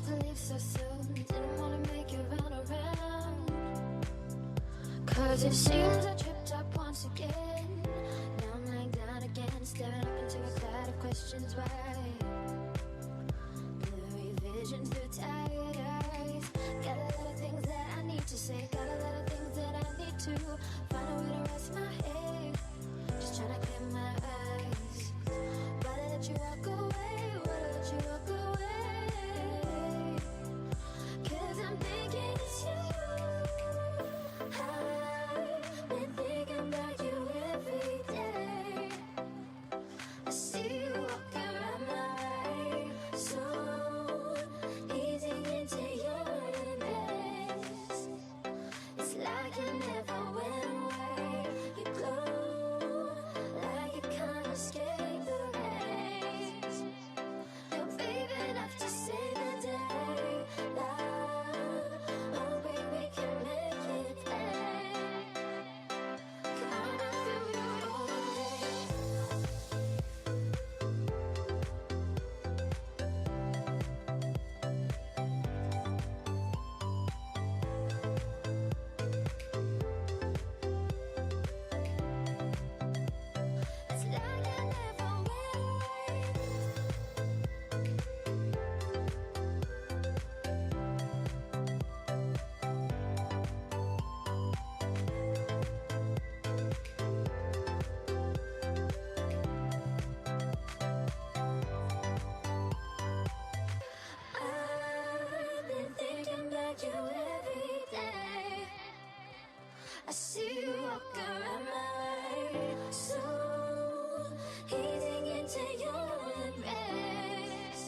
to leave so soon. Didn't wanna make you run around. Cause it seems I tripped up once again. Now I'm laying down again, staring up into a cloud of questions. Why? Blurry visions through tired eyes. Got a lot of things that I need to say. Got a lot of things that I need to find a way to rest my head. Just trying to clear my eyes. Why did I let you walk away? Why did I let you walk away? Cause I'm thinking it's you. I've been thinking about you every day. I see you walking around my way. Soon, easing into your embrace. It's like you never went away. You glow like you can't escape the rays. You're brave enough to save the day. Love, hoping we can make it pay. Coming through your old days. It's like I never went away. I've been thinking about you every day. I see you walk around my way. Soon, easing into your embrace.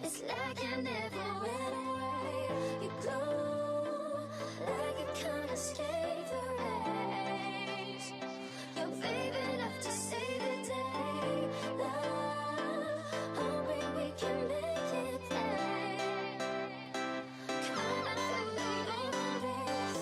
It's like I never went away. You glow like you can't escape the rays. You're brave enough to save the day. Love, hoping we can make it pay. Coming through the old days.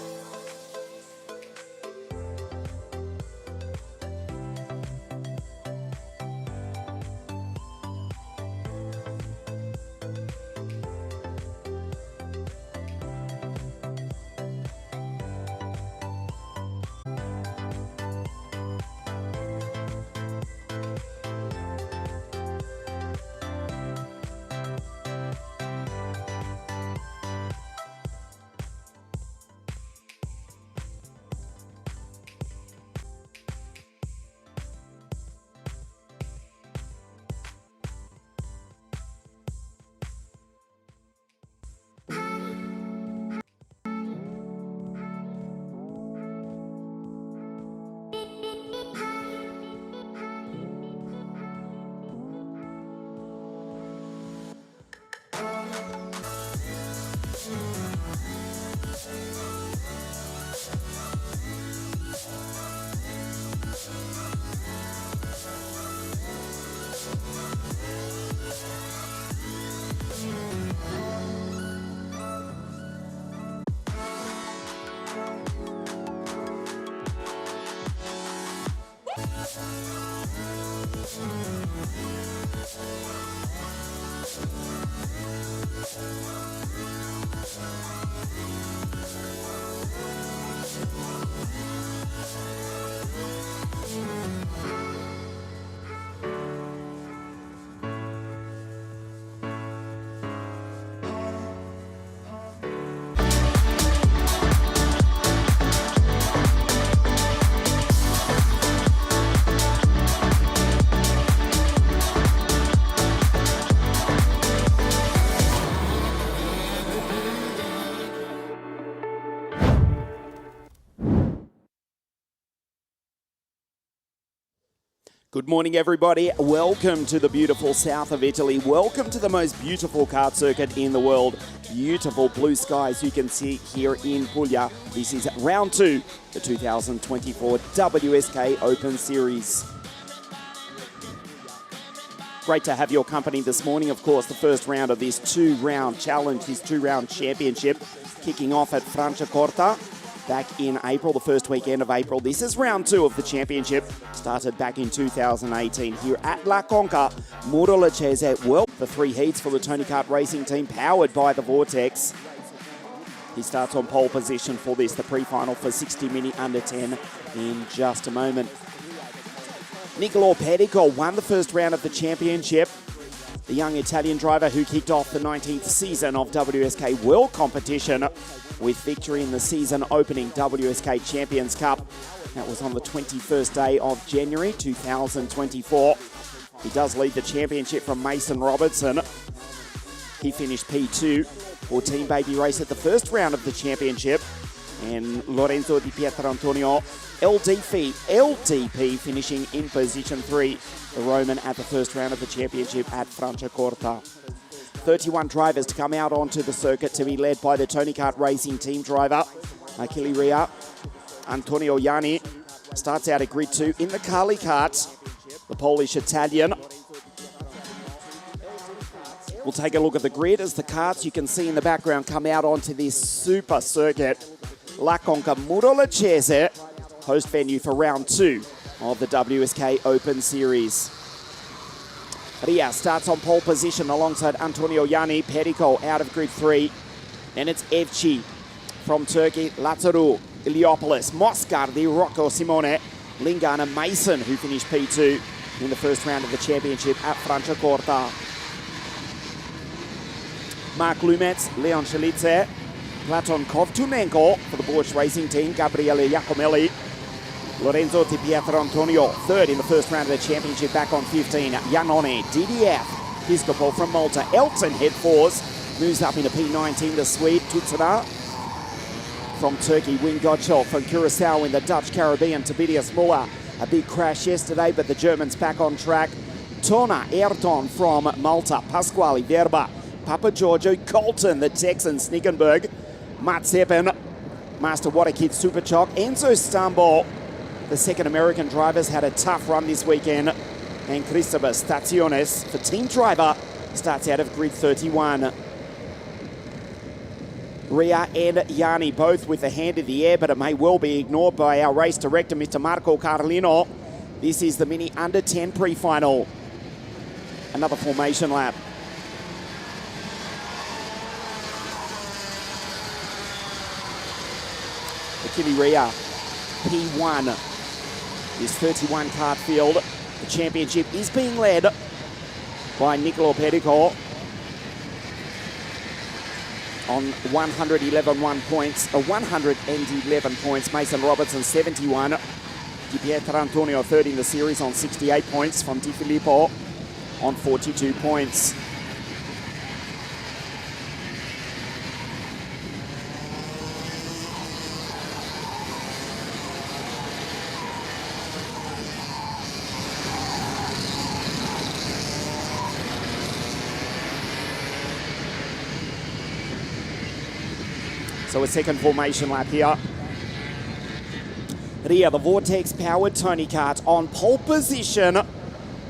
Good morning, everybody. Welcome to the beautiful south of Italy. Welcome to the most beautiful kart circuit in the world. Beautiful blue skies you can see here in Puglia. This is round 2, the 2024 WSK Open Series. Great to have your company this morning. Of course, the first round of this two-round challenge, this two-round championship, kicking off at Franciacorta back in April, the first weekend of April. This is round 2 of the championship, started back in 2018 here at La CONCA, Muro Lecese. Well, the 3 heats for the Tony Kart Racing team, powered by the Vortex. He starts on pole position for this, the pre-final for 60 Mini Under 10 in just a moment. Nicolò Pedico won the first round of the championship. The young Italian driver who kicked off the 19th season of WSK World Competition with victory in the season-opening WSK Champions Cup. That was on the 21st day of January 2024. He does lead the championship from Mason Robertson. He finished P2 for Team Baby Race at the first round of the championship. And Lorenzo Di Pietrantonio, LDP finishing in position 3. The Roman at the first round of the championship at Franciacorta. 31 drivers to come out onto the circuit to be led by the Tony Kart Racing team driver, Achille Rea. Antonio Ianni starts out at grid 2 in the Carly kart, the Polish-Italian. We'll take a look at the grid as the karts you can see in the background come out onto this super circuit. La CONCA Muro Lecese, host venue for round 2 of the WSK Open Series. Ria starts on pole position alongside Antonio Ianni. Pedico out of grid 3. Then it's Evci from Turkey, Lazaru, Iliopoulos, Moscardi, Rocco Simone, Lingana, Mason, who finished P2 in the first round of the championship at Franciacorta. Mark Lumets, Leon Chelice, Platon Kovtunenko for the Porsche Racing team, Gabriele Iacomelli, Lorenzo Di Pietrantonio, third in the first round of the championship back on 15. Iannone, DDF, Piscopo from Malta, Elton head fours, moves up into P19, the Swede, Tutsura from Turkey, Wing Gottschalk from Curacao in the Dutch Caribbean, Tobias Muller. A big crash yesterday, but the Germans back on track. Tona Ayrton from Malta, Pasquale Verba, Papa Giorgio, Colton, the Texan, Snickenberg, Matsepen, Master Waterkid Superchock, Enzo Stambo. The second American drivers had a tough run this weekend. And Cristobal Staciones, for team driver, starts out of grid 31. Ria and Ianni both with a hand in the air, but it may well be ignored by our race director, Mr. Marco Carlino. This is the Mini Under 10 pre-final. Another formation lap. Achille Rea, P1. This 31 kart field. The championship is being led by Nicolò Pedico on 111 points. Mason Robertson 71. Di Pietrantonio third in the series on 68 points from Di Filippo on 42 points. So a second formation lap here. Ria, the Vortex-powered Tony Kart on pole position.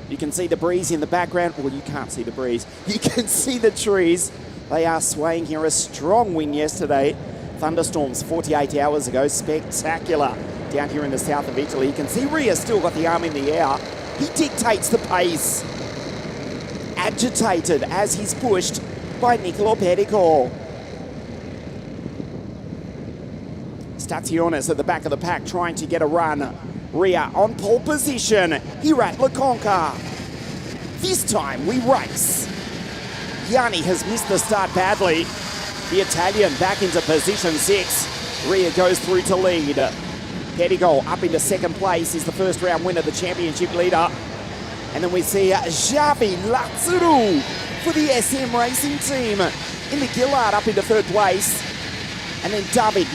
You can see the breeze in the background. Well, you can't see the breeze. You can see the trees. They are swaying here. A strong wind yesterday. Thunderstorms 48 hours ago. Spectacular down here in the south of Italy. You can see Ria still got the arm in the air. He dictates the pace. Agitated as he's pushed by Nicolò Pedico. Staciones at the back of the pack trying to get a run. Ria on pole position here at La CONCA. This time we race. Ianni has missed the start badly. The Italian back into position 6. Ria goes through to lead. Pedico up into second place is the first round winner, the championship leader. And then we see Xavi Lazzaro for the SM Racing team in the Gillard up into third place. And then David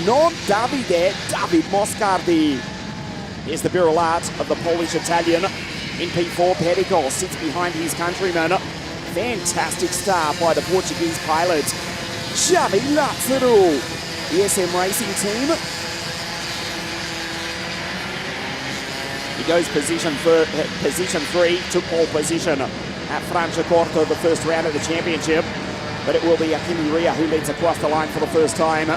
Moscardi. Here's the Birulat of the Polish-Italian. In P4, Pedico sits behind his countryman. Fantastic start by the Portuguese pilot, Xavi Lazzaro. The SM Racing team. He goes position 3 to pole position at Franciacorta, the first round of the championship. But it will be Achille Rea who leads across the line for the first time.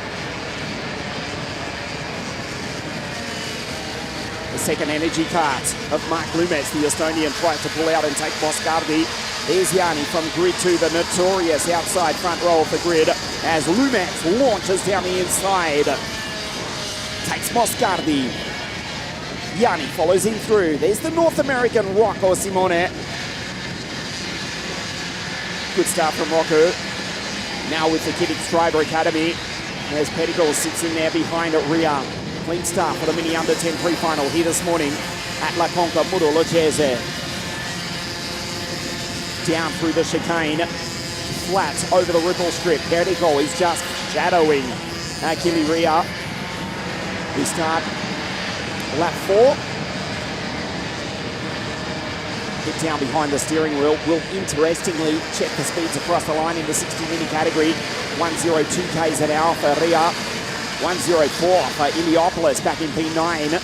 The second energy kart of Mark Lumets, the Estonian, tries to pull out and take Moscardi. There's Yanni from grid 2, the notorious outside front row of the grid, as Lumax launches down the inside. Takes Moscardi. Yanni follows him through. There's the North American Rocco Simone. Good start from Rocco. Now with the Kiddick Driver Academy, as Petticoat sits in there behind Ria. Clean start for the Mini Under 10 pre-final here this morning at La Conca Muro Lucchese. Down through the chicane, flat over the ripple strip. Petticoat is just shadowing Achille Ria. We start lap 4. Hit down behind the steering wheel. Will interestingly check the speeds across the line in the 60 mini category. 102 k's an hour for Ria. 104 for Iliopolis back in P9.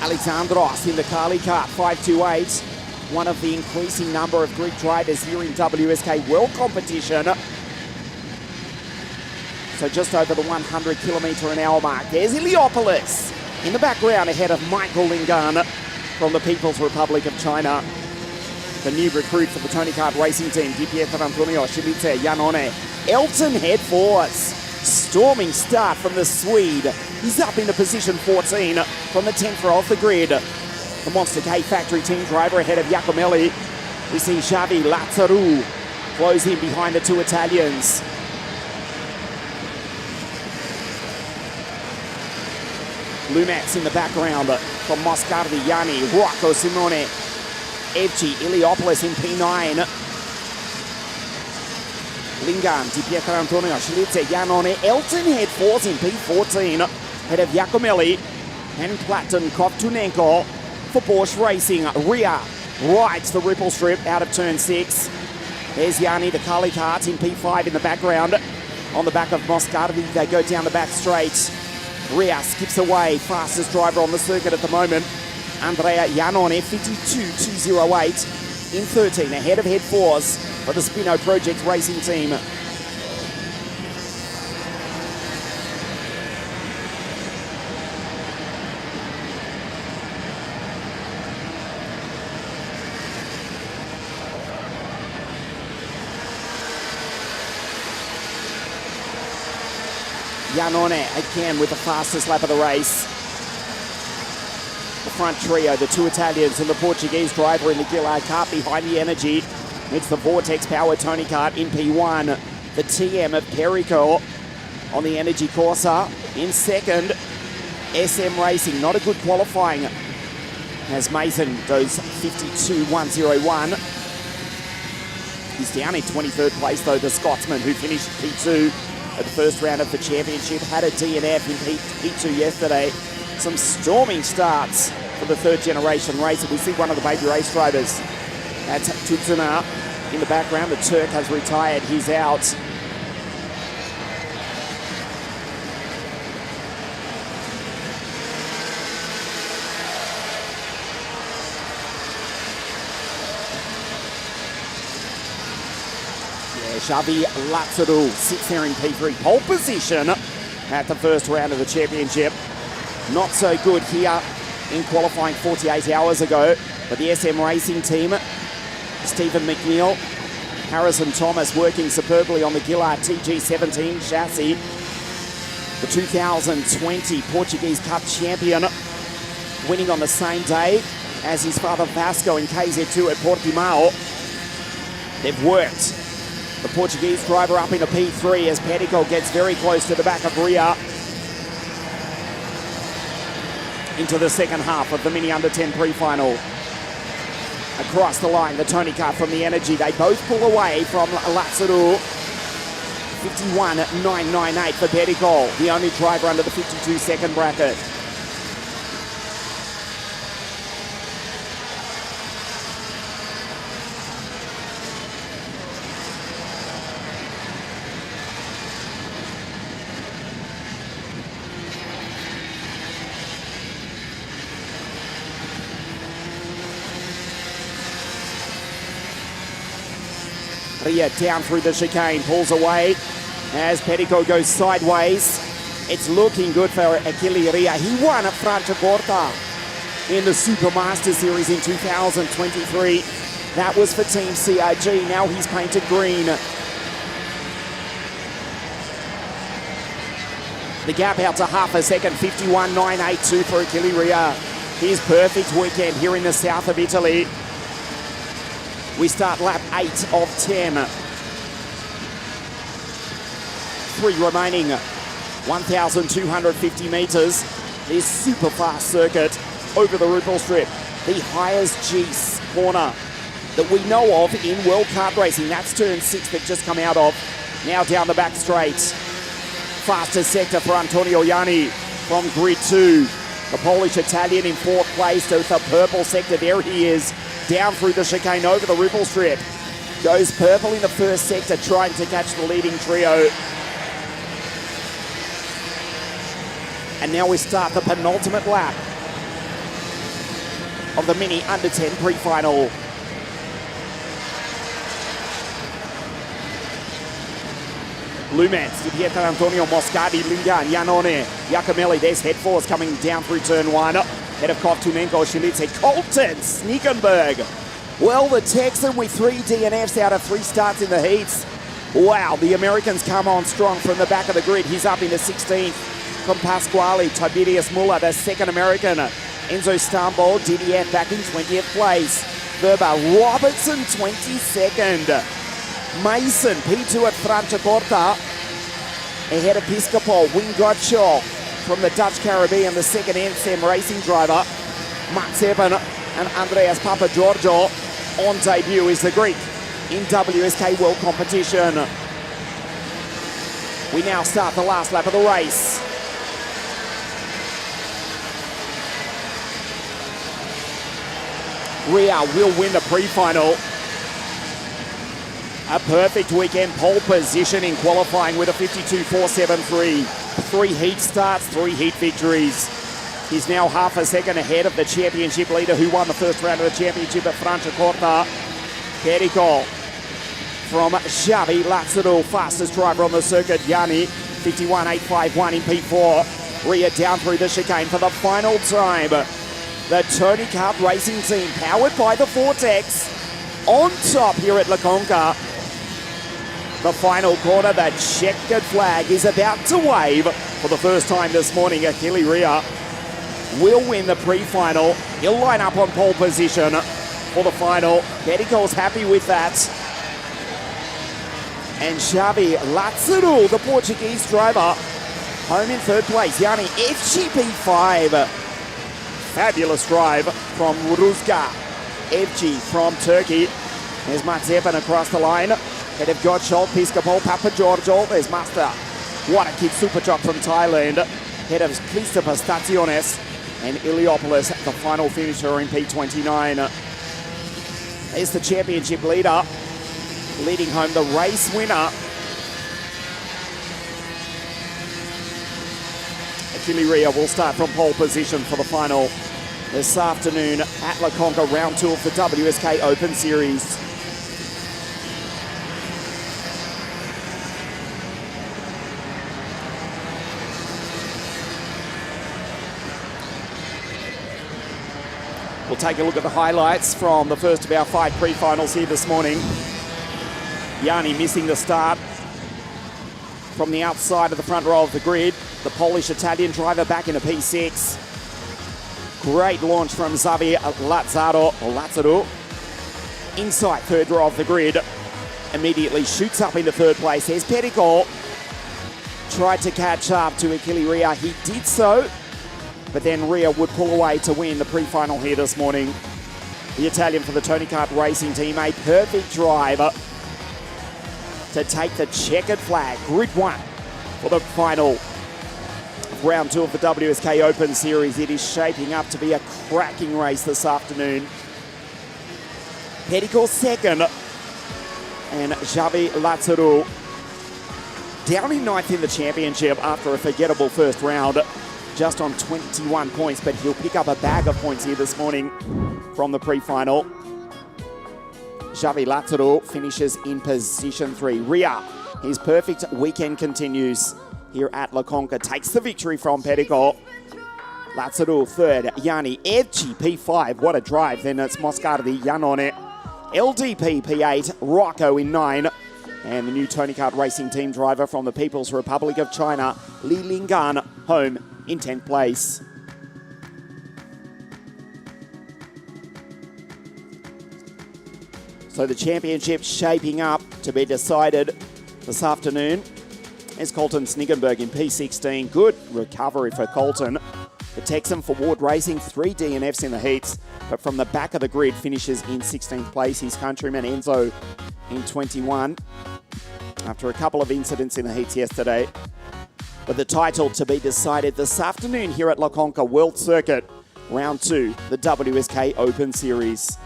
Alexandros in the Carly Kart 528. One of the increasing number of Greek drivers here in WSK World Competition. So just over the 100 kilometre an hour mark. There's Iliopolis in the background ahead of Michael Lingan from the People's Republic of China. The new recruit for the Tony Kart racing team, Di Pietro Antonio Scilizze, Janone. Elton head forwards. Storming start from the Swede. He's up into position 14 from the 10th row off the grid. The Monster K Factory team driver ahead of Giacomelli. We see Xavi Lazzaru close in behind the two Italians. Lumax in the background from Moscardi, Yanni, Rocco Simone, Evci, Iliopolis in P9. Lingan, Di Pietro Antonio Scilizze, Janone, Elton head fours in P14, ahead of Giacomelli and Platon Kovtunenko for Porsche Racing. Ria rides the ripple strip out of turn 6. There's Yanni, the Carly Kart in P5 in the background. On the back of Moscardi, they go down the back straight. Ria skips away, fastest driver on the circuit at the moment. Andrea Janone, 52.208 in 13, ahead of head fours for the Spino Project racing team. Janone again with the fastest lap of the race. The front trio, the two Italians and the Portuguese driver in the Gillard Kart behind the Energy. It's the Vortex Power Tony Kart in P1. The TM of Perico on the Energy Corsa. In second, SM Racing. Not a good qualifying as Mason goes 52.101. He's down in 23rd place though, the Scotsman who finished P2 at the first round of the championship. Had a DNF in P2 yesterday. Some storming starts for the third generation racer. We see one of the baby race drivers. That's Tutsuna in the background. The Turk has retired. He's out. Xavi Lazzaru sits there in P3 pole position at the first round of the championship. Not so good here in qualifying 48 hours ago, but the SM Racing team, Stephen McNeil, Harrison Thomas working superbly on the Gillard TG17 chassis. The 2020 Portuguese Cup champion, winning on the same day as his father Vasco in KZ2 at Portimao. They've worked the Portuguese driver up into P3 as Petticoat gets very close to the back of Ria. Into the second half of the Mini Under 10 pre-final. Across the line, the Tony Kart from the Energy. They both pull away from Lazzaru. 51.998 for Petticoat, the only driver under the 52-second bracket. Ria down through the chicane, pulls away as Petticoat goes sideways. It's looking good for Achille Ria. He won at Franciacorta. in the Supermaster Series in 2023. That was for Team CRG. Now he's painted green. The gap out to half a second, 51.982 for Achille Ria. His perfect weekend here in the south of Italy. We start lap 8 of 10. 3 remaining, 1,250 metres. This super fast circuit over the Rupel Strip. The highest G corner that we know of in World Kart racing. That's turn 6 that just come out of. Now down the back straight. Fastest sector for Antonio Ianni from grid 2. The Polish-Italian in 4th place with the purple sector. There he is, down through the chicane over the Rupel Strip. Goes purple in the first sector, trying to catch the leading trio. And now we start the penultimate lap of the Mini Under 10 pre-final. Lumens, Di Pietro Antonio Moscardi, Lingan, Iannone, Giacomelli. There's head force coming down through turn 1. Head of Kovtunenko, Shilitse, Colton, Sneakenberg. Well, the Texan with 3 DNFs out of 3 starts in the heats. Wow, the Americans come on strong from the back of the grid. He's up into 16th from Pasquale. Tiberius Muller, the second American. Enzo Stambol, DDF back in 20th place. Verba Robertson, 22nd. Mason, P2 at Franciacorta, ahead of Piscopo. Wing Gottschall from the Dutch Caribbean, the second NSM racing driver. Max Eben and Andreas Papagiorgio on debut is the Greek in WSK World Competition. We now start the last lap of the race. Ria will win the pre-final. A perfect weekend, pole position in qualifying with a 52.473. 3 heat starts, 3 heat victories. He's now half a second ahead of the championship leader who won the first round of the championship at Franciacorta. Perico from Xavi Lazaro, fastest driver on the circuit. Ianni, 51.851 in P4. Ria down through the chicane for the final time. The Tony Kart Racing Team, powered by the Vortex, on top here at La Conca. The final corner, the checkered flag is about to wave for the first time this morning. Achille Ria will win the pre-final. He'll line up on pole position for the final. Perico's happy with that. And Xavi Lazaro, the Portuguese driver, home in 3rd place. Ianni, FGP5. Fabulous drive from Ruzga. FG from Turkey. There's Max Eben across the line. Head of Gottschall, Piscopo, Papagiorgio. There's Master Waterkid Superjock from Thailand. Head of Christopher Staciones and Iliopoulos, the final finisher in P29. There's the championship leader, leading home the race winner. Achille Ria will start from pole position for the final this afternoon at La Conca, round 2 of the WSK Open Series. We'll take a look at the highlights from the first of our 5 pre-finals here this morning. Ianni missing the start from the outside of the front row of the grid. The Polish-Italian driver back into P6. Great launch from Xavi Lazaro. Inside 3rd row of the grid. Immediately shoots up into 3rd place. There's Perico. Tried to catch up to Achille Ria. He did so, but then Ria would pull away to win the pre-final here this morning. The Italian for the Tony Kart Racing Team, a perfect drive to take the checkered flag. Grid 1 for the final round 2 of the WSK Open Series. It is shaping up to be a cracking race this afternoon. Perico 2nd, and Xavi Lazaro down in 9th in the championship after a forgettable first round, just on 21 points, but he'll pick up a bag of points here this morning from the pre-final. Xavi Lazaro finishes in position 3. Ria, his perfect weekend continues here at La Conca, takes the victory from Perico. Lazaro third, Yanni Evci P5, what a drive. Then it's Moscardi, Janone, LDP P8, Rocco in 9. And the new Tony Kart Racing Team driver from the People's Republic of China, Li Lingan, home in 10th place. So the championship shaping up to be decided this afternoon as Colton Snigenberg in P16. Good recovery for Colton. The Texan for Ward Racing, 3 DNFs in the heats, but from the back of the grid finishes in 16th place. His countryman Enzo in 21 after a couple of incidents in the heats yesterday. But the title to be decided this afternoon here at La Conca World Circuit, Round 2, the WSK Open Series.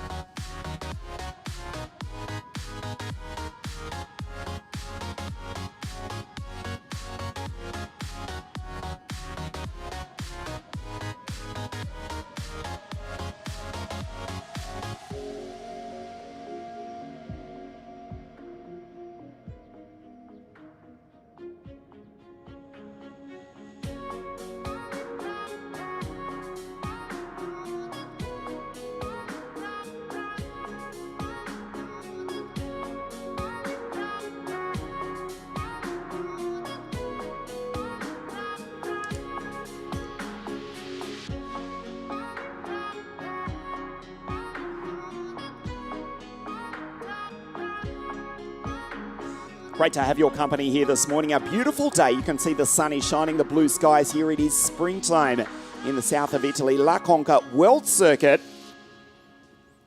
Great to have your company here this morning. A beautiful day. You can see the sun is shining, the blue skies. Here it is springtime in the south of Italy. La Conca World Circuit.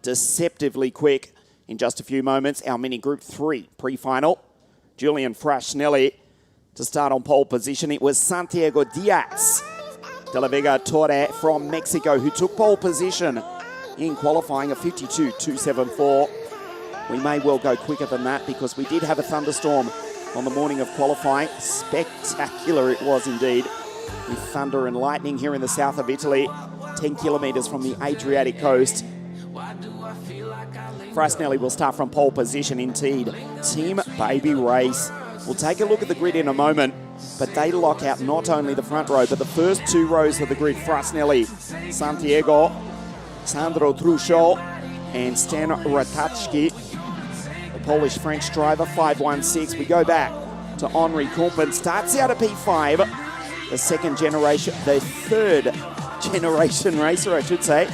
Deceptively quick in just a few moments. Our mini Group 3 pre-final. Julian Frasnelli to start on pole position. It was Santiago Diaz de la Vega Torre from Mexico who took pole position in qualifying, a 52.274. We may well go quicker than that because we did have a thunderstorm on the morning of qualifying. Spectacular it was indeed, with thunder and lightning here in the south of Italy, 10 kilometres from the Adriatic coast. Frasnelli will start from pole position indeed. Team Baby Race. We'll take a look at the grid in a moment, but they lock out not only the front row, but the first 2 rows of the grid. Frasnelli, Santiago, Sandro Truscio, and Stan Ratajski. Polish-French driver, 516. We go back to Henri Kumpen. Starts out at P5. The third generation racer, I should say.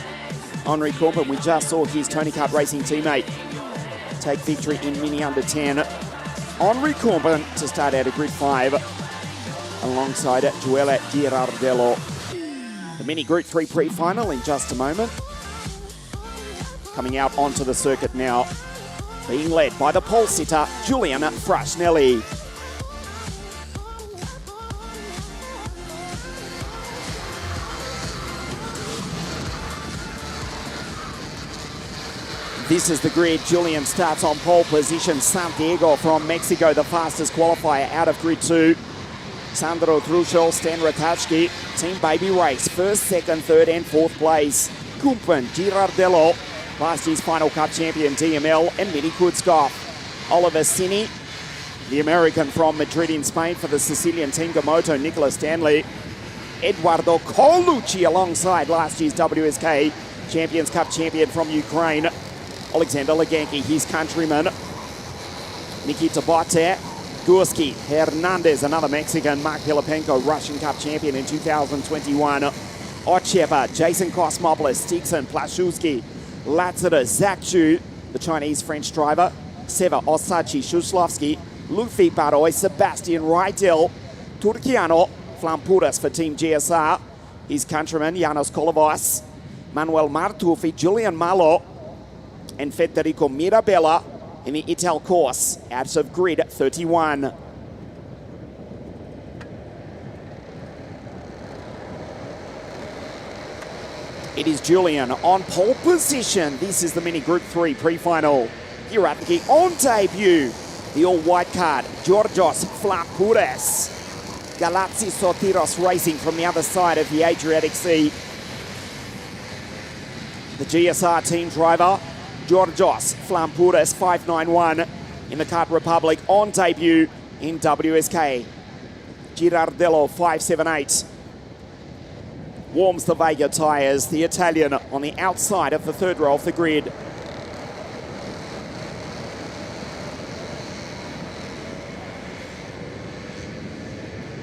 Henri Kumpen, we just saw his Tony Kart Racing teammate take victory in Mini Under 10. Henri Kumpen to start out at Grid 5 alongside Joelle Girardello. The Mini Group 3 pre-final in just a moment. Coming out onto the circuit now, being led by the pole sitter, Julian Frasnelli. This is the grid. Julian starts on pole position. Santiago from Mexico, the fastest qualifier out of Grid 2. Sandro Truscio, Stan Ratajski, Team Baby Race, first, second, third and fourth place. Kumpen, Girardello, last year's Final Cup champion DML, and Mini Kutzkoff. Oliver Cini, the American from Madrid in Spain for the Sicilian Team Gamoto, Nicola Stanley. Eduardo Colucci alongside last year's WSK Champions Cup champion from Ukraine, Alexander Leganki, his countryman. Nikita Botte, Gurski, Hernandez, another Mexican, Mark Pilipenko, Russian Cup champion in 2021. Ochepa, Jason Kosmopoulos, Stigson, Plaszewski, Lazarus, Zakchu, the Chinese-French driver, Seva Osachi, Shuslovsky, Luffy Baroy, Sebastian Reitel, Turkiano, Flampuras for Team GSR, his countryman, Janos Kolovos, Manuel Martufi, Julian Malo, and Federico Mirabella in the Ital course out of Grid 31. It is Julian on pole position. This is the Mini Group 3 pre-final. Here at the on debut, the all-white card, Georgios Flampouras. Galazzi Sotiros racing from the other side of the Adriatic Sea. The GSR team driver, Georgios Flampouras, 591 in the Kart Republic on debut in WSK. Girardello, 578. warms the Vega tyres. The Italian on the outside of the third row of the grid.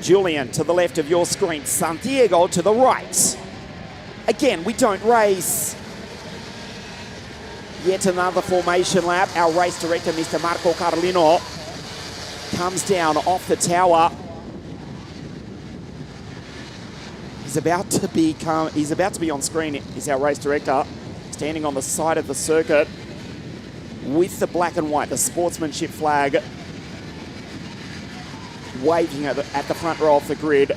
Julian to the left of your screen. Santiago to the right. Again, we don't race. Yet another formation lap. Our race director, Mr. Marco Carlino, comes down off the tower. He's about to be on screen, is our race director, standing on the side of the circuit with the black and white, the sportsmanship flag, waving at the front row of the grid.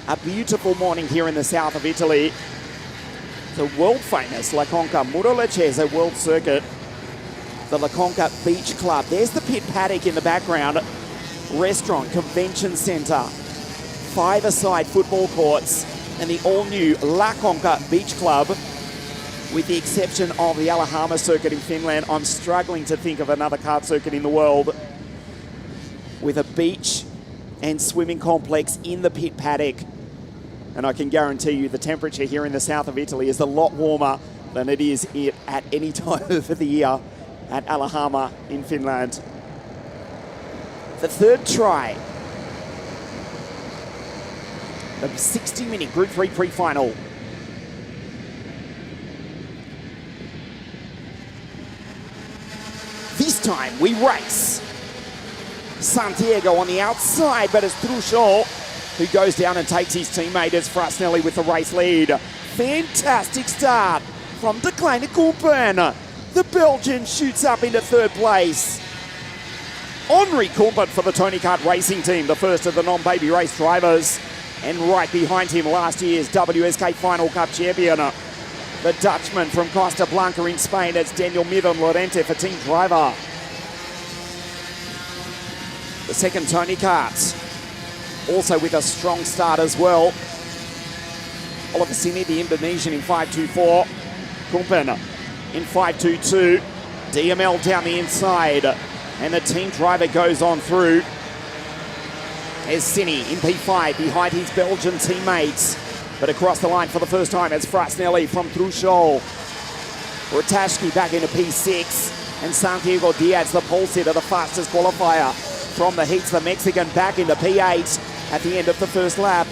A beautiful morning here in the south of Italy. The world famous La Conca Murolacese World Circuit, the La Conca Beach Club. There's the pit paddock in the background. Restaurant, convention centre, five-a-side football courts, and the all-new La Conca Beach Club. With the exception of the Alahama circuit in Finland, I'm struggling to think of another kart circuit in the world with a beach and swimming complex in the pit paddock. And I can guarantee you the temperature here in the south of Italy is a lot warmer than it is at any time of the year at Alahama in Finland. The third try, the 60-minute Group 3 pre-final. This time we race. Santiago on the outside, but it's Truchot who goes down and takes his teammate as Frasnelli with the race lead. Fantastic start from De Kleine Kumpen. The Belgian shoots up into third place. Henri Kumpen for the Tony Kart Racing Team, the first of the non-baby race drivers. And right behind him, last year's WSK Final Cup champion, the Dutchman from Costa Blanca in Spain. It's Daniel Miron Lorente for team driver. The second Tony Kart, also with a strong start as well. Oliver Sini, the Indonesian, in 5.24. Kumpen in 5.22. DML down the inside. And the team driver goes on through. There's Sini in P5 behind his Belgian teammates. But across the line for the first time, it's Frasnelli from Truchot. Rotashki back into P6. And Santiago Diaz, the pole sitter, the fastest qualifier from the heats. The Mexican back into P8 at the end of the first lap.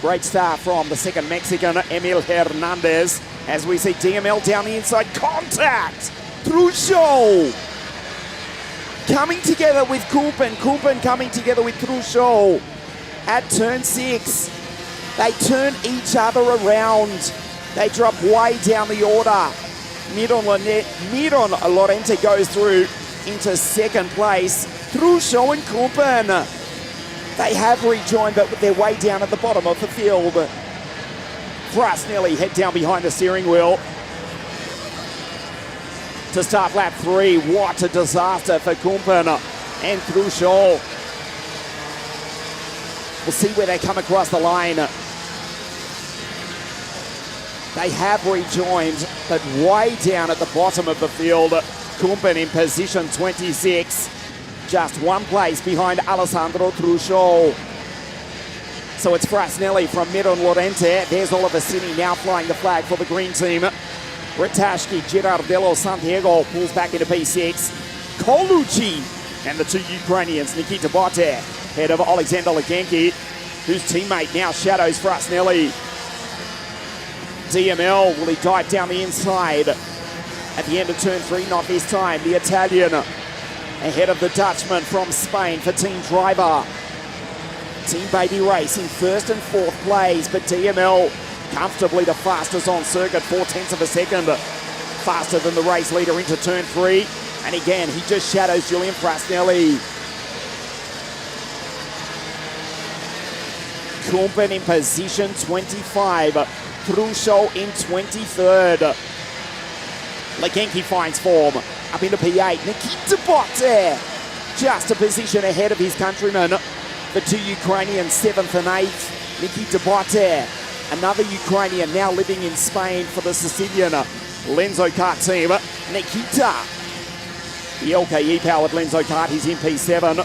Great start from the second Mexican, Emil Hernandez. As we see DML down the inside, contact! Truchot coming together with Kumpen. Kumpen coming together with Truchot at turn 6. They turn each other around. They drop way down the order. Miron Lorente goes through into second place. Truchot and Kumpen, they have rejoined, but they're way down at the bottom of the field. Frasnelli head down behind the steering wheel to start lap 3. What a disaster for Kumpen and Truchot. We'll see where they come across the line. They have rejoined, but way down at the bottom of the field. Kumpen in position 26, just one place behind Alessandro Truchot. So it's Frasnelli from Miron Lorente. There's Oliver Sini now flying the flag for the green team. Retashki, Girardello, Santiago pulls back into P6. Colucci and the two Ukrainians, Nikita Bote, head of Alexander Legenki, whose teammate now shadows Frasnelli. DML, will he dive down the inside? At the end of turn 3, not this time. The Italian ahead of the Dutchman from Spain for team driver. Team Baby Race in first and fourth place, but DML comfortably the fastest on circuit, 0.4 of a second faster than the race leader into turn 3. And again, he just shadows Julian Frasnelli. Kumpen in position 25, Truchot in 23rd. Legenki finds form, up into P8. Nikita Bote, just a position ahead of his countrymen. The two Ukrainians, 7th and 8th. Nikita Bote, another Ukrainian now living in Spain for the Sicilian Lenzo Kart team. Nikita, the LKE-powered Lenzo Kart, he's in P7.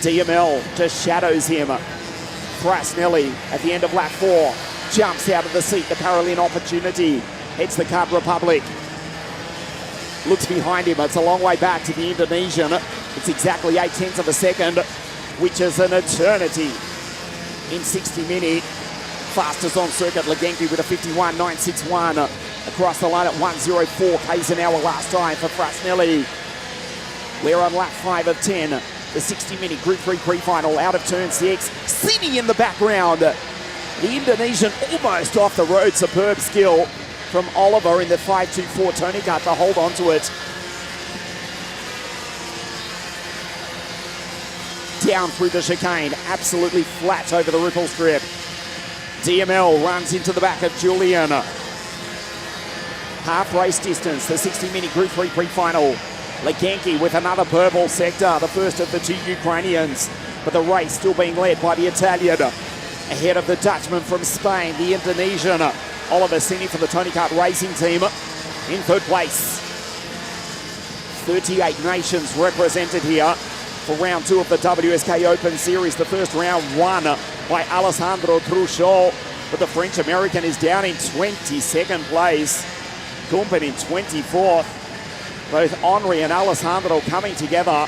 DML just shadows him. Frasnelli at the end of lap 4 jumps out of the seat. The Paralympian opportunity heads the Cup Republic. Looks behind him. It's a long way back to the Indonesian. It's exactly 0.8 of a second, which is an eternity in 60 minutes. Fastest on circuit, Legenki with a 51.961 across the line at 104 k's an hour last time for Frasnelli. We're on lap 5 of 10. The 60-minute Group 3 pre-final out of turn 6. Sini in the background. The Indonesian almost off the road. Superb skill from Oliver in the 5.24 Tony Kart to hold on to it. Down through the chicane, absolutely flat over the ripple strip. DML runs into the back of Julian. Half race distance, the 60-minute Group 3 pre-final. Legenki with another purple sector, the first of the two Ukrainians, but the race still being led by the Italian. Ahead of the Dutchman from Spain, the Indonesian, Oliver Sini for the Tony Kart Racing Team in third place. 38 nations represented here for round 2 of the WSK Open Series. The first round won by Alessandro Truchot, but the French-American is down in 22nd place. Kumpen in 24th. Both Henri and Alessandro coming together.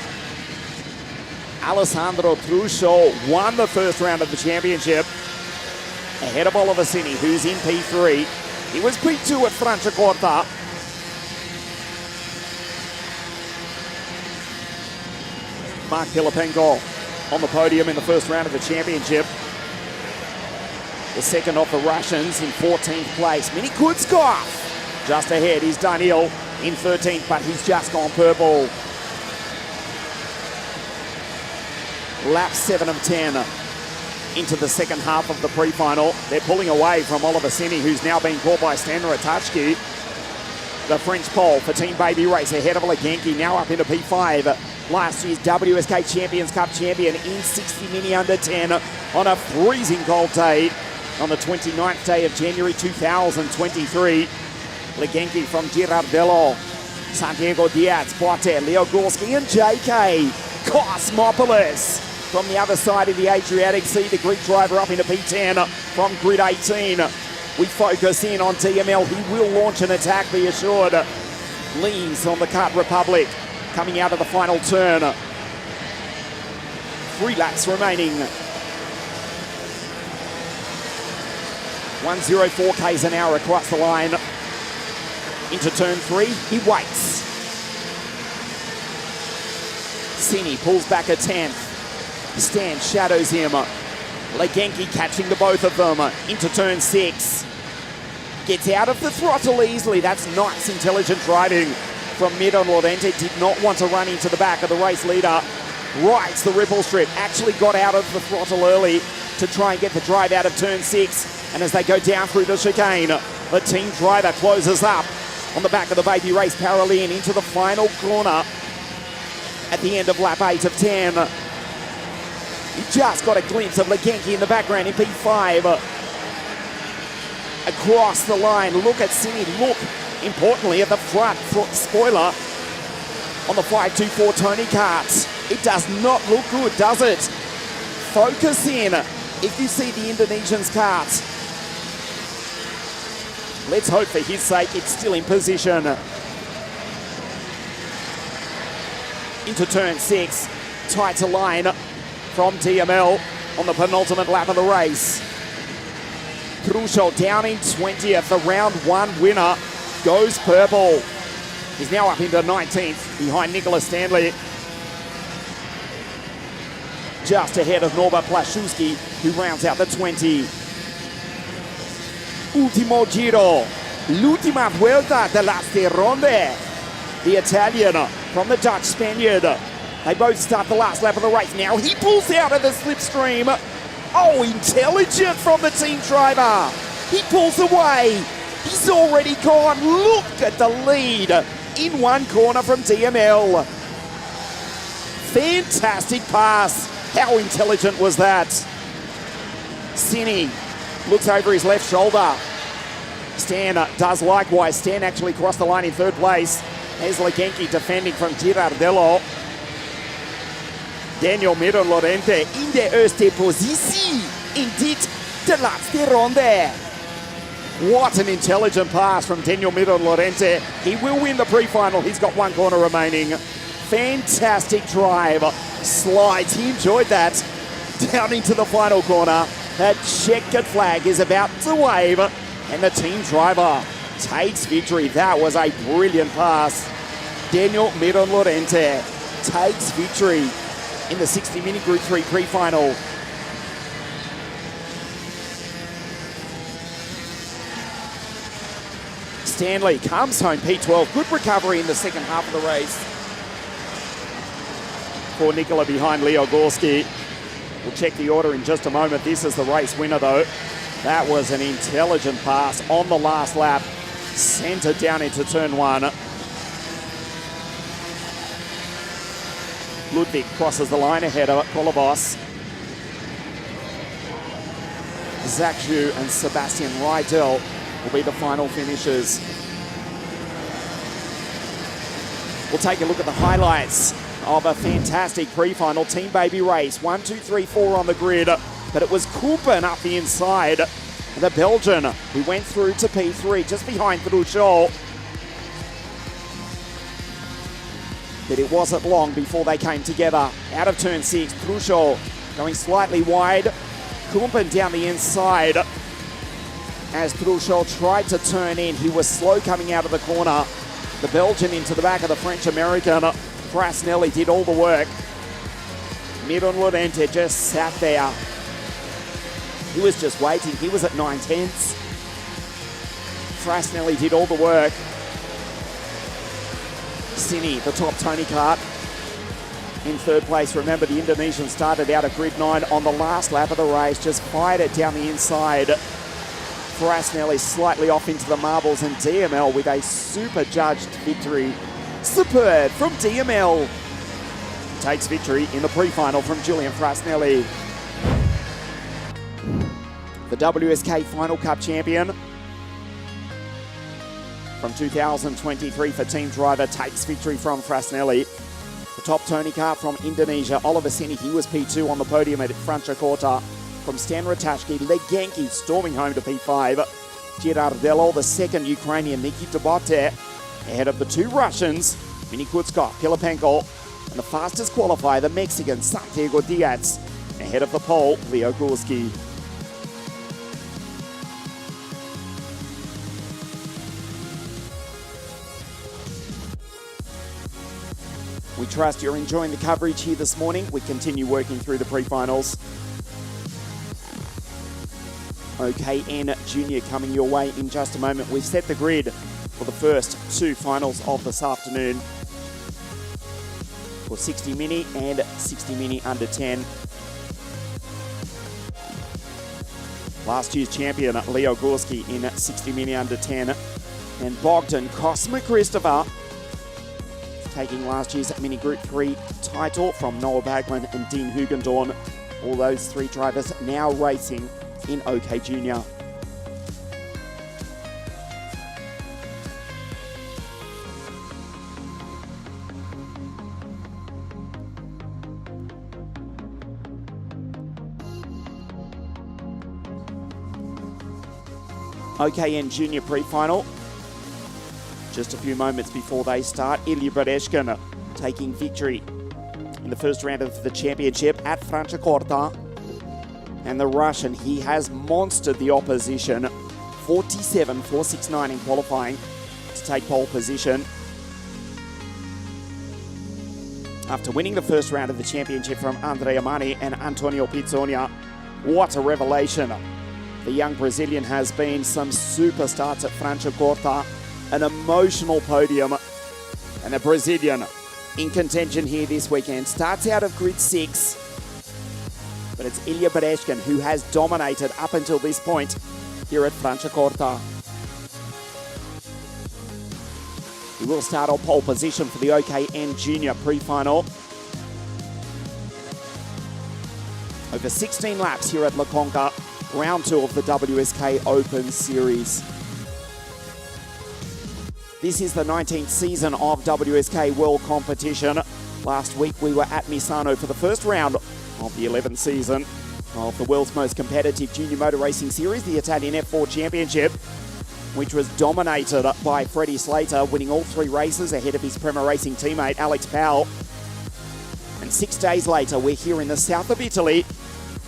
Alessandro Truchot won the first round of the championship ahead of Oliver Sini, who's in P3. He was P2 at Franciacorta. Mark Pilipenko on the podium in the first round of the championship. The second of the Russians in 14th place. Mini Kutskov just ahead. He's Daniil in 13th, but he's just gone purple. Lap 7 of 10 into the second half of the pre-final. They're pulling away from Oliver Sini, who's now being caught by Stan Ratajski. The French pole for Team Baby Race ahead of Legenki, now up into P5. Last year's WSK Champions Cup champion in 60 mini under 10 on a freezing cold day on the 29th day of January 2023. Legenki from Girardello, Santiago Diaz, Poitet, Leo Gorski and JK Cosmopoulos. From the other side of the Adriatic Sea, the Greek driver up into P10 from grid 18. We focus in on DML. He will launch an attack, be assured. Leans on the Kart Republic coming out of the final turn. 3 laps remaining. 104 k's an hour across the line. Into turn 3, he waits. Sini pulls back a 10th. Stan shadows him. Legenki catching the both of them into turn 6. Gets out of the throttle easily. That's nice, intelligent driving from Miron Lorente. Did not want to run into the back of the race leader. Rides the ripple strip. Actually got out of the throttle early to try and get the drive out of turn 6. And as they go down through the chicane, the team driver closes up on the back of the Baby Race Paralympian into the final corner at the end of lap 8 of 10. You just got a glimpse of Legenki in the background in P5. Across the line, look at Sini. Look, importantly, at the front spoiler on the 524 Tony Kart. It does not look good, does it? Focus in if you see the Indonesian's kart. Let's hope for his sake it's still in position. Into turn 6, tight to line from DML on the penultimate lap of the race. Truchot down in 20th, the round 1 winner goes purple. He's now up into 19th behind Nicholas Stanley. Just ahead of Norbert Plaszczewski, who rounds out the 20. Ultimo giro, l'ultima vuelta della ronde. The Italian from the Dutch Spaniard. They both start the last lap of the race. Now he pulls out of the slipstream. Oh, intelligent from the team driver. He pulls away. He's already gone. Look at the lead in one corner from DML. Fantastic pass. How intelligent was that? Sini looks over his left shoulder. Stan does likewise. Stan actually crossed the line in third place. There's Legenki defending from Girardello. Daniel Lorente in der ersten Position in der letzten Runde. What an intelligent pass from Daniel Lorente. He will win the pre-final. He's got one corner remaining. Fantastic drive. Slides. He enjoyed that. Down into the final corner. That checkered flag is about to wave. And the team driver takes victory. That was a brilliant pass. Daniel Lorente takes victory in the 60-minute Group 3 pre-final. Stanley comes home P12. Good recovery in the second half of the race. For Nikola behind Leo Gorski. We'll check the order in just a moment. This is the race winner though. That was an intelligent pass on the last lap. Centered down into turn 1. Ludwig crosses the line ahead of Kolovos. Zach Zhu and Sebastian Rydell will be the final finishers. We'll take a look at the highlights of a fantastic pre-final team baby race. 1, 2, 3, 4 on the grid, but it was Koppen up the inside. The Belgian who went through to P3 just behind Truchot. But it wasn't long before they came together. Out of turn 6, Truchot going slightly wide. Koppen down the inside. As Truchot tried to turn in, he was slow coming out of the corner. The Belgian into the back of the French-American. Frasnelli did all the work. Lorente just sat there. He was just waiting. He was at 9/10. Frasnelli did all the work. Sini, the top Tony Kart, in third place. Remember, the Indonesian started out at grid 9 on the last lap of the race, just fired it down the inside. Frasnelli slightly off into the marbles, and DML with a super judged victory. Superb from DML. Takes victory in the pre-final from Julian Frasnelli. The WSK Final Cup champion from 2023 for team driver takes victory from Frasnelli. The top Tony Kart from Indonesia, Oliver Sini, he was P2 on the podium at Franciacorta. From Stan Ratajski, Legenki storming home to P5. Girardello, the second Ukrainian, Nikita Bote, ahead of the two Russians, Mini Kutskov, Pilipenko, and the fastest qualifier, the Mexican, Santiago Diaz, ahead of the Pole, Leo Gurski. We trust you're enjoying the coverage here this morning. We continue working through the pre-finals. OKN Junior coming your way in just a moment. We've set the grid for the first two finals of this afternoon for 60 mini and 60 mini under 10. Last year's champion Leo Gurski in 60 mini under 10, and Bogdan Cosma Christopher taking last year's Mini Group 3 title from Noah Bagman and Dean Hugendorn. All those three drivers now racing in OK Junior. OKN Junior pre-final. Just a few moments before they start, Ilya Bereshkin taking victory in the first round of the championship at Franciacorta. And the Russian, he has monstered the opposition. 47.469 in qualifying to take pole position. After winning the first round of the championship from Andrea Mani and Antonio Pizzonia. What a revelation. The young Brazilian has been some super starts at Franciacorta. An emotional podium, and a Brazilian in contention here this weekend. Starts out of grid 6, but it's Ilya Bereshkin who has dominated up until this point here at Franciacorta. He will start on pole position for the OKN Junior pre-final. Over 16 laps here at La Conca, round 2 of the WSK Open Series. This is the 19th season of WSK World Competition. Last week we were at Misano for the first round of the 11th season of the world's most competitive junior motor racing series, the Italian F4 Championship, which was dominated by Freddie Slater, winning all 3 races ahead of his Prema Racing teammate Alex Powell. And 6 days later, we're here in the south of Italy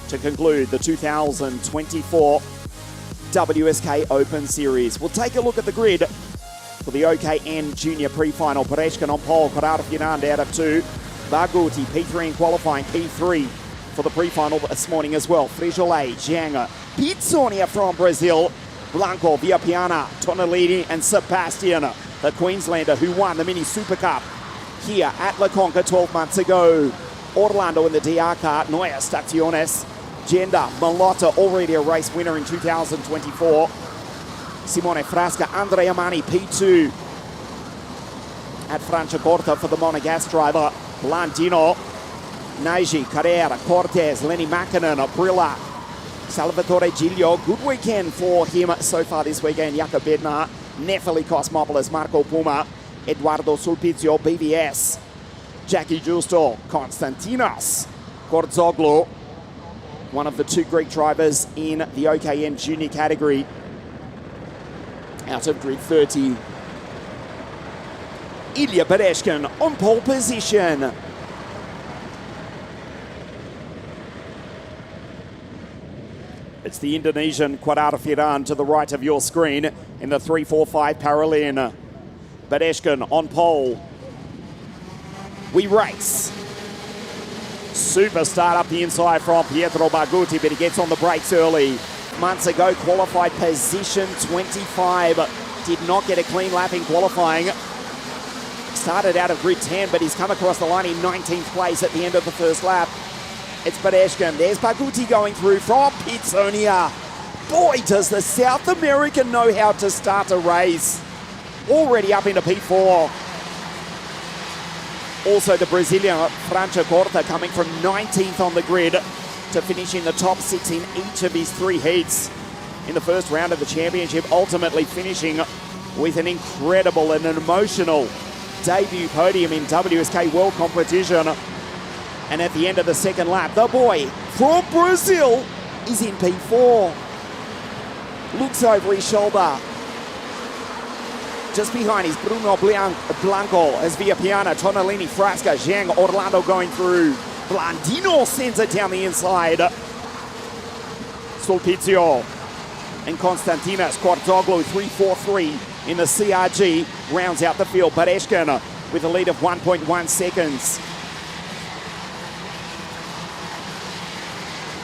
to conclude the 2024 WSK Open Series. We'll take a look at the grid for the OKN Junior Pre-Final. Bereshkin on pole, Corrado Fernand out of 2. Barghouti, P3 in qualifying, P3 for the pre-final this morning as well. Frijolet, Zhang, Pizzonia from Brazil, Blanco, Viapiana, Tonellini and Sebastian, the Queenslander who won the Mini Super Cup here at La Conca 12 months ago. Orlando in the DR car, Neue Staciones, Genda, Malotta, already a race winner in 2024. Simone Frasca, Andrea Mani, P2 at Franciacorta for the Monegasque driver. Blandino, Naiji, Carrera, Cortez, Lenny Makinen, Brilla, Salvatore Giglio. Good weekend for him so far this weekend. Jakob Bednar, Nefeli Cosmopoulos, Marco Puma, Eduardo Sulpizio, BVS, Jackie Giusto, Konstantinos Kordzoglu, one of the 2 Greek drivers in the OKN junior category. Out of grid 30, Ilya Bereshkin on pole position. It's the Indonesian Corrado Fernand to the right of your screen in the 3-4-5 Paralin. Bereshkin on pole. We race. Super start up the inside from Pietro Barghouti, but he gets on the brakes early. Months ago, qualified position 25. Did not get a clean lap in qualifying. Started out of grid 10, but he's come across the line in 19th place at the end of the first lap. It's Bereshkin. There's Barghouti going through from Pizzonia. Boy, does the South American know how to start a race. Already up into P4. Also the Brazilian Franciacorta coming from 19th on the grid to finish in the top 6 in each of his 3 heats in the first round of the championship, ultimately finishing with an incredible and an emotional debut podium in WSK World Competition. And at the end of the second lap, the boy from Brazil is in P4. Looks over his shoulder. Just behind is Bruno Blanco as Viapiana, Tonellini, Frasca, Zhang, Orlando going through. Blandino sends it down the inside. Sulpizio and Konstantinos Kordzoglu, 3-4-3 in the CRG, rounds out the field. Bereshkin with a lead of 1.1 seconds.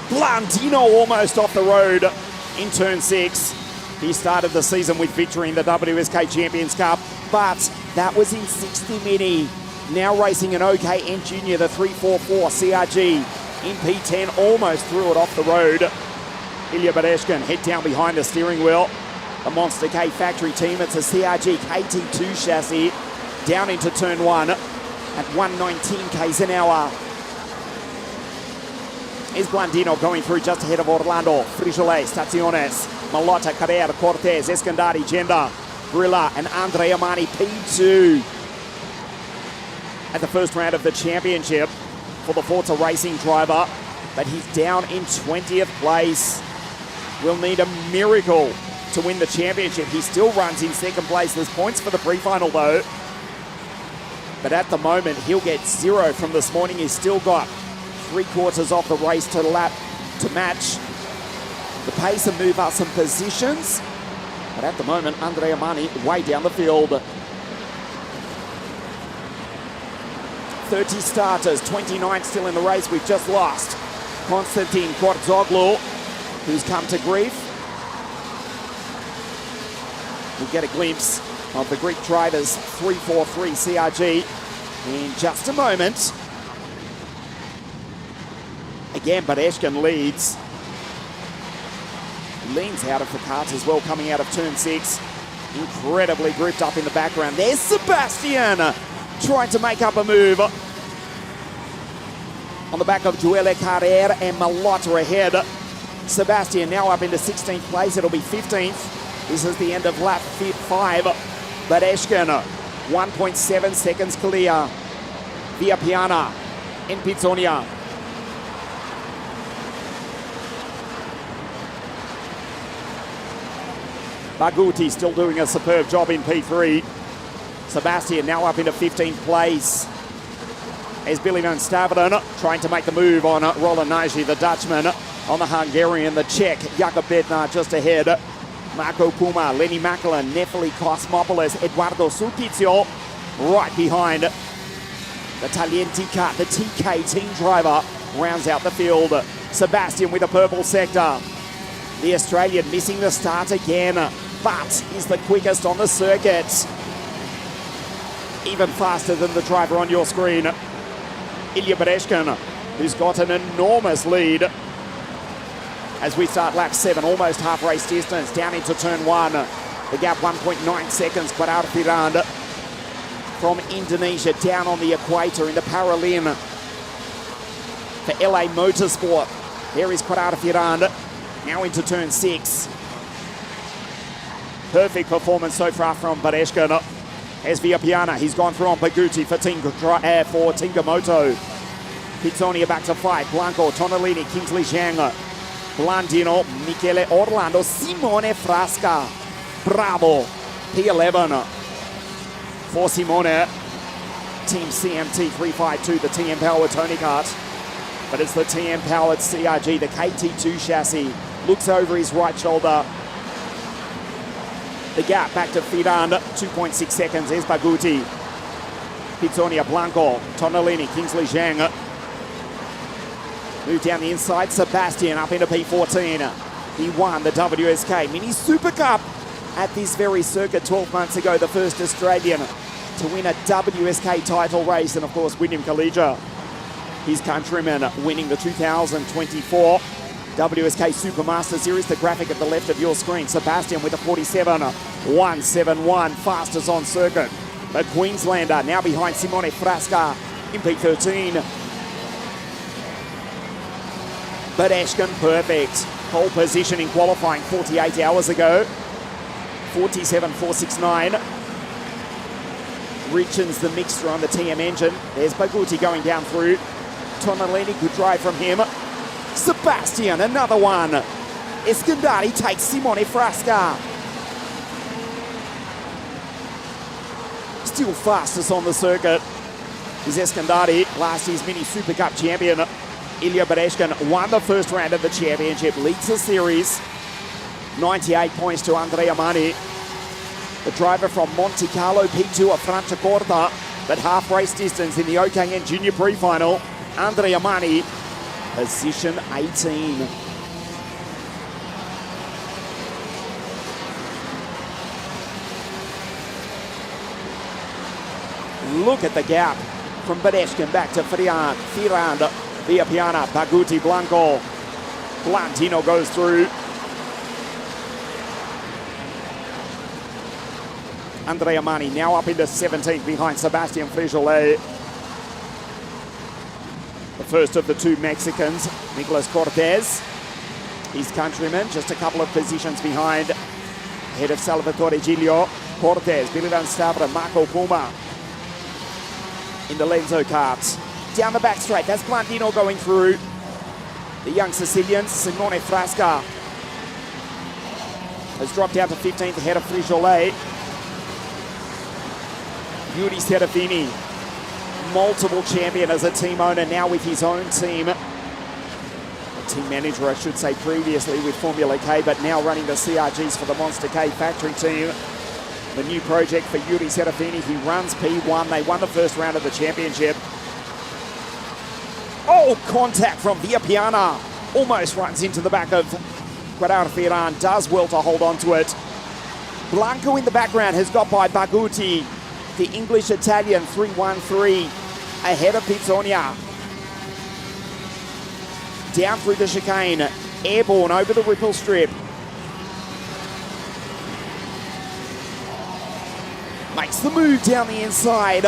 Blandino almost off the road in turn 6. He started the season with victory in the WSK Champions Cup, but that was in 60 Mini. Now racing an OKN Junior, the 3-4-4 CRG in P10, almost threw it off the road. Ilya Bereshkin head down behind the steering wheel. The Monster K factory team, it's a CRG KT2 chassis, down into turn 1 at 119 k's an hour. Is Blandino going through just ahead of Orlando, Frijolet, Staciones, Malotta, Carrera, Cortez, Escandari, Genda, Brilla and Andrea Mani, P2 at the first round of the championship for the Forza Racing driver, but he's down in 20th place. Will need a miracle to win the championship. He still runs in second place. There's points for the pre-final though, but at the moment he'll get 0 from this morning. He's still got 3/4 of the race to lap to match the pace and move up some positions. But at the moment, Andrea Mani way down the field. 30 starters, 29 still in the race. We've just lost Konstantin Kordzoglu, who's come to grief. We'll get a glimpse of the Greek drivers 3-4-3 CRG in just a moment. Again, Bereshkin leads. Leans out of the cart as well, coming out of turn 6. Incredibly grouped up in the background. There's Sebastian trying to make up a move on the back of Joelle Carrera and Malotta ahead. Sebastian now up into 16th place. It'll be 15th. This is the end of lap 5. Bereshkin, 1.7 seconds clear. Via Piana in Pizzonia. Baguti still doing a superb job in P3. Sebastian now up into 15th place. As Billy Van Staveren trying to make the move on Roland Nagy, the Dutchman, on the Hungarian, the Czech, Jakob Bednar just ahead. Marco Puma, Lenny Macklin, Nefeli Cosmopoulos, Eduardo Sulpizio right behind. The Talentica, the TK team driver, rounds out the field. Sebastian with a purple sector. The Australian missing the start again, but is the quickest on the circuit. Even faster than the driver on your screen, Ilya Bereshkin, who's got an enormous lead. As we start lap 7, almost half race distance, down into turn 1. The gap 1.9 seconds, Quadar Firand from Indonesia down on the equator in the Paralin for LA Motorsport. There is Quadar Firand, now into turn 6. Perfect performance so far from Bereshkin. As Via Piana, he's gone through on Baguti for Tingamoto. Pizzonia back to 5, Blanco, Tonellini, Kingsley Zhang, Blandino, Michele Orlando, Simone Frasca. Bravo, P11 for Simone. Team CMT 352, the TM powered Tony Kart. But it's the TM powered CRG, the KT2 chassis. Looks over his right shoulder. The gap back to Firand, 2.6 seconds. Here's Baguti. Pizzonia, Blanco, Tonellini, Kingsley Zhang. Move down the inside, Sebastian up into P14. He won the WSK Mini Super Cup at this very circuit 12 months ago, the first Australian to win a WSK title race, and of course William Kalija, his countryman, winning the 2024 WSK Supermaster Series. The graphic at the left of your screen, Sebastian with a 47.171, fastest on circuit. The Queenslander now behind Simone Frasca in P13. Bereshkin perfect. Pole position in qualifying 48 hours ago. 47.469. Richens the mixture on the TM engine. There's Baguti going down through. Tonellini, good drive from him. Sebastian, another one. Eskandari takes Simone Frasca. Still fastest on the circuit is Eskandari, last year's Mini Super Cup champion. Ilya Bereshkin won the first round of the championship, leads the series. 98 points to Andrea Mani. The driver from Monte Carlo, P2 of Franciacorta, but half race distance in the OKN Junior Pre-Final. Andrea Mani, position 18. Look at the gap from Bereshkin back to Firand, Via Piana, Baguti, Blanco. Blandino goes through. Andrea Mani now up into 17th behind Sebastian Frijolet. The first of the two Mexicans, Nicolas Cortez, his countryman, just a couple of positions behind. Ahead of Salvatore Giglio, Cortez, Billy Van Staveren, Marco Puma in the Lenzo karts. Down the back straight, that's Blandino going through. The young Sicilian, Simone Frasca, has dropped down to 15th ahead of Frijolet. Yuri Serafini, multiple champion as a team owner, now with his own team. A team manager, I should say, previously with Formula K, but now running the CRGs for the Monster K factory team. The new project for Yuri Serafini, he runs P1. They won the first round of the championship. Oh, contact from Via Piana. Almost runs into the back of Quadar Firand. Does well to hold on to it. Blanco in the background has got by Baguti. The English-Italian 3-1-3 ahead of Pizzonia. Down through the chicane. Airborne over the ripple strip. Makes the move down the inside.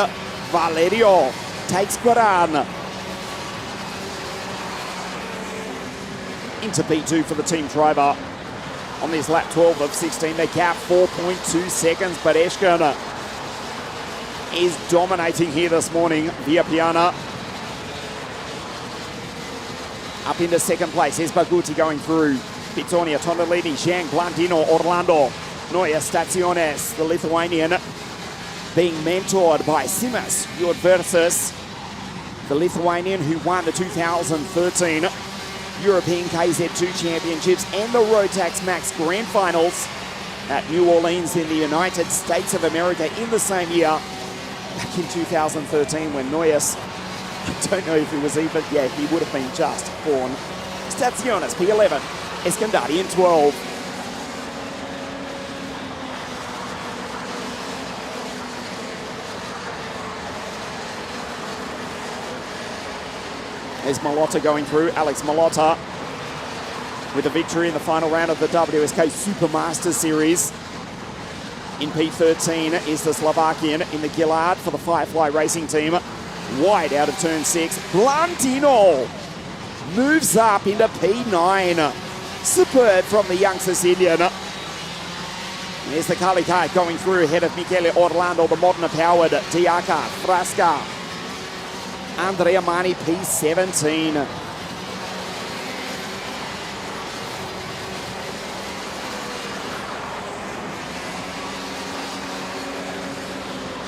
Valerio takes Guaran. Into P2 for the team driver. On this lap 12 of 16, the gap 4.2 seconds. Bereshkin is dominating here this morning. Via Piana up into second place. Here's Baguti going through. Pitsonia, Tonellini, Zhang, Blandino, Orlando, Noia Staciones, the Lithuanian, being mentored by Simas Jurversis, the Lithuanian who won the 2013 European KZ2 Championships and the Rotax Max Grand Finals at New Orleans in the United States of America in the same year, back in 2013 when Noyes, I don't know if he was even, yeah, he would have been just born. Staciones, P11, Eskandari in 12. There's Malotta going through, Alex Malotta with a victory in the final round of the WSK Supermaster Series. In P13 is the Slovakian in the Gillard for the Firefly Racing Team. Wide out of turn 6. Blandino moves up into P9. Superb from the young Sicilian. There's the Calicat going through ahead of Michele Orlando, the Modena powered Diaca, Frasca, Andrea Mani, P17.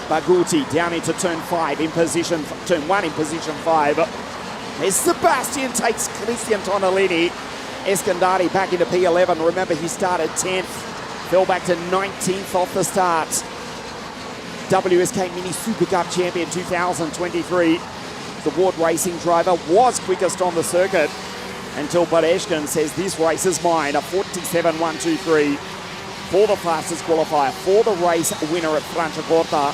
Baguti down into turn 5 in position, turn 1 in position 5. As Sebastian takes Christian Tonellini. Eskandari back into P11. Remember, he started 10th, fell back to 19th off the start. WSK Mini Super Cup champion 2023. The Ward Racing driver was quickest on the circuit until Badeshkin says this race is mine. A 47.123 for the fastest qualifier, for the race winner at Franciacorta.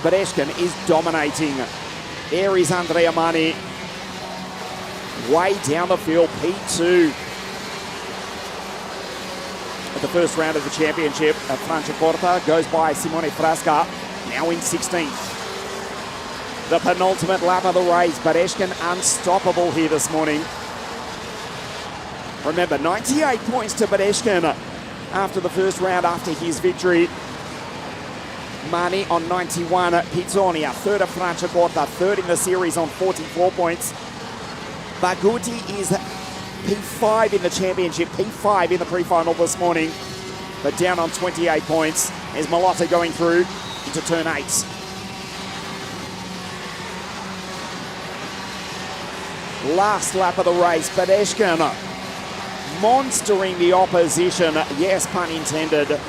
Badeshkin is dominating. There is Andrea Mani. Way down the field, P2. At the first round of the championship at Franciacorta goes by Simone Frasca, now in 16th. The penultimate lap of the race, Badeshkin unstoppable here this morning. Remember, 98 points to Badeshkin after the first round, after his victory. Mani on 91 at Pitsonia, third at Franciacorta, third in the series on 44 points. Baguti is P5 in the championship, P5 in the pre-final this morning, but down on 28 points. There's Malotta going through into turn 8. Last lap of the race, Badeshkin monstering the opposition, yes, pun intended.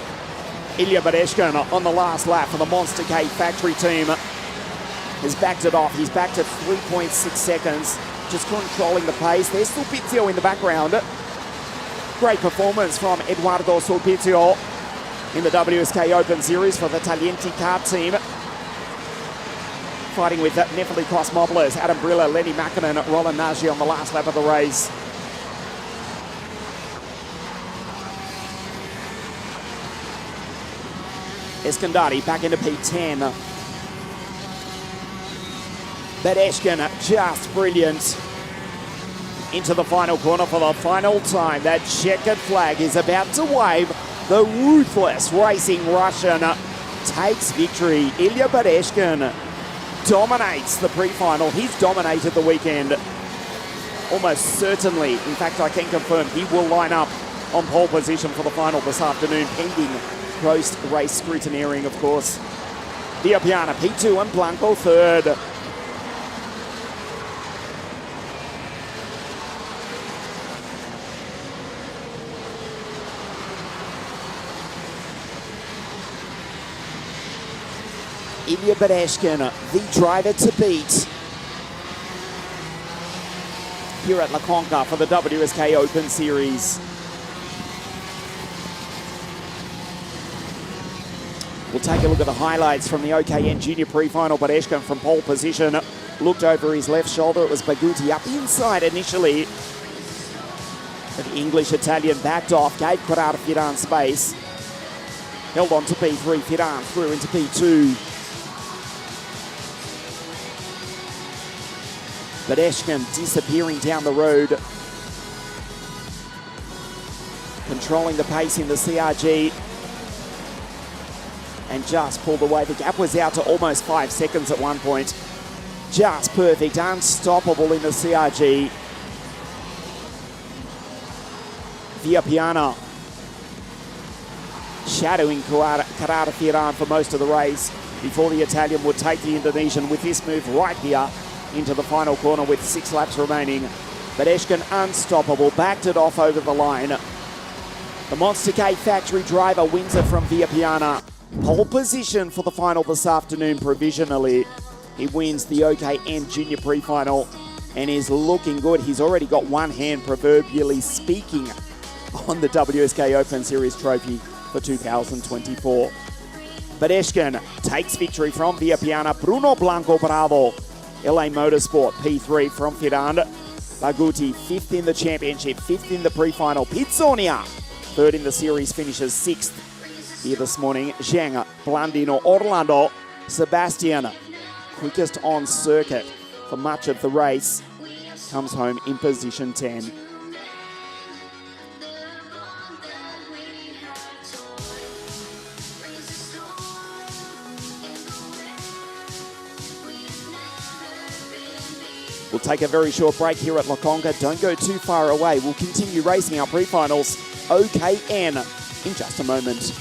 Ilya Badeshkin on the last lap for the Monster K factory team has backed it off. He's back to 3.6 seconds, just controlling the pace. There's Sulpizio in the background. Great performance from Eduardo Sulpizio in the WSK Open Series for the Taglienti kart team. Fighting with Nefeli Cosmopolis, Adam Brilla, Lenny Makinen, Roland Nagy on the last lap of the race. Eskandari back into P10. Badeshkin just brilliant. Into the final corner for the final time. That checkered flag is about to wave. The ruthless racing Russian takes victory. Ilya Badeshkin dominates the pre-final. He's dominated the weekend. Almost certainly. In fact, I can confirm he will line up on pole position for the final this afternoon, pending post-race scrutineering, of course. Via Piana, P2 and Blanco third. Ilya Badeshkin, the driver to beat here at La Conca for the WSK Open Series. We'll take a look at the highlights from the OKN Junior Pre-Final. Badeshkin from pole position looked over his left shoulder. It was Baguti up inside initially. But the English-Italian backed off, gave Corrado Firan space. Held on to P3, Firan through into P2. Badeshkin disappearing down the road. Controlling the pace in the CRG. And and just pulled away. The gap was out to almost 5 seconds at one point. Just perfect, unstoppable in the CRG. Viapiana shadowing Carrara Firan for most of the race before the Italian would take the Indonesian with this move right here into the final corner with 6 laps remaining. But Eshkin unstoppable, backed it off over the line. The Monster K factory driver wins it from Viapiana. Pole position for the final this afternoon provisionally. He wins the OKN Junior Pre-Final and is looking good. He's already got one hand, proverbially speaking, on the WSK Open Series trophy for 2024. But Eshkin takes victory from Viapiana. Bruno Blanco Bravo, LA Motorsport P3 from Firan. Baguti 5th in the championship, 5th in the pre-final. Pizzonia 3rd in the series, finishes 6th here this morning. Zhang, Blandino, Orlando, Sebastian, quickest on circuit for much of the race, comes home in position 10. We'll take a very short break here at CONCA. Don't go too far away. We'll continue racing our pre-finals OKN in just a moment.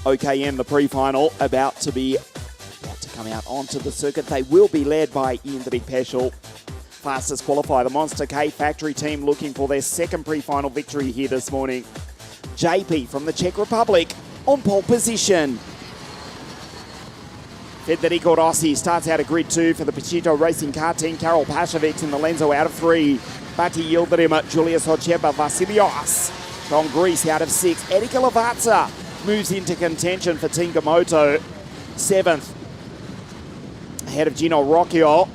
OKM, the pre-final, about to come out onto the circuit. They will be led by Indrik Peschel. Fastest qualifier, the Monster K Factory team looking for their second pre-final victory here this morning. JP from the Czech Republic on pole position. Federico Rossi starts out of grid 2 for the Pachito Racing Car team. Karol Pashovic in the Lenzo out of 3. Bati Yildirim, Julius Hocepa, Vasilios from Greece out of 6. Erika Lavazza moves into contention for Team Gamoto. 7th, ahead of Gino Rocchio.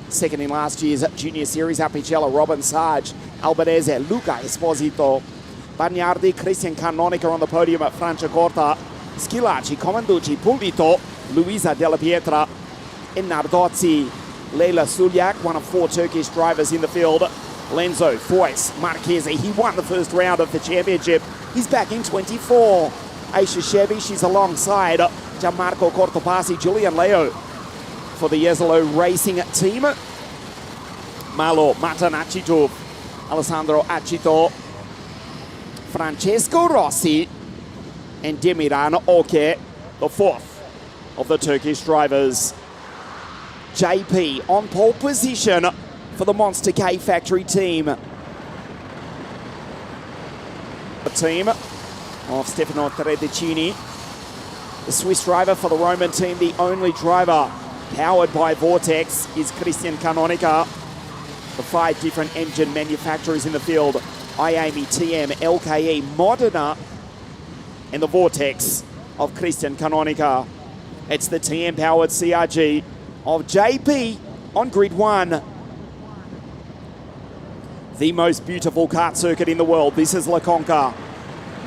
Second in last year's Junior Series, Apicella, Robin Sarge, Albanese, Luca Esposito. Bagnardi, Christian Canonica on the podium at Franciacorta. Schilacci, Comanducci, Pulito, Luisa Della Pietra, and Nardozzi. Leila Suljak, one of 4 Turkish drivers in the field. Lenzo, Foyce, Marchese, he won the first round of the championship. He's back in 24. Aisha Chevy, she's alongside Gianmarco Cortopassi, Julian Leo for the Jesolo Racing team. Malo Matanacito, Alessandro Acito, Francesco Rossi, and Demiran Oke, the 4th of the Turkish drivers. JP on pole position for the Monster K Factory team. The team of Stefano Tredicini, the Swiss driver for the Roman team. The only driver powered by Vortex is Christian Canonica. The 5 different engine manufacturers in the field: IAME, TM, LKE, Modena, and the Vortex of Christian Canonica. It's the TM powered CRG of JP on grid 1. The most beautiful kart circuit in the world. This is La Conca.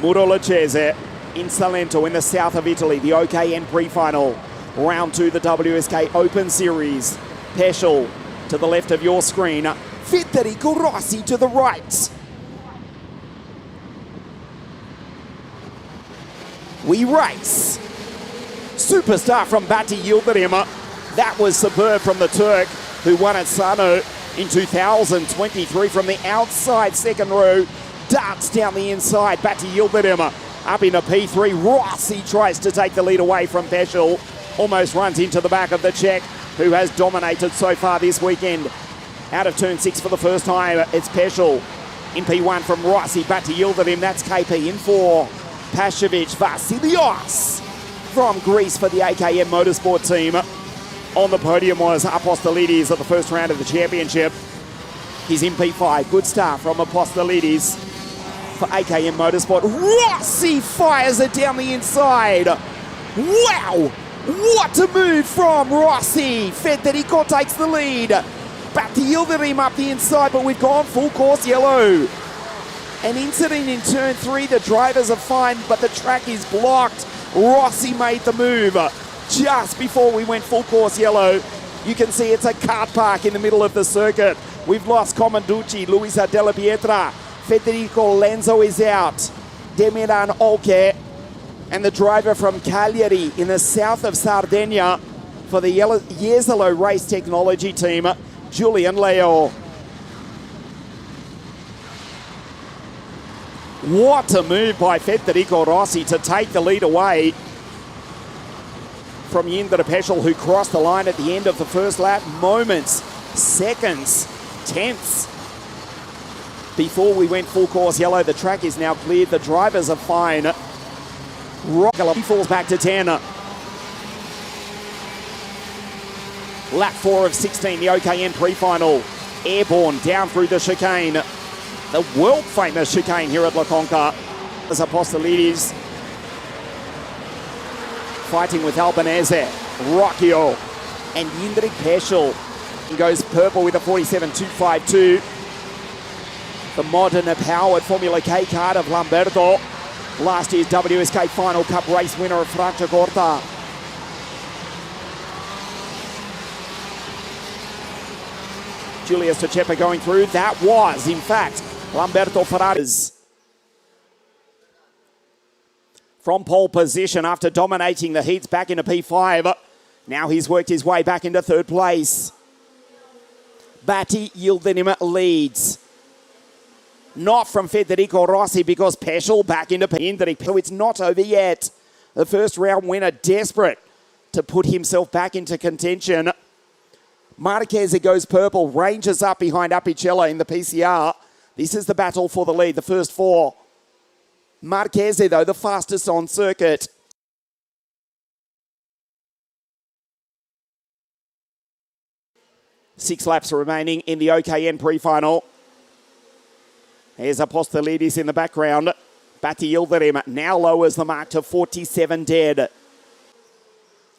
Muro Lucchese in Salento in the south of Italy. The OKN pre-final. Round 2, the WSK Open Series. Peschel to the left of your screen. Federico Rossi to the right. We race. Superstar from Bati Yildirim. That was superb from the Turk, who won at Sano in 2023 from the outside second row. Darts down the inside. Bati Yildirim up into P3. Rossi tries to take the lead away from Peschel. Almost runs into the back of the Czech, who has dominated so far this weekend. Out of turn 6 for the first time, it's Peschel. In P1 from Rossi, Bati Yildirim. That's KP in 4. Pashovic, Vasilios from Greece for the AKM Motorsport team. On the podium was Apostolides at the first round of the championship. He's in P5. Good start from Apostolides for AKM Motorsport. Rossi fires it down the inside. Wow! What a move from Rossi. Federico takes the lead. Bati Yildirim up the inside, but we've gone full course yellow. An incident in turn 3. The drivers are fine, but the track is blocked. Rossi made the move just before we went full course yellow. You can see it's a kart park in the middle of the circuit. We've lost Comanducci, Luisa Della Pietra. Federico Lenzo is out. Demiran Oke, and the driver from Cagliari in the south of Sardinia for the Jesolo Race Technology team, Julian Leo. What a move by Federico Rossi to take the lead away from Indrik Peschel, who crossed the line at the end of the first lap. Moments, seconds, tenths before we went full course yellow. The track is now cleared. The drivers are fine. Rocca falls back to 10. Lap 4 of 16, the OKN pre-final. Airborne down through the chicane. The world-famous chicane here at La Conca. As Apostolides fighting with Albanese, Rocchio, and Indrik Peschel. He goes purple with a 47.252. The Modena-powered Formula K kart of Lamberto. Last year's WSK Final Cup race winner of Franciacorta. Julius Hocepa going through. That was, in fact, Lamberto Ferraris. From pole position after dominating the heats back into P5. Now he's worked his way back into 3rd place. Bati Yildirim leads. Not from Federico Rossi because Peschel back into Indrik. So it's not over yet. the first round winner, desperate to put himself back into contention. Marquez goes purple, ranges up behind Apicella in the PCR. This is the battle for the lead, the first four. Marquez, though, the fastest on circuit. Six laps remaining in the OKN pre-final. There's Apostolidis in the background. Bati Yildirim now lowers the mark to 47 dead.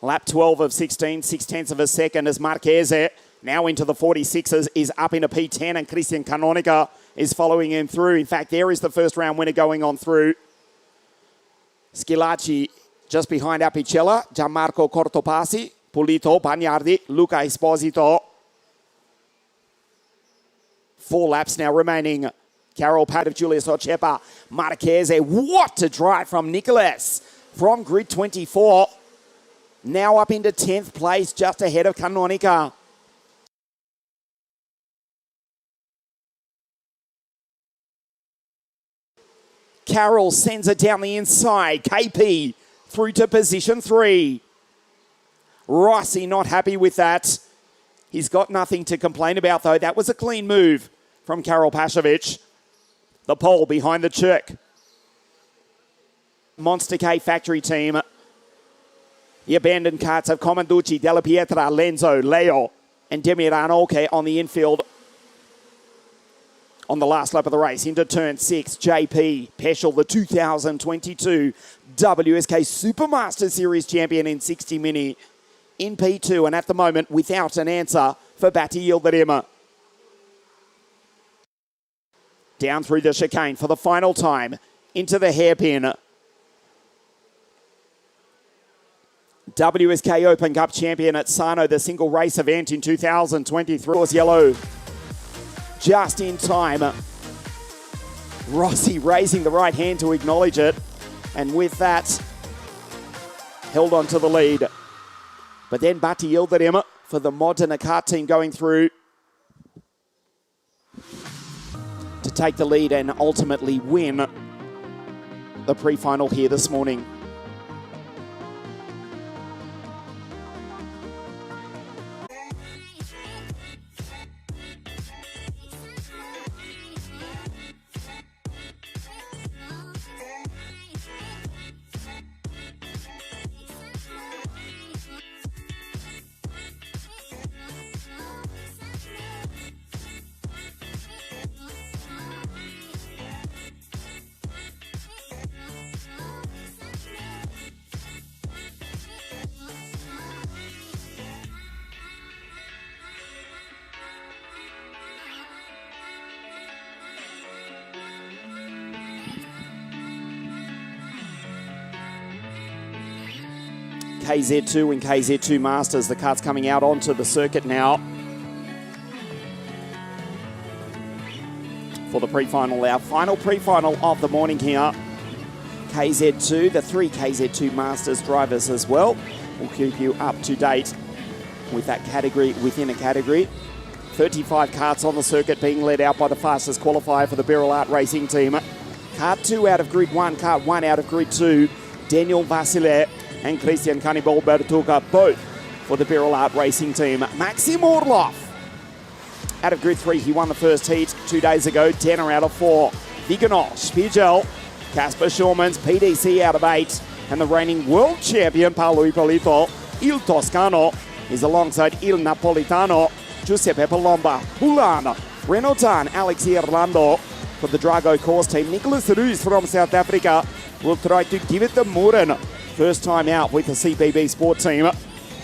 Lap 12 of 16, 6/10 of a second as Marquez now into the 46s is up into P10 and Christian Canonica is following him through. In fact, there is the first round winner going on through. Schilacci just behind Apicella, Gianmarco Cortopassi, Pulito, Bagnardi, Luca Esposito. 4 laps now remaining. Carol Pat of Julius Ochepa. Marquez, what a drive from Nicolas from grid 24. Now up into 10th place, just ahead of Canonica. Carroll sends it down the inside. KP through to position 3. Rossi not happy with that. He's got nothing to complain about, though. That was a clean move from Karol Pashovic. The pole behind the Czech. Monster K factory team. The abandoned carts of Comanducci, Della Pietra, Lenzo, Leo, and Demiran on the infield. On the last lap of the race, into turn 6, JP Peschel, the 2022 WSK Supermaster Series champion in 60 Mini, in P2, and at the moment without an answer for Bati Yildirim. Down through the chicane for the final time, into the hairpin. WSK Open Cup champion at Sano, the single race event in 2023. Was yellow. Just in time. Rossi raising the right hand to acknowledge it. And with that, held on to the lead. But then Bati Yildirim for the Modena kart team going through to take the lead and ultimately win the pre-final here this morning. KZ2 and KZ2 Masters. The kart's coming out onto the circuit now for the pre-final. Our final pre-final of the morning here. KZ2, the 3 KZ2 Masters drivers as well. We'll keep you up to date with that category within a category. 35 karts on the circuit being led out by the fastest qualifier for the Birol Art Racing team. Kart 2 out of grid 1, kart 1 out of grid 2. Daniel Vasile and Christian Cannibal Bertuca, both for the Birol Art Racing team. Maxim Orlov out of grid 3. He won the first heat 2 days ago. 10 out of 4. Viganol, Spiegel, Casper Schurmans, PDC out of 8. And the reigning world champion, Paolo Ippolito, Il Toscano, is alongside Il Napolitano, Giuseppe Palomba, Pulan, Renaultan, Alexi Orlando. For the Drago course team, Nicholas Ruz from South Africa will try to give it to Muren. First time out with the CPB Sport team.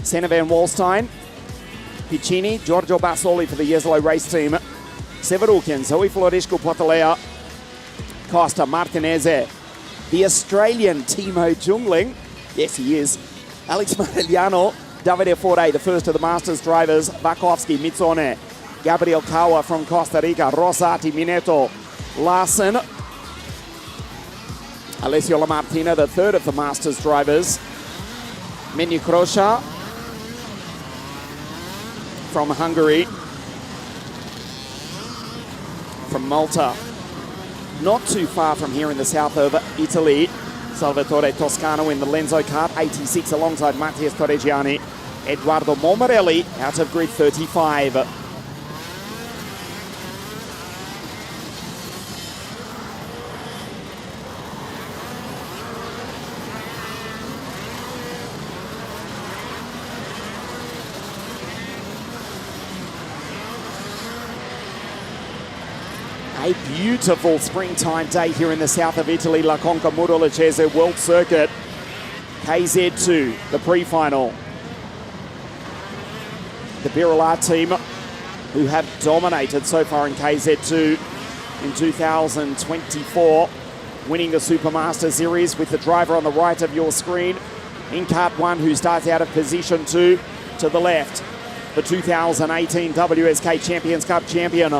Senna van Wallstein, Piccini, Giorgio Bassoli for the Jeslo race team. Severukin, Zoe Florescu Potalea, Costa Martinez, the Australian Timo Jungling. Yes, he is. Alex Marigliano, Davide Fore, the first of the Masters drivers. Vakovsky, Mitsone, Gabriel Kawa from Costa Rica, Rosati, Mineto, Larsen, Alessio Lamartina, the third of the Masters drivers. Menu Krosha from Hungary. From Malta. Not too far from here in the south of Italy. Salvatore Toscano in the Lenzo Kart, 86 alongside Mattias Correggiani. Eduardo Momarelli out of grid 35. A beautiful springtime day here in the south of Italy, La Conca Murolacese World Circuit. KZ2, the pre-final. The Birolard team, who have dominated so far in KZ2 in 2024, winning the Supermaster Series with the driver on the right of your screen in Kart 1, who starts out of position 2 to the left. The 2018 WSK Champions Cup champion,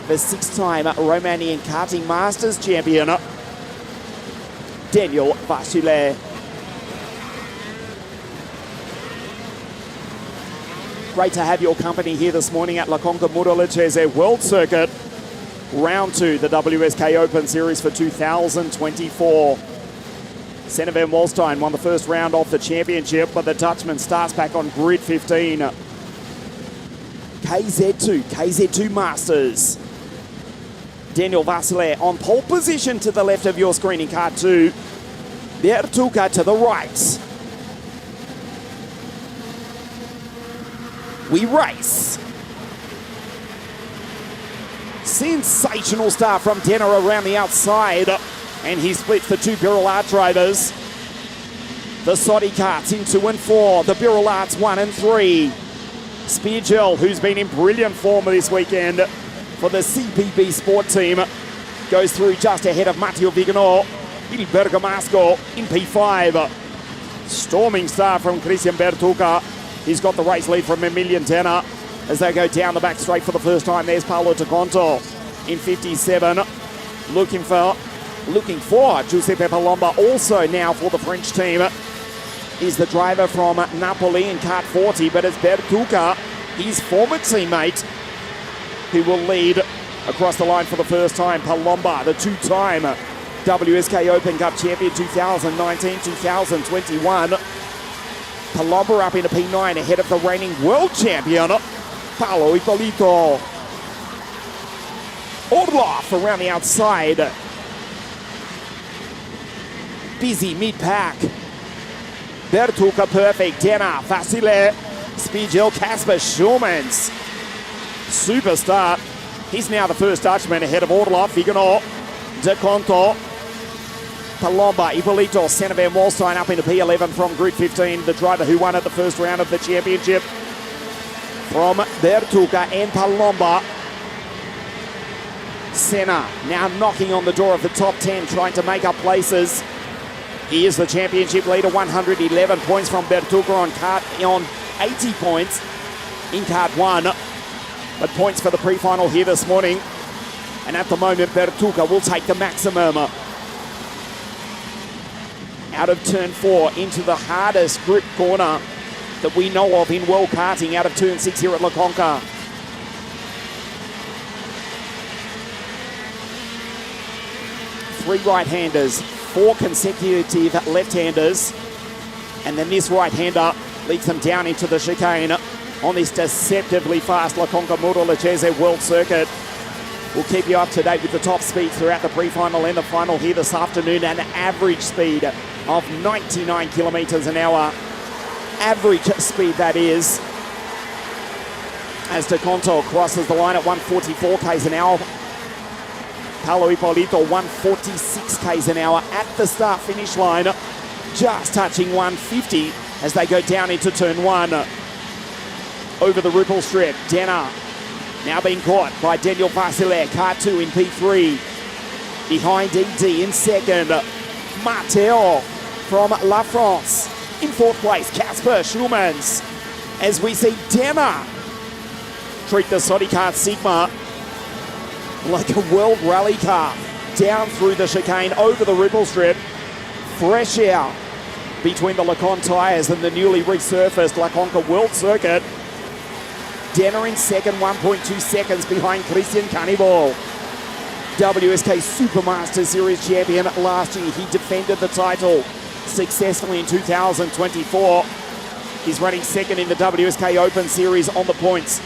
the six-time Romanian Karting Masters champion, Daniel Vasile. Great to have your company here this morning at La Conca Murolacese World Circuit. Round 2, the WSK Open Series for 2024. Senna van Walstein won the first round off the championship, but the Dutchman starts back on grid 15. KZ2 Masters. Daniel Vasile on pole position to the left of your screen in Kart 2. Bertuca to the right. We race. Sensational start from Denner around the outside, and he splits the two Birolard drivers. The Sodi karts in 2 and 4, the Birolards 1 and 3. Speargel, who's been in brilliant form this weekend for the CPB Sport team, goes through just ahead of Matteo Viganò. Il Bergamasco in P5. Storming start from Christian Bertuca. He's got the race lead from Emilian Denner as they go down the back straight for the first time. There's Paolo Taconto in 57. Looking for Giuseppe Palomba. Also now for the French team is the driver from Napoli in Kart 40, but it's Bertuca, his former teammate, who will lead across the line for the first time. Palomba, the two-time WSK Open Cup champion 2019-2021. Palomba up into P9 ahead of the reigning world champion, Paolo Ippolito. Orloff around the outside. Busy mid-pack. Bertuca perfect. Denner, Vasile, Spiegel, Casper, Schulmans. Super start. He's now the first Dutchman ahead of Orloff, Viganò, De Conto, Palomba, Ippolito, Senna van Walstein up into P11 from grid 15. The driver who won at the first round of the championship from Bertuca and Palomba. Senna now knocking on the door of the top 10, trying to make up places. He is the championship leader, 111 points from Bertuca on 80 points in Kart 1. But points for the pre-final here this morning. And at the moment, Bertuca will take the maximum. Out of turn 4 into the hardest grip corner that we know of in world karting, out of turn 6 here at La Conca. Three right-handers, 4 consecutive left-handers, and then this right-hander leads them down into the chicane on this deceptively fast La Conca Murolacese World Circuit. We'll keep you up to date with the top speed throughout the pre-final and the final here this afternoon. An average speed of 99 kilometers an hour. Average speed, that is. As De Conto crosses the line at 144 k's an hour. Paolo Ippolito 146 k's an hour at the start finish line. Just touching 150 as they go down into turn 1. Over the ripple strip, Denner now being caught by Daniel Vasile, Kart 2 in P3. Behind ED in second, Matteo from La France. In fourth place, Casper Schulmans. As we see Denner treat the Sodi Kart Sigma like a world rally car. Down through the chicane, over the ripple strip. Fresh out between the Lacon tyres and the newly resurfaced La Conca World Circuit. Denner in second, 1.2 seconds behind Christian Cannibal. WSK Supermaster Series champion last year. He defended the title successfully in 2024. He's running second in the WSK Open Series on the points,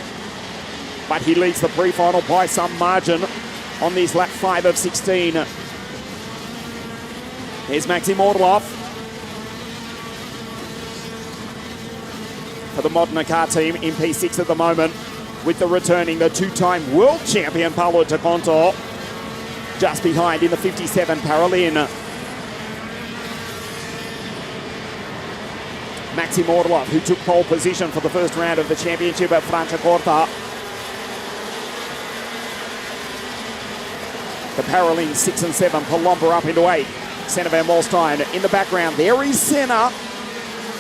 but he leads the pre-final by some margin on this lap 5 of 16. Here's Maxim Orlov for the Modena car team in P6 at the moment, with the two-time world champion Paolo Di Conto just behind in the 57 Paralin. Maxim Orlov, who took pole position for the first round of the championship at Franciacorta. The Paralin 6 and 7, Palomba up into 8. Senna van Molstein in the background. There is Senna,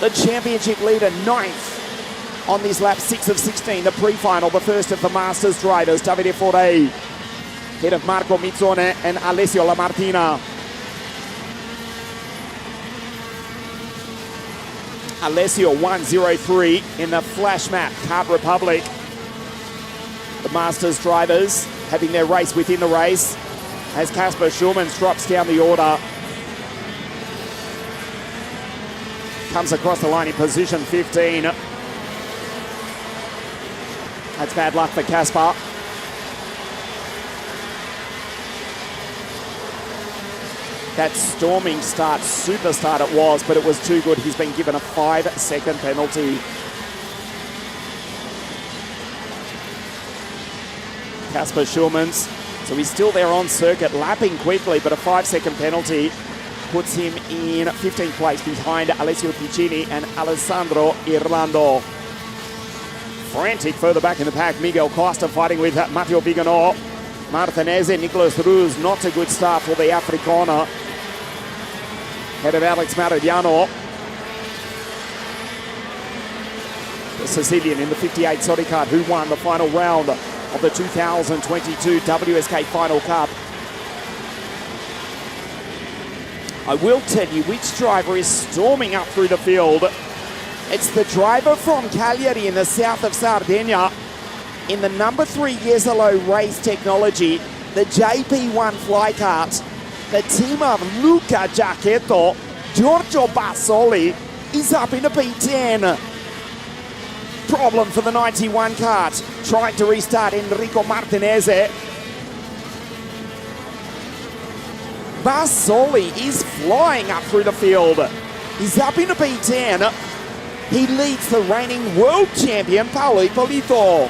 the championship leader, 9th on this lap 6 of 16, the pre-final, the first of the Masters drivers. Davide Forei, head of Marco Mizzone and Alessio Lamartina. Alessio 1:03 in the Flash Map Kart Republic. The Masters drivers having their race within the race as Casper Schulmans drops down the order. Comes across the line in position 15. That's bad luck for Casper. That storming start, super start it was, but it was too good. He's been given a 5-second penalty. Casper Schulmans, so he's still there on circuit, lapping quickly, but a 5-second penalty puts him in 15th place behind Alessio Piccini and Alessandro Irlando. Frantic further back in the pack, Miguel Costa fighting with Matteo Viganò. Martinez, Nicolas Ruz, not a good start for the Africana. Head of Alex Marigliano. The Sicilian in the 58 Sodi Kart, who won the final round of the 2022 WSK Final Cup. I will tell you which driver is storming up through the field. It's the driver from Cagliari in the south of Sardinia in the number 3 Jesolo race technology, the JP1 fly kart. The team of Luca Giacchetto, Giorgio Bassoli is up into P10. Problem for the 91 kart, trying to restart Enrico Martinez. Bassoli is flying up through the field. He's up into P10. He leads the reigning world champion, Paolo Ippolito.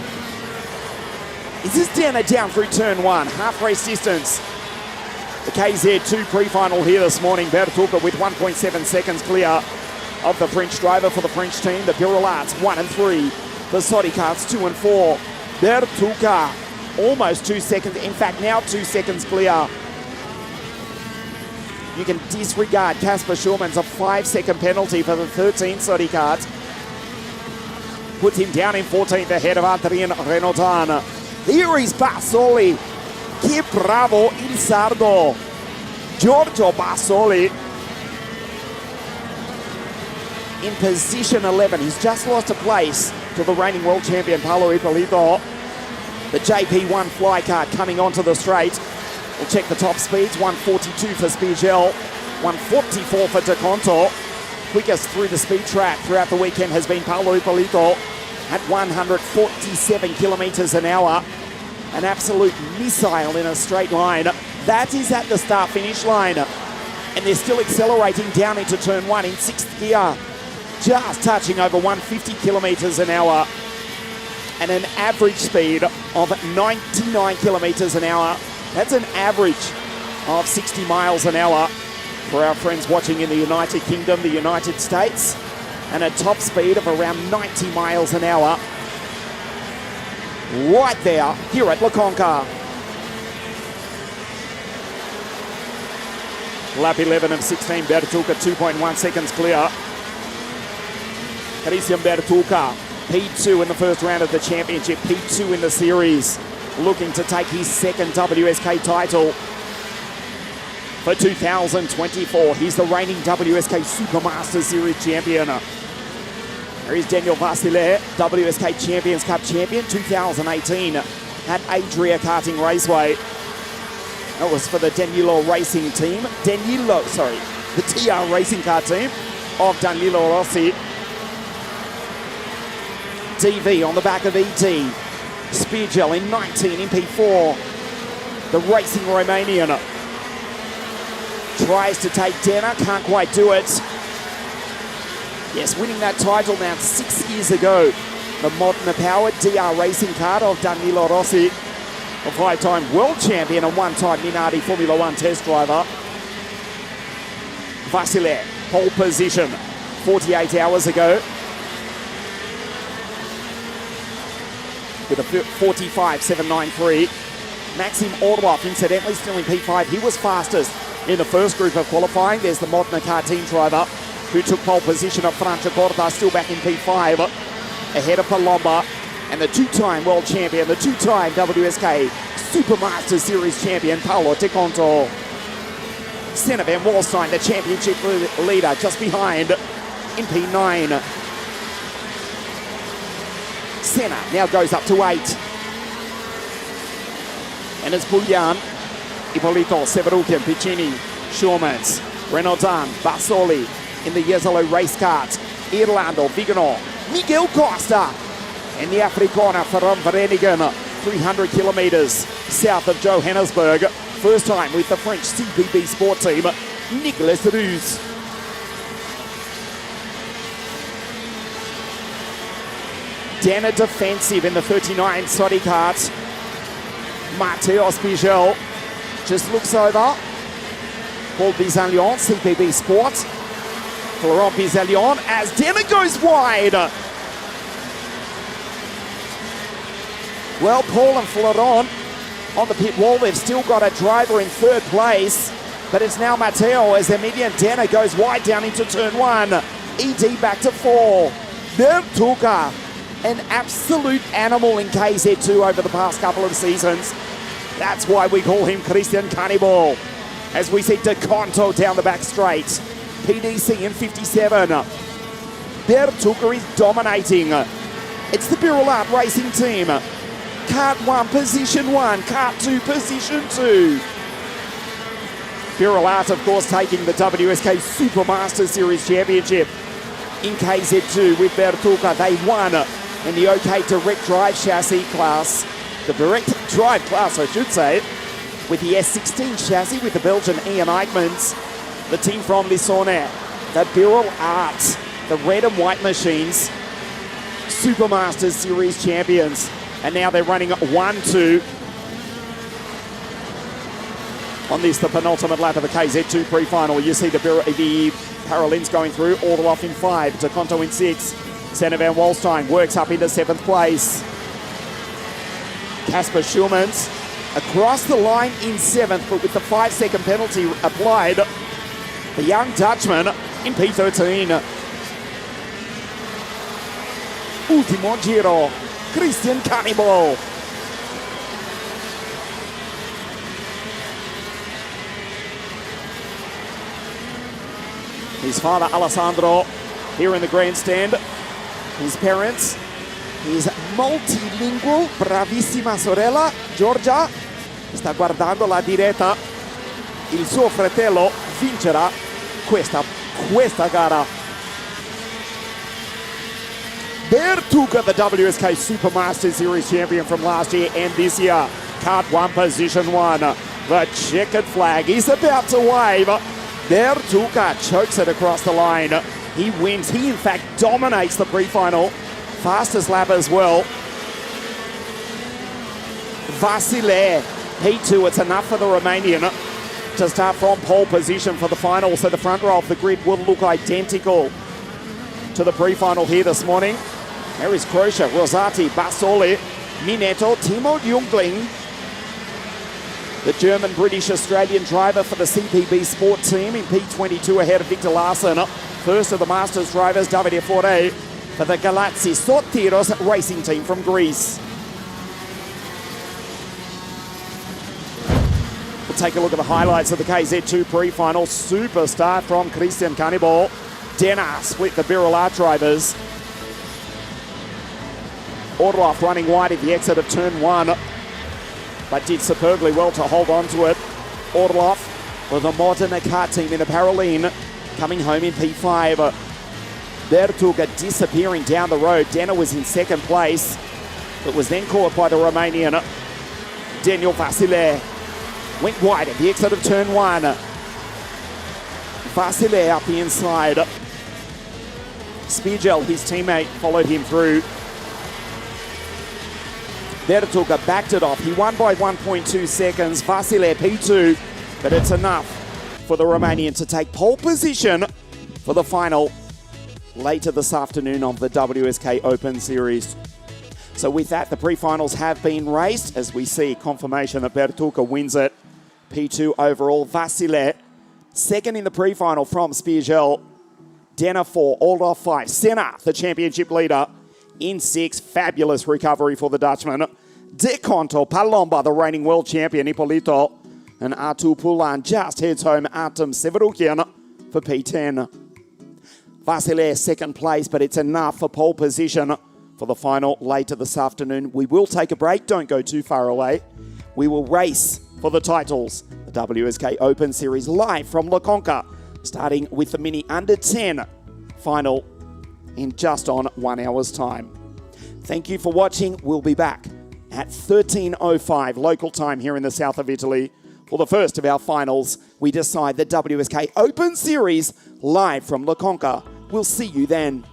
Is this down through turn 1, half race distance. The KZ2 pre-final here this morning. Bertucca with 1.7 seconds clear of the French driver for the French team. The Pirouettes 1 and 3. The Sodi Karts 2 and 4. Bertucca almost 2 seconds. In fact, now 2 seconds clear. You can disregard Casper Schulmans, a 5-second penalty for the 13 Sodi Karts. Puts him down in 14th ahead of Adrien Renautan. Here is Bassoli. Che bravo il sardo. Giorgio Bassoli in position 11. He's just lost a place to the reigning world champion, Paolo Ippolito. The JP1 fly kart coming onto the straight. We'll check the top speeds. 142 for Spiegel. 144 for Di Conto. Quickest through the speed track throughout the weekend has been Paolo Ippolito at 147 kilometers an hour. An absolute missile in a straight line. That is at the start-finish line. And they're still accelerating down into turn 1 in 6th gear. Just touching over 150 kilometers an hour. And an average speed of 99 kilometers an hour. That's an average of 60 miles an hour for our friends watching in the United Kingdom, the United States. And a top speed of around 90 miles an hour. Right there, here at La CONCA. Lap 11 of 16, Bertucca 2.1 seconds clear. Christian Bertucca, P2 in the first round of the championship, P2 in the series, looking to take his second WSK title for 2024. He's the reigning WSK Supermaster Series champion. There is Daniel Vasile, WSK Champions Cup champion 2018 at Adria Karting Raceway. That was for the Danilo Racing team. The TR Racing Car team of Danilo Rossi. DV on the back of ET. Speargel in 19 in P4. The racing Romanian tries to take Dena, can't quite do it. Yes, winning that title now 6 years ago. The modern powered DR Racing car of Danilo Rossi, a 5-time world champion and 1-time Minardi Formula 1 test driver. Vasile, pole position 48 hours ago with a 45.793. Maxim Orlov, incidentally, still in P5. He was fastest in the first group of qualifying. There's the Modena car team driver who took pole position up front. Jacorta still back in P5, ahead of Palomba. And the 2-time world champion, the 2-time WSK Supermaster Series champion, Paolo Teconto. Senna Van Walstein, the championship leader, just behind in P9. Senna now goes up to 8. And it's Puljan, Ippolito, Severukin, Piccini, Schurmans, Renaudin, Barsoli in the yellow race cart. Irlando, Vigano, Miguel Costa, and the Afrikaner from Vereniging, 300 kilometres south of Johannesburg. First time with the French CPB Sport team, Nicolas Ruse. Dana defensive in the 39 Sodi kart. Mateo Spiegel just looks over. Paul Bizalion, CPB Sport. Florent Bizalion as Dana goes wide. Well, Paul and Florent on the pit wall. They've still got a driver in third place, but it's now Matteo as Emilian Dana goes wide down into turn 1. ED back to 4. Bertuca, an absolute animal in KZ2 over the past couple of seasons. That's why we call him Christian Cannibal. As we see DeConto down the back straight. PDC in 57. Bertuca is dominating. It's the Birulat Racing team. Kart 1, position 1. Kart 2, position 2. Birulat, of course, taking the WSK Supermaster Series Championship in KZ2 with Bertuca. They won in the OK Direct Drive Chassis class. The Direct Drive class, I should say, with the S16 chassis with the Belgian Ian Eichmans. The team from Lissone, the Birulat, the red and white machines, Supermasters Series champions. And now they're running 1-2 on this, the penultimate lap of the KZ2 pre-final. You see the Paralins going through, Orloff in 5, DeConto in 6. Senna Van Walstein works up into 7th place. Casper Schulmans across the line in 7th, but with the 5-second penalty applied, the young Dutchman in P13. Ultimo giro, Christian Cannibal. His father Alessandro here in the grandstand. His parents, his multilingual, bravissima sorella Giorgia, sta guardando la diretta. Il suo fratello vincerà questa gara. Bertuca, the WSK Supermaster Series champion from last year and this year. Kart 1, position 1. The checkered flag is about to wave. Bertuca chokes it across the line. He wins. He, in fact, dominates the pre-final. Fastest lap as well. Vasile, P2. It's enough for the Romanian to start from pole position for the final. So the front row of the grid will look identical to the pre-final here this morning. There is Croce, Rosati, Barsoli, Minetto, Timo Jungling, the German, British, Australian driver for the CPB Sport team in P22 ahead of Victor Larsen. First of the Masters drivers, Davide Fore for the Galazzi Sotiros racing team from Greece. We'll take a look at the highlights of the KZ2 pre-final. Superstar from Christian Cannibal. Dena split the Birulat drivers. Orloff running wide at the exit of turn 1, but did superbly well to hold on to it. Orlov for the modern kart team in the Paralene, coming home in P5. Bertuga disappearing down the road. Denner was in second place, but was then caught by the Romanian Daniel Vasile. Went wide at the exit of turn 1. Vasile up the inside. Spigel, his teammate, followed him through. Bertuga backed it off. He won by 1.2 seconds. Vasile P2, but it's enough for the Romanian to take pole position for the final later this afternoon of the WSK Open Series. So with that, the pre-finals have been raced as we see confirmation that Bertuga wins it. P2 overall. Vasile second in the pre-final from Spigel. Denner 4, Orlov 5. Senna, the championship leader, in 6. Fabulous recovery for the Dutchman. De Conto, Palomba, the reigning world champion, Ippolito. And Artur Pulan just heads home. Artem Severukian for P10. Vasile second place, but it's enough for pole position for the final later this afternoon. We will take a break. Don't go too far away. We will race for the titles. The WSK Open Series live from La CONCA, starting with the mini under 10 final in just on 1 hour's time. Thank you for watching. We'll be back at 13:05 local time here in the south of Italy for the first of our finals. We decide the WSK Open Series live from La CONCA. We'll see you then.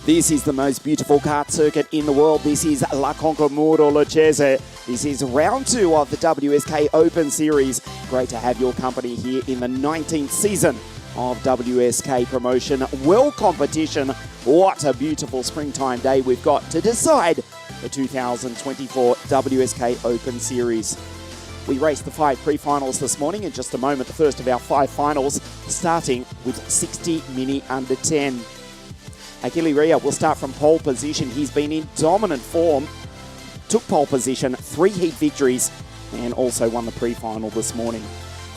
This is the most beautiful kart circuit in the world. This is La CONCA Muro Lucchese. This is round 2 of the WSK Open Series. Great to have your company here in the 19th season of WSK promotion. Well competition. What a beautiful springtime day we've got to decide the 2024 WSK Open Series. We raced the 5 pre-finals this morning. In just a moment, the first of our 5 finals, starting with 60 mini under 10. Achille Ria will start from pole position. He's been in dominant form. Took pole position, 3 heat victories, and also won the pre-final this morning.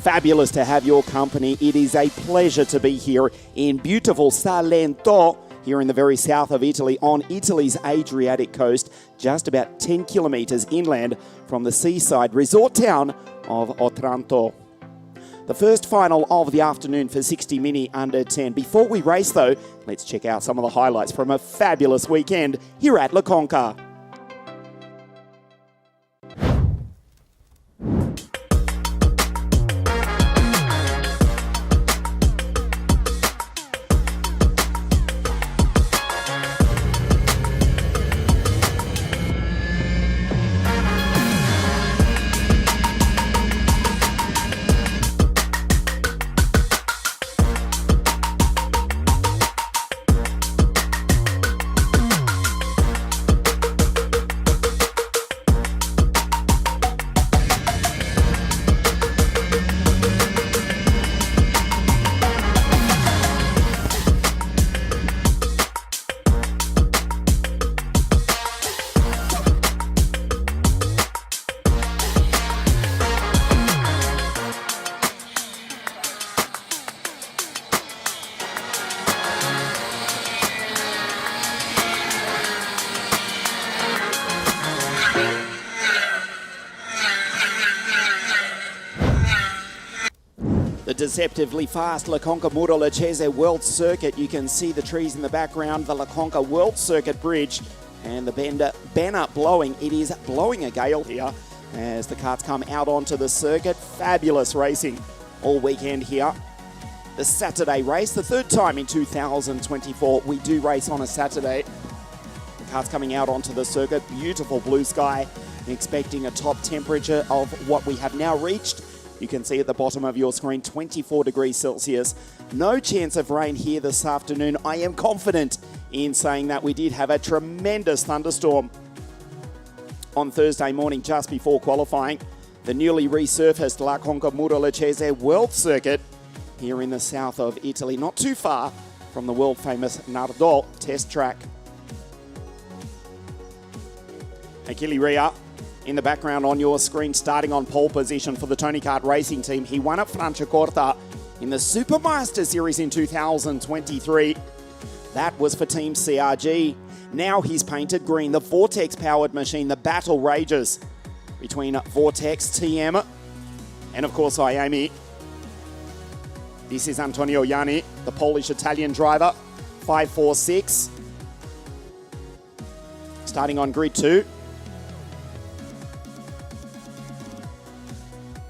Fabulous to have your company. It is a pleasure to be here in beautiful Salento, here in the very south of Italy, on Italy's Adriatic coast, just about 10 kilometres inland from the seaside resort town of Otranto. The first final of the afternoon for 60 mini under 10. Before we race though, let's check out some of the highlights from a fabulous weekend here at La CONCA. deceptively fast La Conca Muro Lecese World Circuit. You can see the trees in the background, the La Conca World Circuit Bridge, and the banner blowing. It is blowing a gale here as the karts come out onto the circuit. Fabulous racing all weekend here. The Saturday race, the third time in 2024 we do race on a Saturday. The karts coming out onto the circuit, beautiful blue sky, expecting a top temperature of what we have now reached. You can see at the bottom of your screen, 24 degrees Celsius. No chance of rain here this afternoon. I am confident in saying that we did have a tremendous thunderstorm on Thursday morning just before qualifying. The newly resurfaced La Conca Muro Lecese World Circuit here in the south of Italy, not too far from the world famous Nardò test track. Achille Ria in the background on your screen, starting on pole position for the Tony Kart racing team. He won at Franciacorta in the Supermaster Series in 2023. That was for Team CRG. Now he's painted green. The Vortex-powered machine, the battle rages between Vortex, TM, and of course Miami. This is Antonio Ianni, the Polish-Italian driver, 546. Starting on grid 2.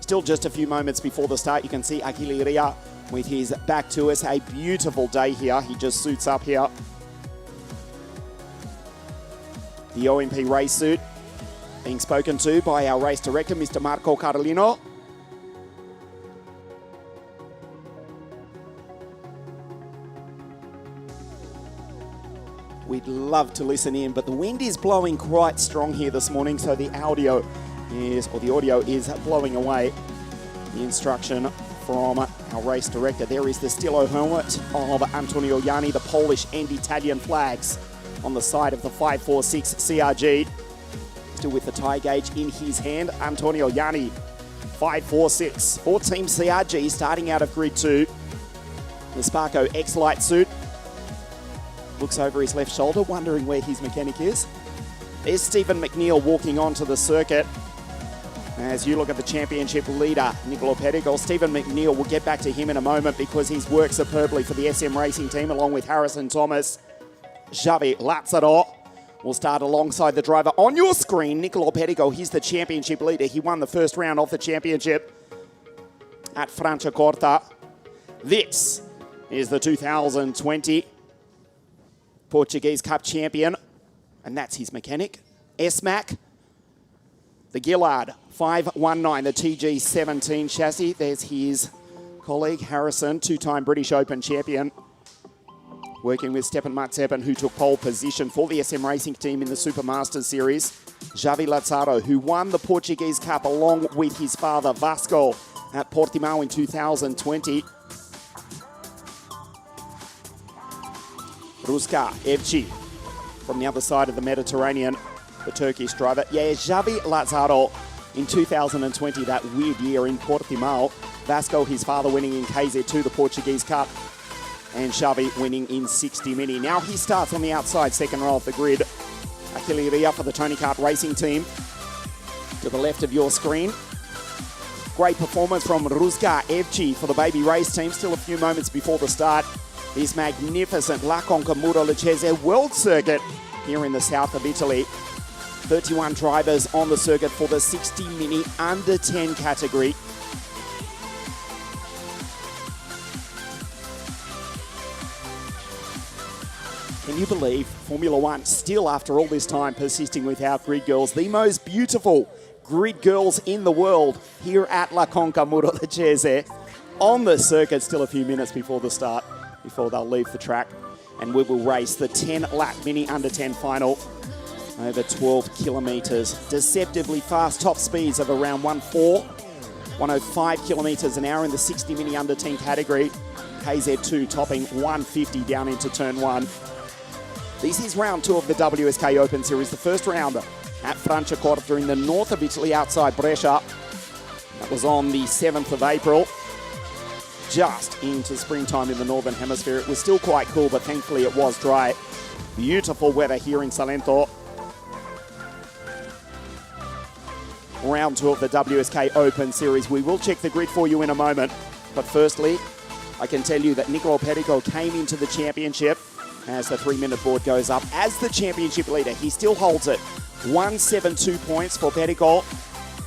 Still just a few moments before the start, you can see Achille Ria with his back to us. A beautiful day here. He just suits up here. The OMP race suit being spoken to by our race director, Mr. Marco Carlino. We'd love to listen in, but the wind is blowing quite strong here this morning, so the audio is blowing away. The instruction from our race director. There is the Stilo helmet of Antonio Ianni, the Polish and Italian flags on the side of the 546 CRG. Still with the tie gauge in his hand, Antonio Ianni, 546 for Team CRG, starting out of grid 2. The Sparco X-Lite suit. Looks over his left shoulder, wondering where his mechanic is. There's Stephen McNeil walking onto the circuit. As you look at the championship leader, Nicola Pettigol, Stephen McNeil, we'll get back to him in a moment because he's worked superbly for the SM Racing team along with Harrison Thomas. Xavi Lazzaro will start alongside the driver. On your screen, Nicola Pettigol, he's the championship leader. He won the first round of the championship at Franciacorta. This is the 2020 Portuguese Cup champion, and that's his mechanic, S-Mac. The Gillard 519, the TG17 chassis. There's his colleague, Harrison, two-time British Open champion, working with Stepan Matsepan, who took pole position for the SM Racing team in the Supermasters Series. Xavi Lazzaro, who won the Portuguese Cup along with his father, Vasco, at Portimao in 2020. Ruska Evci from the other side of the Mediterranean, the Turkish driver. Yeah, Xavi Lazzaro in 2020, that weird year in Portimao. Vasco, his father, winning in KZ2, the Portuguese Cup, and Xavi winning in 60 Mini. Now he starts on the outside, second row of the grid. Achille Ria for the Tony Kart racing team. To the left of your screen. Great performance from Ruska Evci for the baby race team. Still a few moments before the start. This magnificent La Conca Muro Lecese World Circuit here in the south of Italy. 31 drivers on the circuit for the 60 Mini under 10 category. Can you believe Formula One still, after all this time, persisting without grid girls? The most beautiful grid girls in the world here at La Conca Muro Lecese on the circuit. Still a few minutes before the start, before they'll leave the track. And we will race the 10-lap Mini Under 10 final over 12 kilometres. Deceptively fast top speeds of around 105 kilometres an hour in the 60 Mini Under 10 category. KZ2 topping 150 down into turn 1. This is round 2 of the WSK Open Series, the first round at Franciacorta in the north of Italy outside Brescia. That was on the 7th of April. Just into springtime in the Northern Hemisphere. It was still quite cool, but thankfully it was dry. Beautiful weather here in Salento. Round 2 of the WSK Open Series. We will check the grid for you in a moment. But firstly, I can tell you that Nicolo Pericol came into the championship as the 3-minute board goes up as the championship leader. He still holds it. 172 points for Pericol.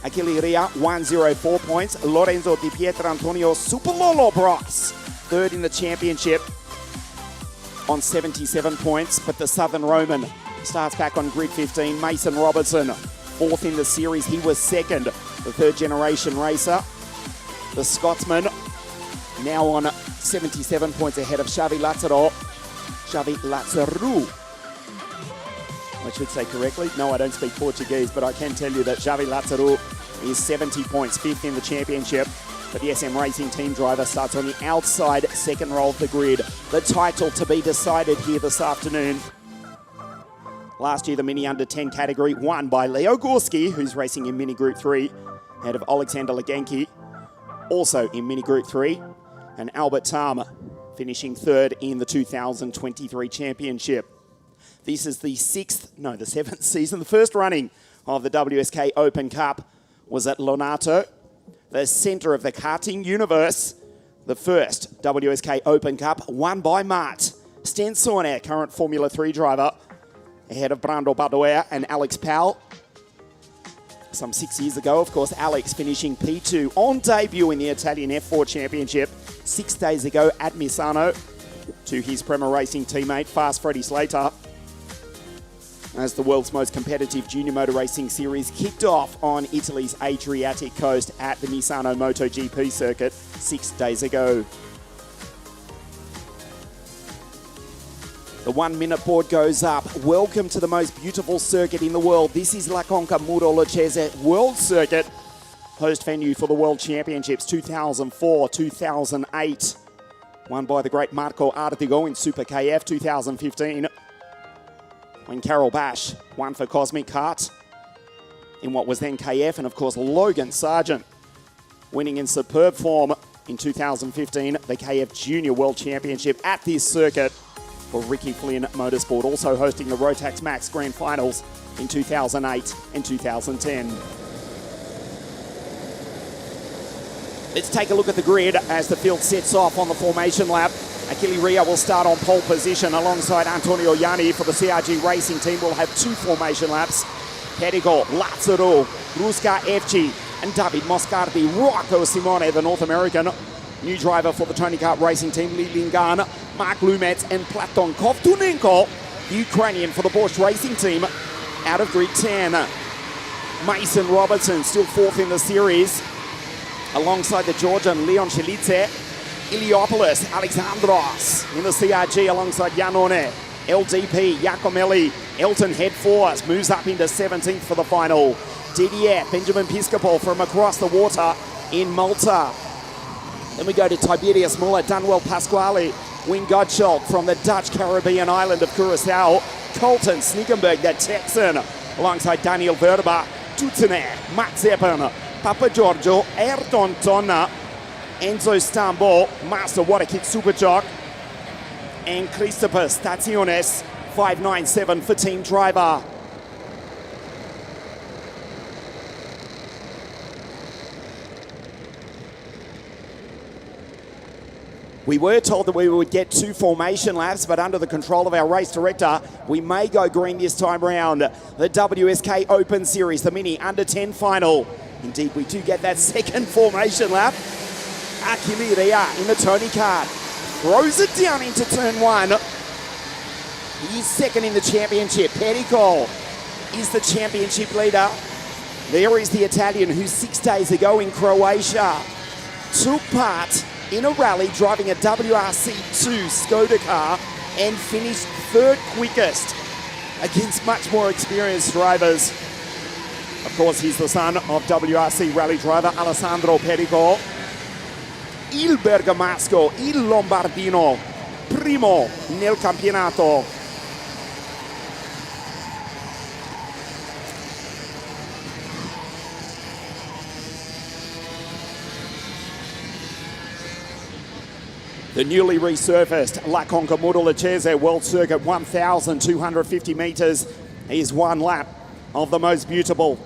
Achille Ria, 104 points. Lorenzo Di Pietrantonio Superlolo Bros, third in the championship on 77 points. But the Southern Roman starts back on grid 15. Mason Robertson, fourth in the series. He was second, the third generation racer. The Scotsman now on 77 points ahead of Xavi Lazaro. I should say correctly. No, I don't speak Portuguese, but I can tell you that Xavi Lazaro is 70 points, fifth in the championship. But the SM Racing team driver starts on the outside second row of the grid. The title to be decided here this afternoon. Last year, the Mini Under 10 category won by Leo Gorski, who's racing in Mini Group 3, ahead of Alexander Legenki, also in Mini Group 3, and Albert Tam finishing third in the 2023 championship. This is the seventh season. The first running of the WSK Open Cup was at Lonato, the centre of the karting universe. The first WSK Open Cup won by Mart Stensone, current Formula 3 driver, ahead of Brando Badoer and Alex Powell. Some 6 years ago, of course, Alex finishing P2 on debut in the Italian F4 Championship 6 days ago at Misano to his Prema Racing teammate, Fast Freddy Slater, as the world's most competitive junior motor racing series kicked off on Italy's Adriatic coast at the Misano MotoGP circuit 6 days ago. The 1 minute board goes up. Welcome to the most beautiful circuit in the world. This is La Conca Muro Lucchese World Circuit, host venue for the World Championships 2004, 2008. Won by the great Marco Artigo in Super KF 2015. When Carol Bash won for Cosmic Kart in what was then KF, and of course Logan Sargent winning in superb form in 2015, the KF Junior World Championship at this circuit for Ricky Flynn Motorsport, also hosting the Rotax Max Grand Finals in 2008 and 2010. Let's take a look at the grid as the field sets off on the formation lap. Achille Ria will start on pole position alongside Antonio Ianni for the CRG Racing team. We'll have 2 formation laps. Pericol, Lazaro, Ruska Efci, and David Moscardi. Rocco Simone, the North American. New driver for the Tony Kart Racing team, Lee Lingan, Mark Lumets, and Platon Kovtunenko, the Ukrainian for the Bosch Racing team, out of grid 10. Mason Robertson, still fourth in the series, alongside the Georgian Leon Chelice. Iliopoulos, Alexandros in the CRG alongside Janone. LDP, Giacomelli, Elton head fours, moves up into 17th for the final. Didier, Benjamin Piscopo from across the water in Malta. Then we go to Tiberius Muller, Dunwell Pasquale, Wing Gottschalk from the Dutch Caribbean island of Curacao. Colton Snickenberg, the Texan, alongside Daniel Verba, Tutene, Max Eppen, Papa Giorgio, Ayrton Tonna, Enzo Stambo, Master Waterkid Superjock, and Christopher Staciones, 597 for team driver. We were told that we would get 2 formation laps, but under the control of our race director, we may go green this time round. The WSK Open Series, the Mini Under 10 final. Indeed, we do get that second formation lap. Achille Ria in the Tony Kart throws it down into turn 1. He's second in the championship. Pericol is the championship leader. There is the Italian who 6 days ago in Croatia took part in a rally driving a WRC2 Skoda car and finished third quickest against much more experienced drivers. Of course, he's the son of WRC rally driver Alessandro Pericol. Il bergamasco, il lombardino, primo nel campionato. The newly resurfaced La Conca Muro Lucchese World Circuit, 1,250 metres, is 1 lap of the most beautiful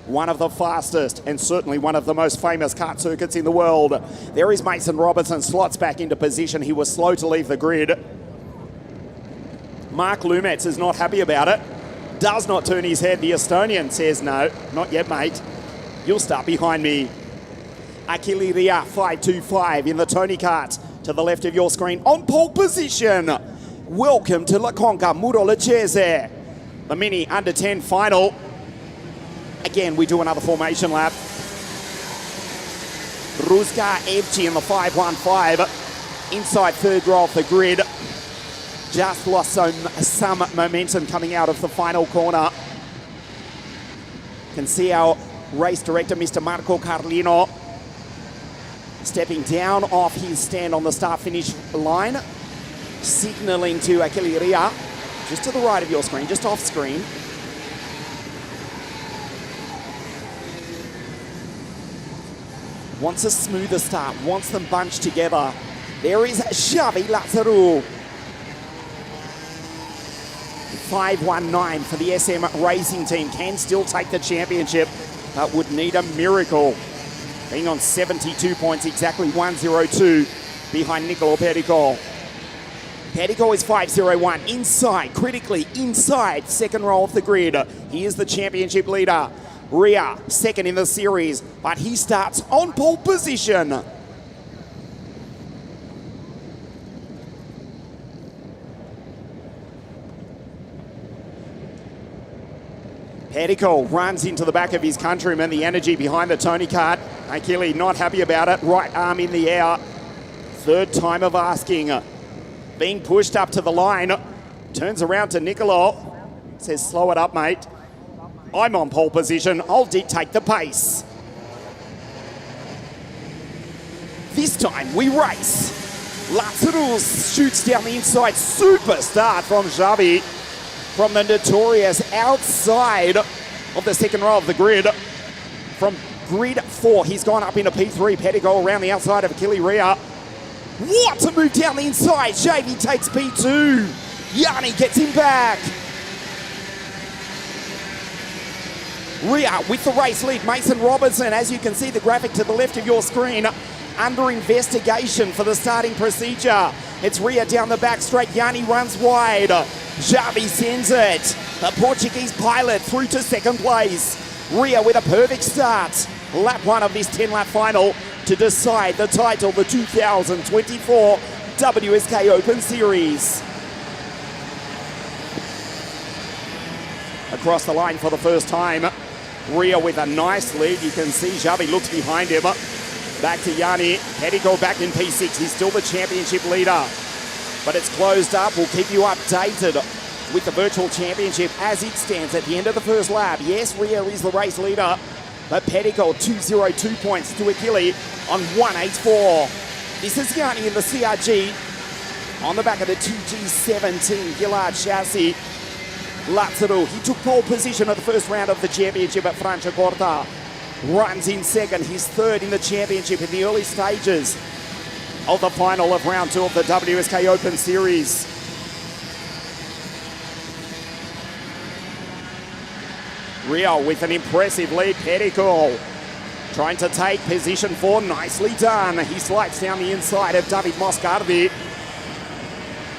one of the fastest and certainly one of the most famous kart circuits in the world. There is Mason Robertson, slots back into position. He was slow to leave the grid. Mark Lumets is not happy about it. Does not turn his head. The Estonian says, no, not yet, mate. You'll start behind me. Achille Ria, 525 in the Tony kart to the left of your screen on pole position. Welcome to La Conca Muro Lecese. The Mini under 10 final. Again, we do another formation lap. Ruska Evci in the 515. Inside third row of the grid. Just lost some momentum coming out of the final corner. Can see our race director, Mr. Marco Carlino, stepping down off his stand on the start-finish line, signaling to Achille Ria, just to the right of your screen, just off screen. Wants a smoother start, wants them bunched together. There is Xavi Lazaru. 519 for the SM Racing Team. Can still take the championship, but would need a miracle. Being on 72 points, exactly 102 behind Nicolo Perico. Perico is 501 inside, critically inside, second row of the grid. He is the championship leader. Ria, second in the series, but he starts on pole position. Perico runs into the back of his countryman, the energy behind the Tony kart. Achille not happy about it, right arm in the air. Third time of asking. Being pushed up to the line. Turns around to Nicolo. Says, slow it up, mate. I'm on pole position. I'll dictate the pace. This time we race. Lazaru shoots down the inside. Super start from Xavi. From the notorious outside of the second row of the grid. From grid 4, he's gone up into P3. Perico around the outside of Achille Ria. What a move down the inside. Xavi takes P2. Yanni gets him back. Ria with the race lead. Mason Robertson, as you can see the graphic to the left of your screen, under investigation for the starting procedure. It's Ria down the back straight. Yanni runs wide. Xavi sends it. The Portuguese pilot through to second place. Ria with a perfect start. Lap 1 of this 10-lap final to decide the title, the 2024 WSK Open Series. Across the line for the first time. Ria with a nice lead. You can see Xavi looks behind him. Back to Yanni. Perico back in P6. He's still the championship leader. But it's closed up. We'll keep you updated with the virtual championship as it stands at the end of the first lap. Yes, Ria is the race leader, but Perico 202 points to Achille on 184. This is Yanni in the CRG on the back of the 2G17 Gillard chassis. Lazaru, he took pole position at the first round of the championship at Franciacorta. Runs in second, his third in the championship in the early stages of the final of round 2 of the WSK Open Series. Ria with an impressive lead. Perico trying to take position 4. Nicely done. He slides down the inside of David Moscardi.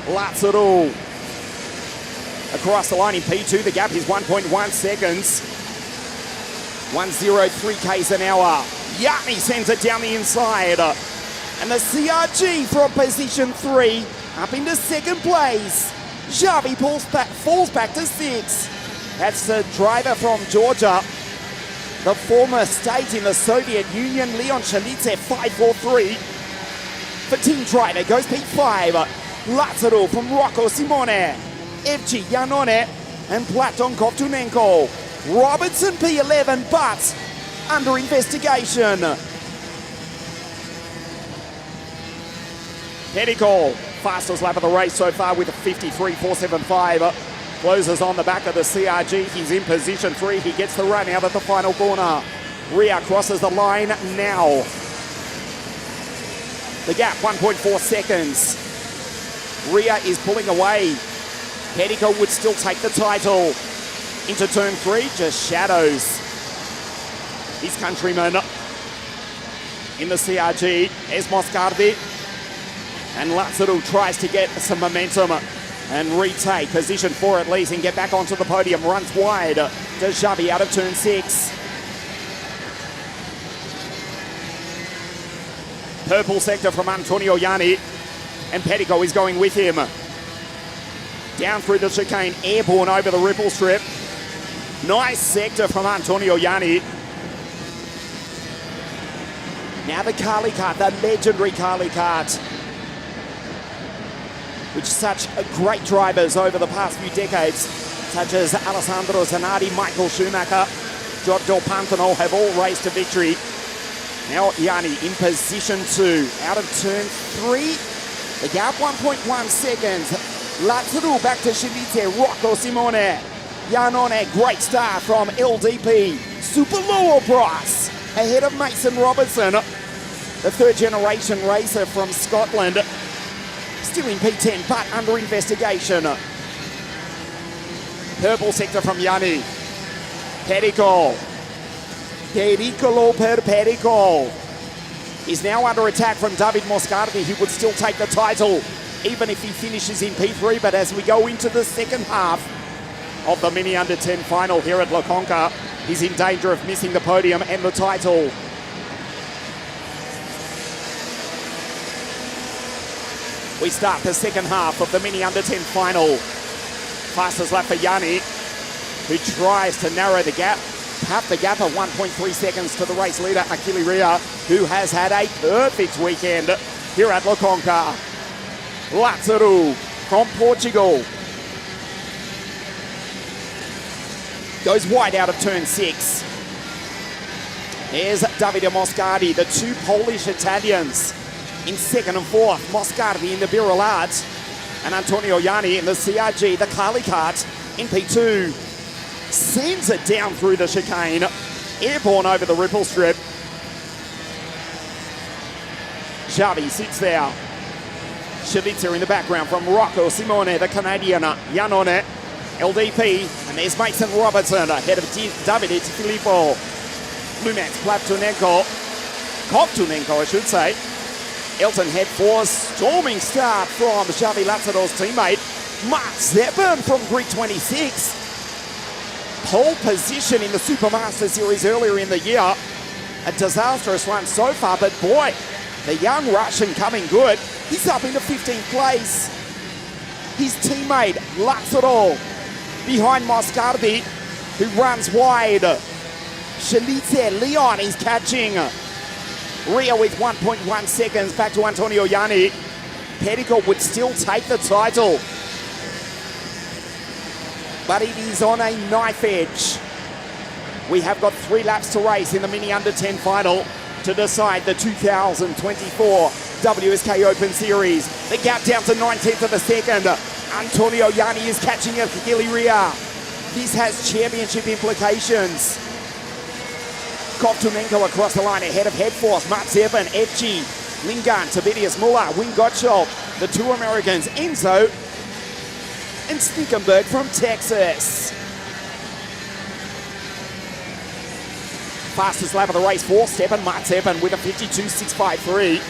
Lazaru across the line in P2. The gap is 1.1 seconds. 103 k's an hour. Yanni sends it down the inside. And the CRG from position 3 up into second place. Xavi falls back to 6. That's the driver from Georgia, the former state in the Soviet Union, Leon Chalitze, 543. The team driver goes P5. Lazaru from Rocco Simone, Evci Janone, and Platon Kovtunenko. Robertson P11, but under investigation. Perico, fastest lap of the race so far with a 53.475. Closes on the back of the CRG. He's in position 3. He gets the run out at the final corner. Ria crosses the line now. The gap, 1.4 seconds. Ria is pulling away. Perico would still take the title. Into turn 3, just shadows. his countryman in the CRG is Moscardi. And Lazaro tries to get some momentum and retake position 4 at least and get back onto the podium. Runs wide to Xavi out of turn 6. Purple sector from Antonio Yanni, and Pettico is going with him. Down through the chicane, airborne over the ripple strip. Nice sector from Antonio Yanni. Now the Carly kart, the legendary Carly kart, which such great drivers over the past few decades, such as Alessandro Zanardi, Michael Schumacher, Giorgio Pantano, have all raced to victory. Now Yanni in position 2, out of turn 3. The gap 1.1 seconds. Lazaro back to Schelitze, Rocco Simone. Janone, great start from LDP. Super low price ahead of Mason Robertson, the third generation racer from Scotland. Still in P10, but under investigation. Purple sector from Yanni. Pericolo per Pericolo is now under attack from David Moscardi. He would still take the title even if he finishes in P3, but as we go into the second half of the Mini Under 10 final here at La Conca, he's in danger of missing the podium and the title. We start the second half of the Mini Under 10 final. Fastest lap for Yanni, who tries to narrow the gap. Half the gap of 1.3 seconds to the race leader, Achille Ria, who has had a perfect weekend here at La Conca. Lazaro from Portugal goes wide out of turn 6. There's Davide Moscardi, the two Polish Italians in second and fourth. Moscardi in the Birolard, and Antonio Yanni in the CRG, the Carly kart in P2. Sends it down through the chicane, airborne over the ripple strip. Xavi sits there. Schelitze in the background from Rocco Simone, the Canadian. Janone, LDP, and there's Mason Robertson ahead of Davide Filippo. Lumens, Plavtunenko, Kovtunenko, I should say. Elton head for storming start from Xavi Lazaro's teammate. Mark Zeppen from Grid 26. Pole position in the Supermaster Series earlier in the year. A disastrous one so far, but boy, the young Russian coming good. He's up into 15th place. His teammate, Lazaro, behind Moscardi, who runs wide. Schelitze, Leon is catching. Ria with 1.1 seconds back to Antonio Yanni. Pettico would still take the title, but it is on a knife edge. We have got 3 laps to race in the Mini Under 10 final to decide the 2024 WSK Open Series. The gap down to 9/10 of a second. Antonio Yanni is catching Achille Ria. This has championship implications. Kovtunenko across the line ahead of Headforce, Matt Zeppen, Etchi, Lingan, Tiberius Muller, Wing Gottschalk, the two Americans, Enzo, and Snickenberg from Texas. Fastest lap of the race for Steppen, Matt Zeppen with a 52.653.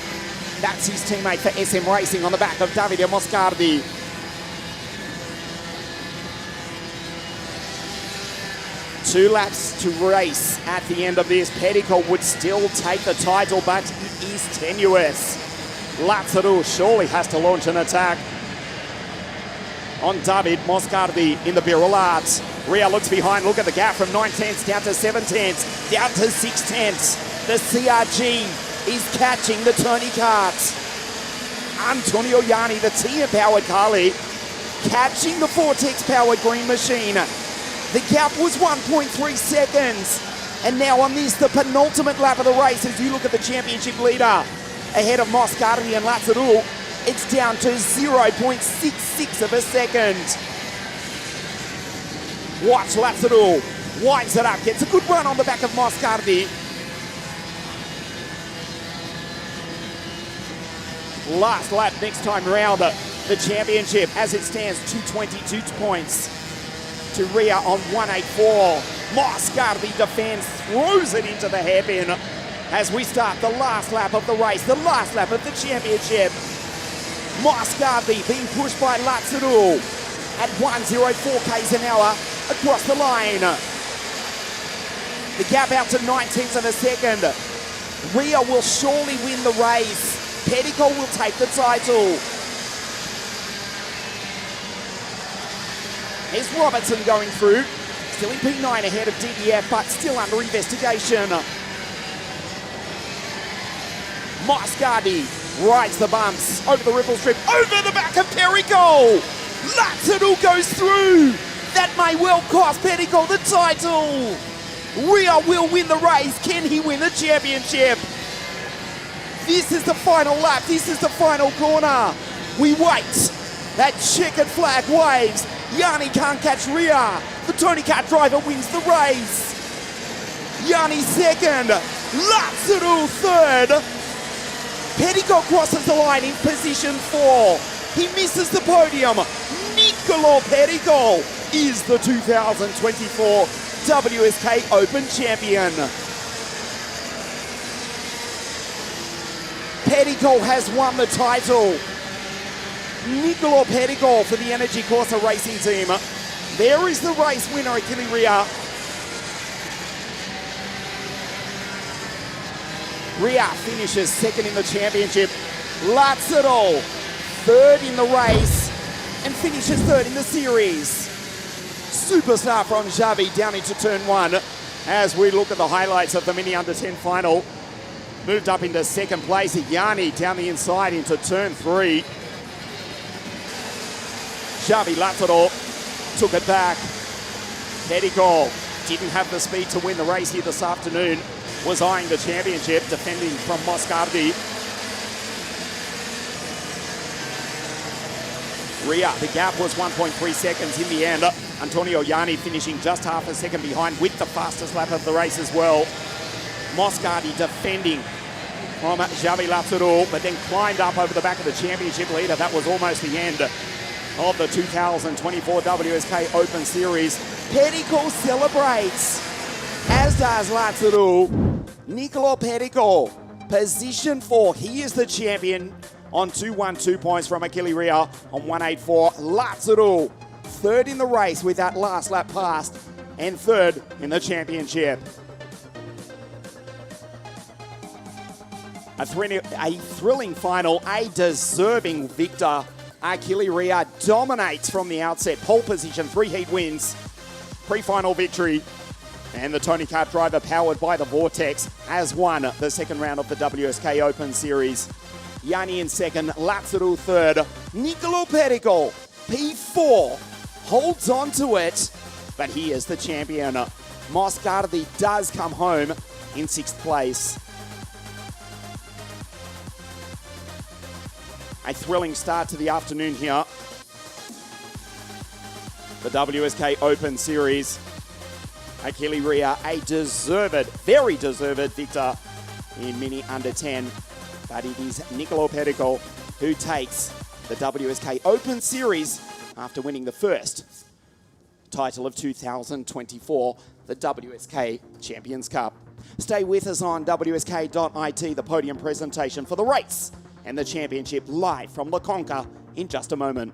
That's his teammate for SM Racing on the back of Davide Moscardi. Two laps to race at the end of this. Pettico would still take the title, but it is tenuous. Lazaro surely has to launch an attack on David Moscardi in the Birolard. Ria looks behind. Look at the gap from 9/10 down to 7/10, down to 6/10. The CRG is catching the Tony Kart. Antonio Yanni, the T-powered Carly, catching the Vortex-powered Green Machine. The gap was 1.3 seconds. And now on this, the penultimate lap of the race, as you look at the championship leader, ahead of Moscardi and Lazaro, it's down to 0.66 of a second. Watch Lazaro, winds it up, gets a good run on the back of Moscardi. Last lap next time round, the championship as it stands, 222 points to Ria on 184. Moscardi defends, throws it into the hairpin as we start the last lap of the race, the last lap of the championship. Moscardi being pushed by Lazarou at 104 k's an hour across the line. The gap out to 19th of a second. Ria will surely win the race. Petticoat will take the title. Here's Robertson going through. Still in P9 ahead of DDF, but still under investigation. Moscardi rides the bumps over the ripple strip, over the back of Petticoat. Lazarou goes through. That may well cost Petticoat the title. Ria will win the race. Can he win the championship? This is the final lap. This is the final corner. We wait. That checkered flag waves. Yanni can't catch Ria. The Tony Kart driver wins the race. Yanni second. Lazarou third. Petticoat crosses the line in position 4. He misses the podium. Nicolas Petticoat is the 2024 WSK Open champion. Petticoat has won the title. Nicolas Petticoat for the Energy Corsa racing team. There is the race winner, Achille Ria. Ria finishes second in the championship. Lazarou third in the race and finishes third in the series. Superstar from Xavi down into turn 1 as we look at the highlights of the Mini Under 10 final. Moved up into second place. Yanni down the inside into turn 3. Xavi Lazarou took it back. Petticoat didn't have the speed to win the race here this afternoon. Was eyeing the championship, defending from Moscardi. Ria, the gap was 1.3 seconds in the end. Antonio Yanni finishing just half a second behind with the fastest lap of the race as well. Moscardi defending from Xavi Lazarou, but then climbed up over the back of the championship leader. That was almost the end of the 2024 WSK Open Series. Petticoat celebrates, as does Lazarou. Nicolas Petticoat, position 4. He is the champion on 212 points from Achille Ria on 184. Lazarou, third in the race with that last lap passed, and third in the championship. A thrilling final, a deserving victor. Achille Ria dominates from the outset. Pole position, 3 heat wins, pre-final victory. And the Tony Kart driver, powered by the Vortex, has won the second round of the WSK Open Series. Yanni in second, Lazarou third. Nicolas Petticoat, P4, holds on to it, but he is the champion. Moscardi does come home in 6th place. A thrilling start to the afternoon here. The WSK Open Series. Achille Ria, a deserved, very deserved victor in Mini Under 10. But it is Nicolas Petticoat who takes the WSK Open Series after winning the first title of 2024, the WSK Champions Cup. Stay with us on WSK.it, the podium presentation for the race and the championship live from the CONCA in just a moment.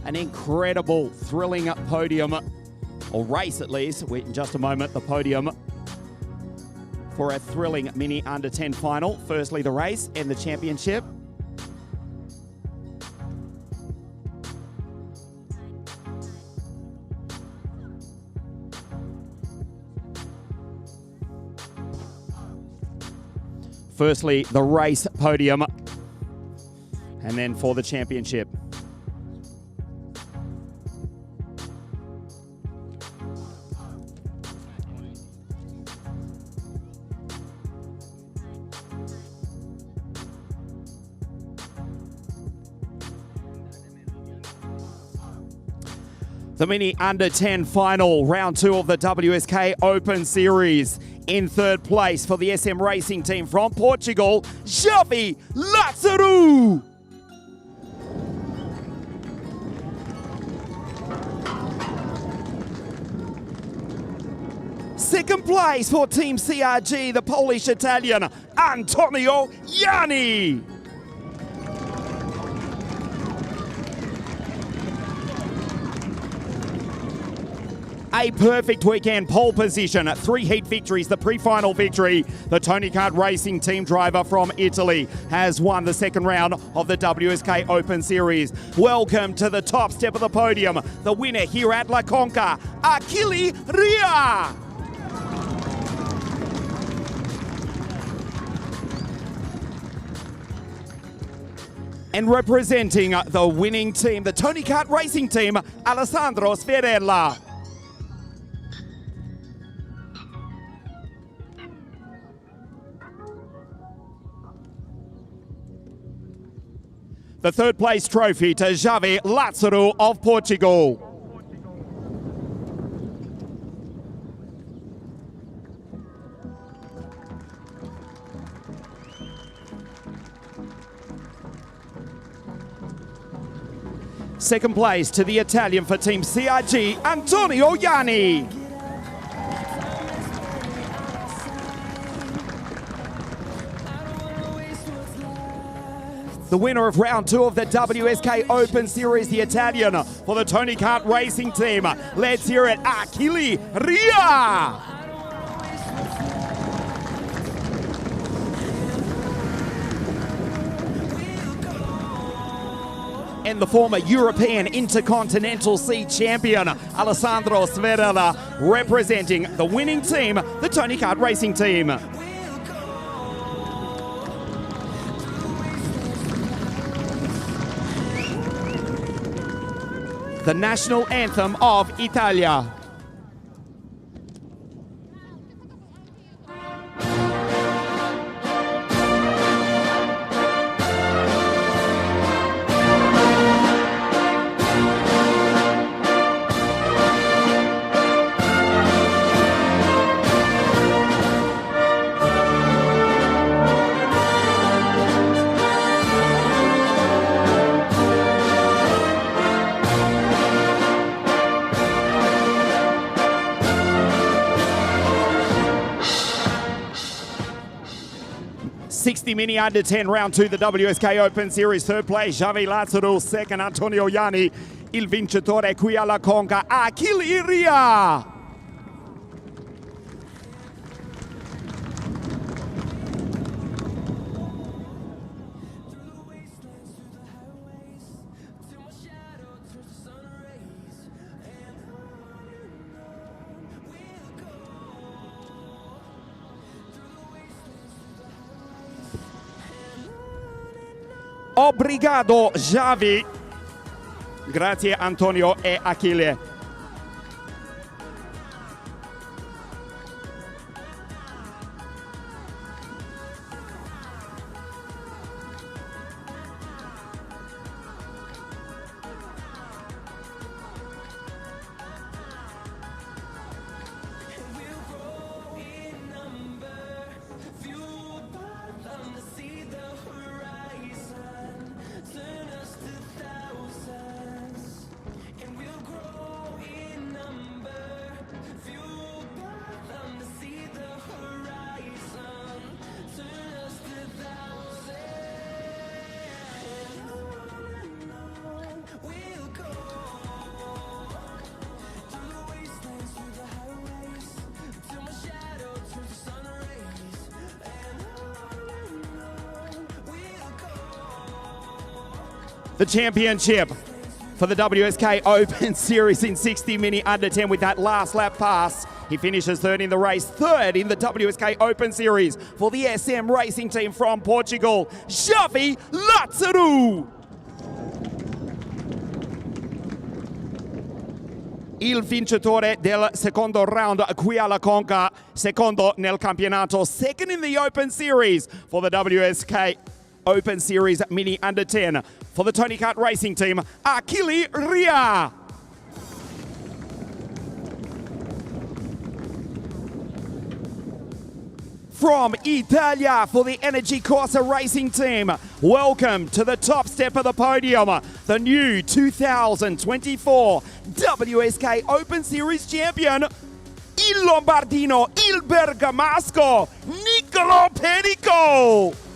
An incredible, thrilling podium, or race at least. Wait in just a moment, the podium for a thrilling mini under 10 final. Firstly, the race and the championship. Firstly, the race podium, and then for the championship. The mini under 10 final, round 2 of the WSK Open Series. In third place for the SM Racing team from Portugal, Javi Lazaro. Second place for Team CRG, the Polish-Italian Antonio Yanni. A perfect weekend, pole position, 3 heat victories, the pre-final victory. The Tony Kart Racing team driver from Italy has won the second round of the WSK Open Series. Welcome to the top step of the podium, the winner here at La CONCA, Achille Ria. And representing the winning team, the Tony Kart Racing team, Alessandro Sferella. The third place trophy to Javi Lazaro of Portugal. Second place to the Italian for Team CRG, Antonio Yanni. The winner of round 2 of the WSK Open Series, the Italian for the Tony Kart Racing team. Let's hear it, Achille Ria. And the former European Intercontinental Seed champion, Alessandro Sferella, representing the winning team, the Tony Kart Racing team. The national anthem of Italia. Mini under 10, round 2, the WSK Open Series. Third place, Javi Lazaro. Second, Antonio Yanni. Il vincitore qui alla CONCA, Achille Ria. Obrigado, Javi. Grazie, Antonio e Achille. the championship for the WSK Open Series in 60 Mini Under 10 with that last lap pass. He finishes third in the race, third in the WSK Open Series for the SM Racing Team from Portugal, Xavi Lazzaru. Il vincitore del secondo round qui alla CONCA, secondo nel campionato, second in the Open Series for the WSK Open Series Mini Under 10 for the Tony Kart Racing Team, Achille Ria. From Italia for the Energy Corsa Racing Team, welcome to the top step of the podium, the new 2024 WSK Open Series champion, il Lombardino, il Bergamasco, Niccolò Perico.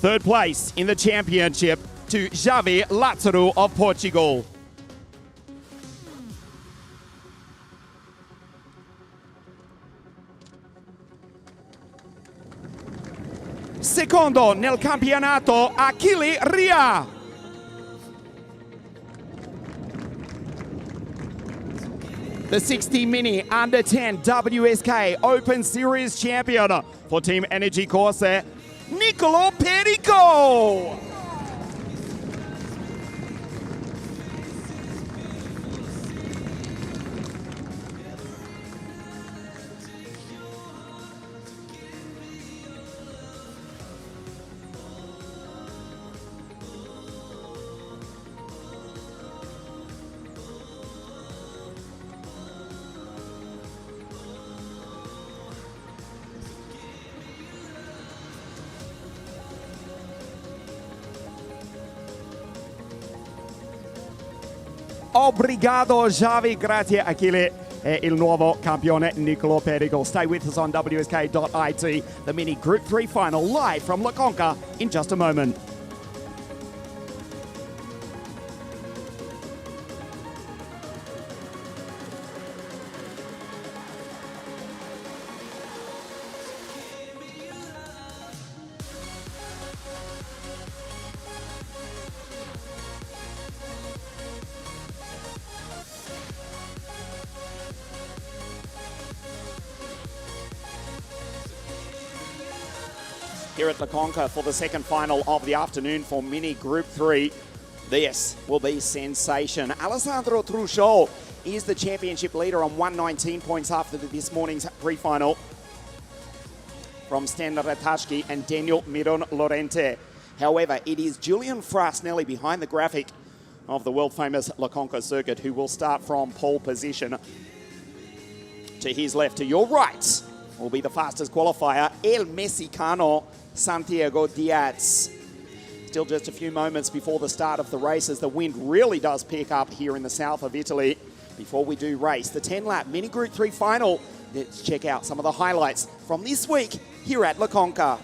Third place in the championship to Xavi Lazzaru of Portugal. Secondo nel campionato, Achille Ria. The 60 Mini Under 10 WSK Open Series champion for Team Energy Corsa, Niccolò Perico. Obrigado, Xavi. Grazie, Achille. È il nuovo campione Niccolò Perico. Stay with us on WSK.it. The Mini Group 3 final live from La Conca in just a moment. Here at La Conca for the second final of the afternoon for Mini Group 3. This will be sensation. Alessandro Truscio is the championship leader on 119 points after this morning's pre-final from Stan Ratajski and Daniel Miron Lorente. However, it is Julian Frasnelli behind the graphic of the world-famous La Conca circuit who will start from pole position. To his left, to your right, will be the fastest qualifier, El Mexicano Santiago Diaz. Still just a few moments before the start of the race as the wind really does pick up here in the south of Italy. Before we do race, the 10-lap Mini Group 3 final. Let's check out some of the highlights from this week here at La Conca.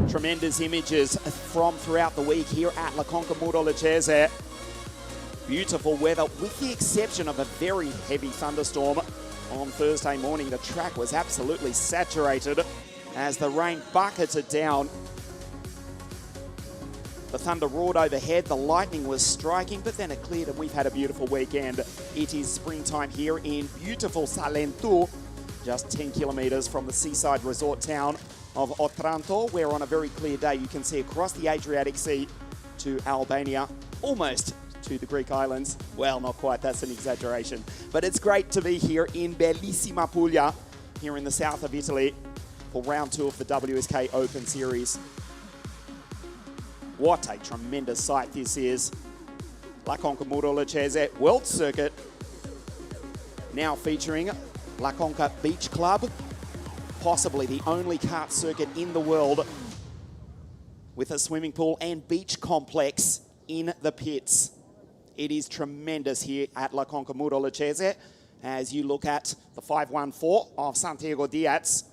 Tremendous images from throughout the week here at La Conca Muro Lecese. Beautiful weather with the exception of a very heavy thunderstorm on Thursday morning. The track was absolutely saturated as the rain bucketed down. The thunder roared overhead, the lightning was striking, but then it cleared and we've had a beautiful weekend. It is springtime here in beautiful ROUND2, just 10 kilometres from the seaside resort town of Otranto, where on a very clear day you can see across the Adriatic Sea to Albania, almost to the Greek islands. Well, not quite, that's an exaggeration. But it's great to be here in bellissima Puglia, here in the south of Italy, for round 2 of the WSK Open Series. What a tremendous sight this is. La Conca Muro-Lecese World Circuit, now featuring La Conca Beach Club, possibly the only kart circuit in the world with a swimming pool and beach complex in the pits. It is tremendous here at La Conca Muro-Lecese as you look at the 514 of Santiago Diaz.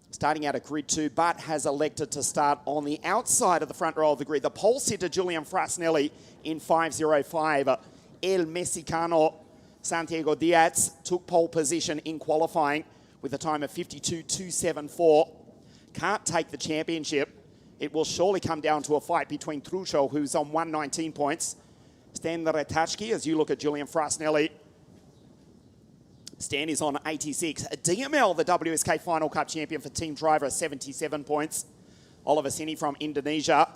Starting out at grid 2, but has elected to start on the outside of the front row of the grid. The pole sitter, Julian Frasnelli, in 5:05. El Mexicano, Santiago Diaz, took pole position in qualifying with a time of 52.274. Can't take the championship. It will surely come down to a fight between Truscio, who's on 119 points. Stan Retachki, as you look at Julian Frasnelli. Stan is on 86. DML, the WSK Final Cup champion for Team Driver, 77 points. Oliver Sini from Indonesia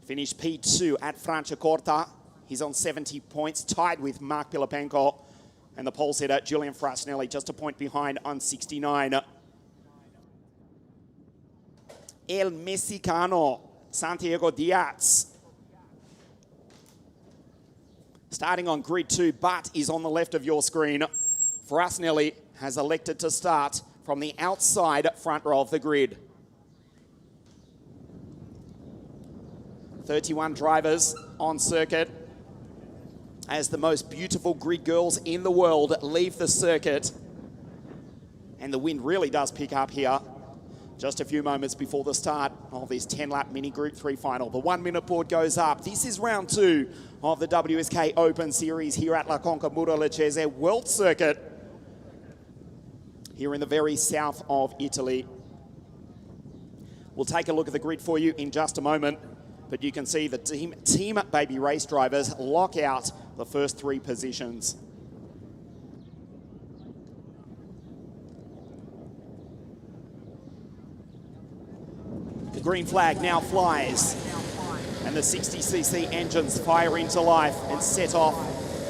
finished P2 at Franciacorta. He's on 70 points, tied with Mark Pilapenko. And the pole sitter, Julian Frasnelli, just a point behind on 69. El Mexicano, Santiago Diaz. Starting on grid 2, but is on the left of your screen. Frasnelli has elected to start from the outside front row of the grid. 31 drivers on circuit as the most beautiful grid girls in the world leave the circuit. And the wind really does pick up here. Just a few moments before the start of this 10-lap mini Group 3 final. The 1-minute board goes up. This is round 2 of the WSK Open Series here at La Conca Muro-Lecese World Circuit, here in the very south of Italy. We'll take a look at the grid for you in just a moment, but you can see the Team Baby race drivers lock out the first 3 positions. The green flag now flies, and the 60cc engines fire into life and set off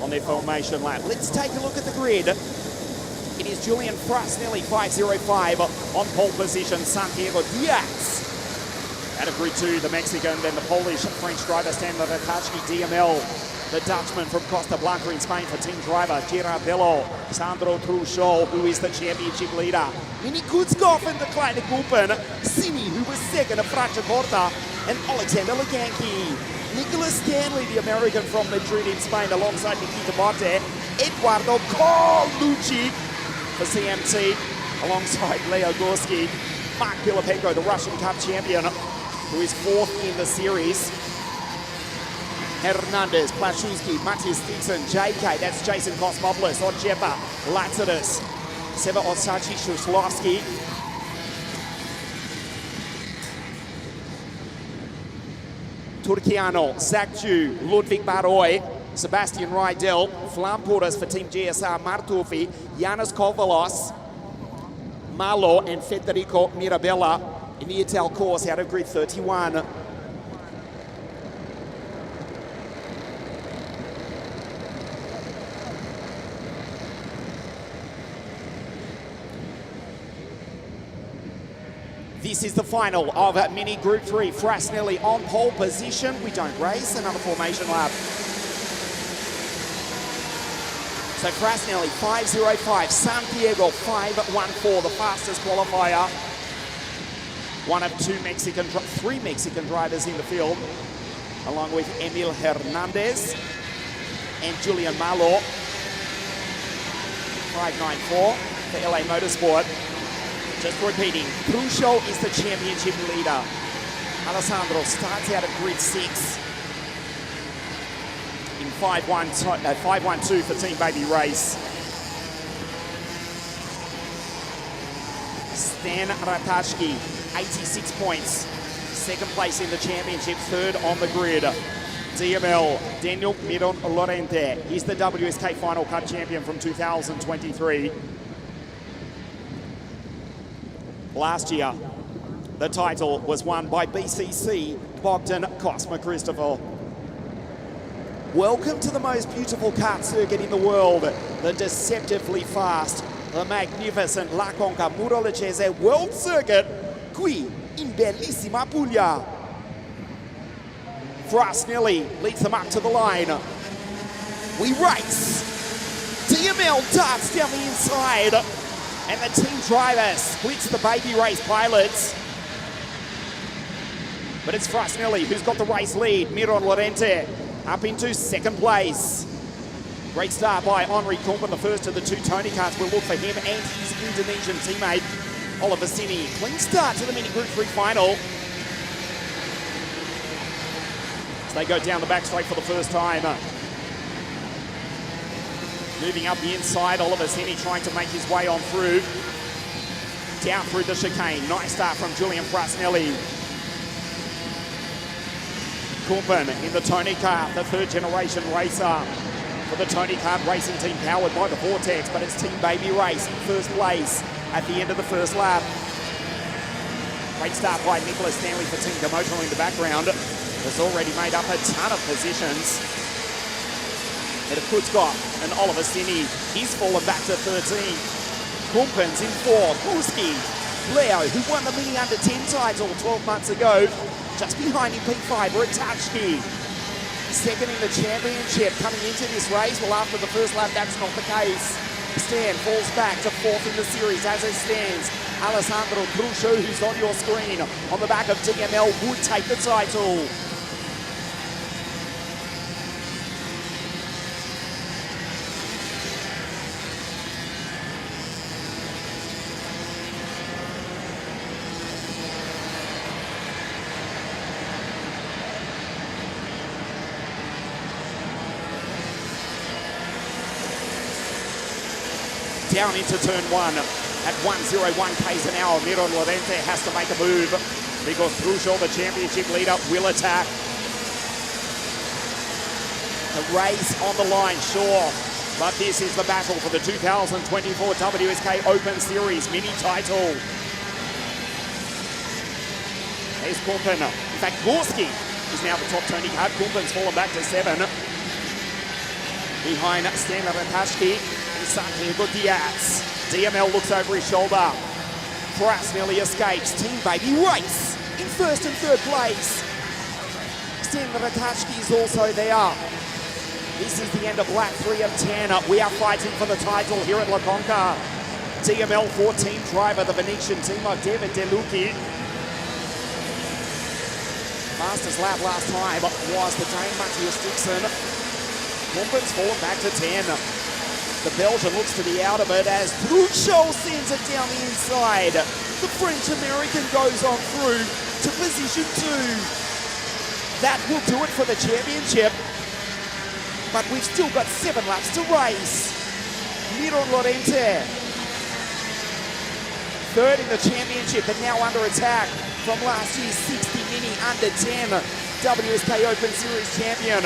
on their formation lap. Let's take a look at the grid. It is Julian Frasnelli, 5:05 on pole position. Santiago Diaz out of grid 2, the Mexican, then the Polish-French driver Stan Retachki, DML. The Dutchman from Costa Blanca in Spain for team driver Girardello, Sandro Truscio, who is the championship leader. Mini Kutzkov in the Kleine Kupen, Simi, who was second at Franciacorta, and Alexander Leganki. Nicholas Stanley, the American from Madrid in Spain, alongside Nikita Botte. Eduardo Colucci for CMT, alongside Leo Gorski. Mark Pilapenko, the Russian Cup champion, who is 4th in the series. Hernandez, Plashunski, Matthias Dixon, JK, that's Jason Kosmopoulos, Odjepa, Lazarus, Seva Osachi, Shuslovski. Turkiano, Zakju, Ludwig Baroy, Sebastian Rydell, Flamportas for Team GSR, Martufi, Yanis Kovalos, Malo, and Federico Mirabella in the Ital course out of grid 31. This is the final of Mini Group 3. Frasnelli on pole position. We don't race, another formation lap. So Frasnelli, 5:05. Santiago, 5:14, the fastest qualifier. One of 3 Mexican drivers in the field, along with Emil Hernandez and Julian Malo. 5:94 for LA Motorsport. Just repeating, Truscio is the championship leader. Alessandro starts out at grid 6 in 5:12 for Team Baby Race. Stan Retachki, 86 points. second place in the championship, third on the grid. DML, Daniel Miron Lorente. He's the WSK Final Cut champion from 2023. Last year, the title was won by BCC Bogdan Cosma Christopher. Welcome to the most beautiful kart circuit in the world, the deceptively fast, the magnificent La Conca Murolacese World Circuit, qui in bellissima Puglia. Frasnelli leads them up to the line. We race. DML darts down the inside, and the team driver splits the baby race pilots. But it's Frasnelli who's got the race lead. Miron Lorente up into second place. Great start by Henri Kumpen, the first of the two Tony karts. We'll look for him and his Indonesian teammate, Oliver Sini. Clean start to the Mini Group 3 final. As they go down the back straight for the first time. Moving up the inside, Oliver Sini trying to make his way on through. Down through the chicane. Nice start from Julian Frasnelli. Kumpen in the Tony kart, the third generation racer for the Tony kart racing team powered by the Vortex, but it's Team Baby Race in first place at the end of the first lap. Great start by Nicholas Stanley for Team Komoto in the background. Has already made up a ton of positions. Ahead of Kutzkov and Oliver Sini. He's fallen back to 13. Kumpen's in fourth. Kurski, Leo, who won the Mini Under 10 title 12 months ago. Just behind him, P5, Ratachki. Second in the championship coming into this race. Well, after the first lap, that's not the case. Stan falls back to fourth in the series as it stands. Alessandro Trucho, who's on your screen, on the back of DML, would take the title. Down into turn one at 101 k's an hour. Miron Lorente has to make a move because Trucho, the championship leader, will attack. The race on the line, sure, but this is the battle for the 2024 WSK Open Series mini title. There's Kumpen. In fact, Gorski is now the top Tony kart. Kumpen's fallen back to 7. Behind Stan Ratashki and Santiago Diaz. DML looks over his shoulder. Frasnelli escapes. Team Baby Race in first and third place. Stan Ratashki is also there. This is the end of lap 3 of 10. We are fighting for the title here at La Conca. DML 14 driver, the Venetian team of David Delucchi. Fastest lap last time was the Dane Matthias Dixon. Kumpen's fallen back to 10. The Belgian looks to be out of it as Trucho sends it down the inside. The French-American goes on through to position 2. That will do it for the championship. But we've still got 7 laps to race. Miron Lorente, third in the championship, but now under attack from last year's 60 Mini Under 10 WSK Open Series champion.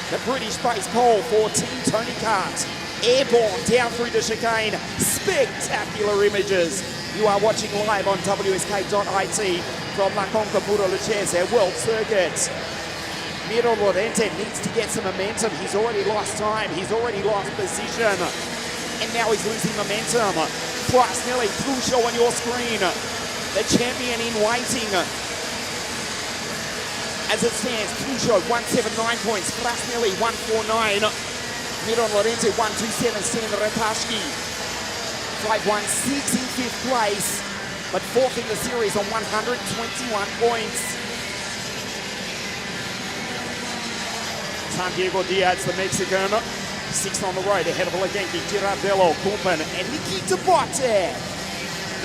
The British base pole for Team Tony Kart. Airborne down through the chicane. Spectacular images. You are watching live on WSK.it from La Conca Murolacese World Circuit. Miron Lorente needs to get some momentum. He's already lost time. He's already lost position. And now he's losing momentum. Frasnelli, Trucho on your screen. The champion in waiting. As it stands, Trucho 179 points, Frasnelli 149, Miron Lorente 127, Stan Ratashki 516 in 5th place, but 4th in the series on 121 points. Santiago Diaz, the Mexican, 6th on the road, ahead of Legenki, Girardello, Kumpen, and Nikita Botte.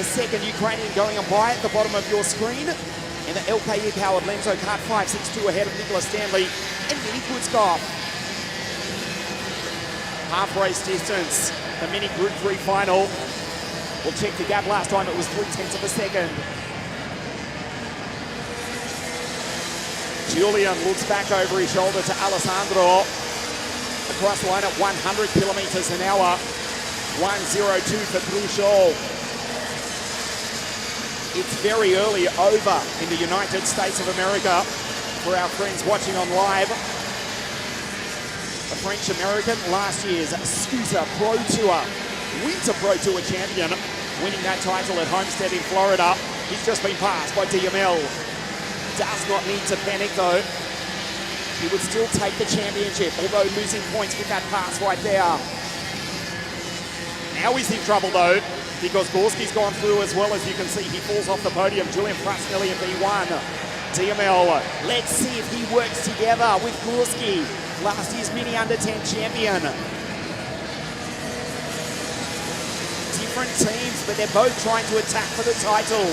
The second Ukrainian going on by at the bottom of your screen. In the LKE-powered Lenzo Kart 562 ahead of Nicholas Stanley and Mini Kutzkov. Half race distance, the Mini Group 3 final. We'll check the gap. Last time it was 0.3 of a second. Julian looks back over his shoulder to Alessandro. Across the line at 100 kilometers an hour. 1:02 for Truchot. It's very early over in the United States of America for our friends watching on live. The French-American, last year's Scooter Pro Tour, Winter Pro Tour champion, winning that title at Homestead in Florida. He's just been passed by DML. Does not need to panic though. He would still take the championship, although losing points with that pass right there. Now he's in trouble though, because Gorski's gone through as well. As you can see, he falls off the podium. Julian Frasnelli in B1. DML, let's see if he works together with Gorski, last year's Mini Under-10 champion. Different teams, but they're both trying to attack for the title.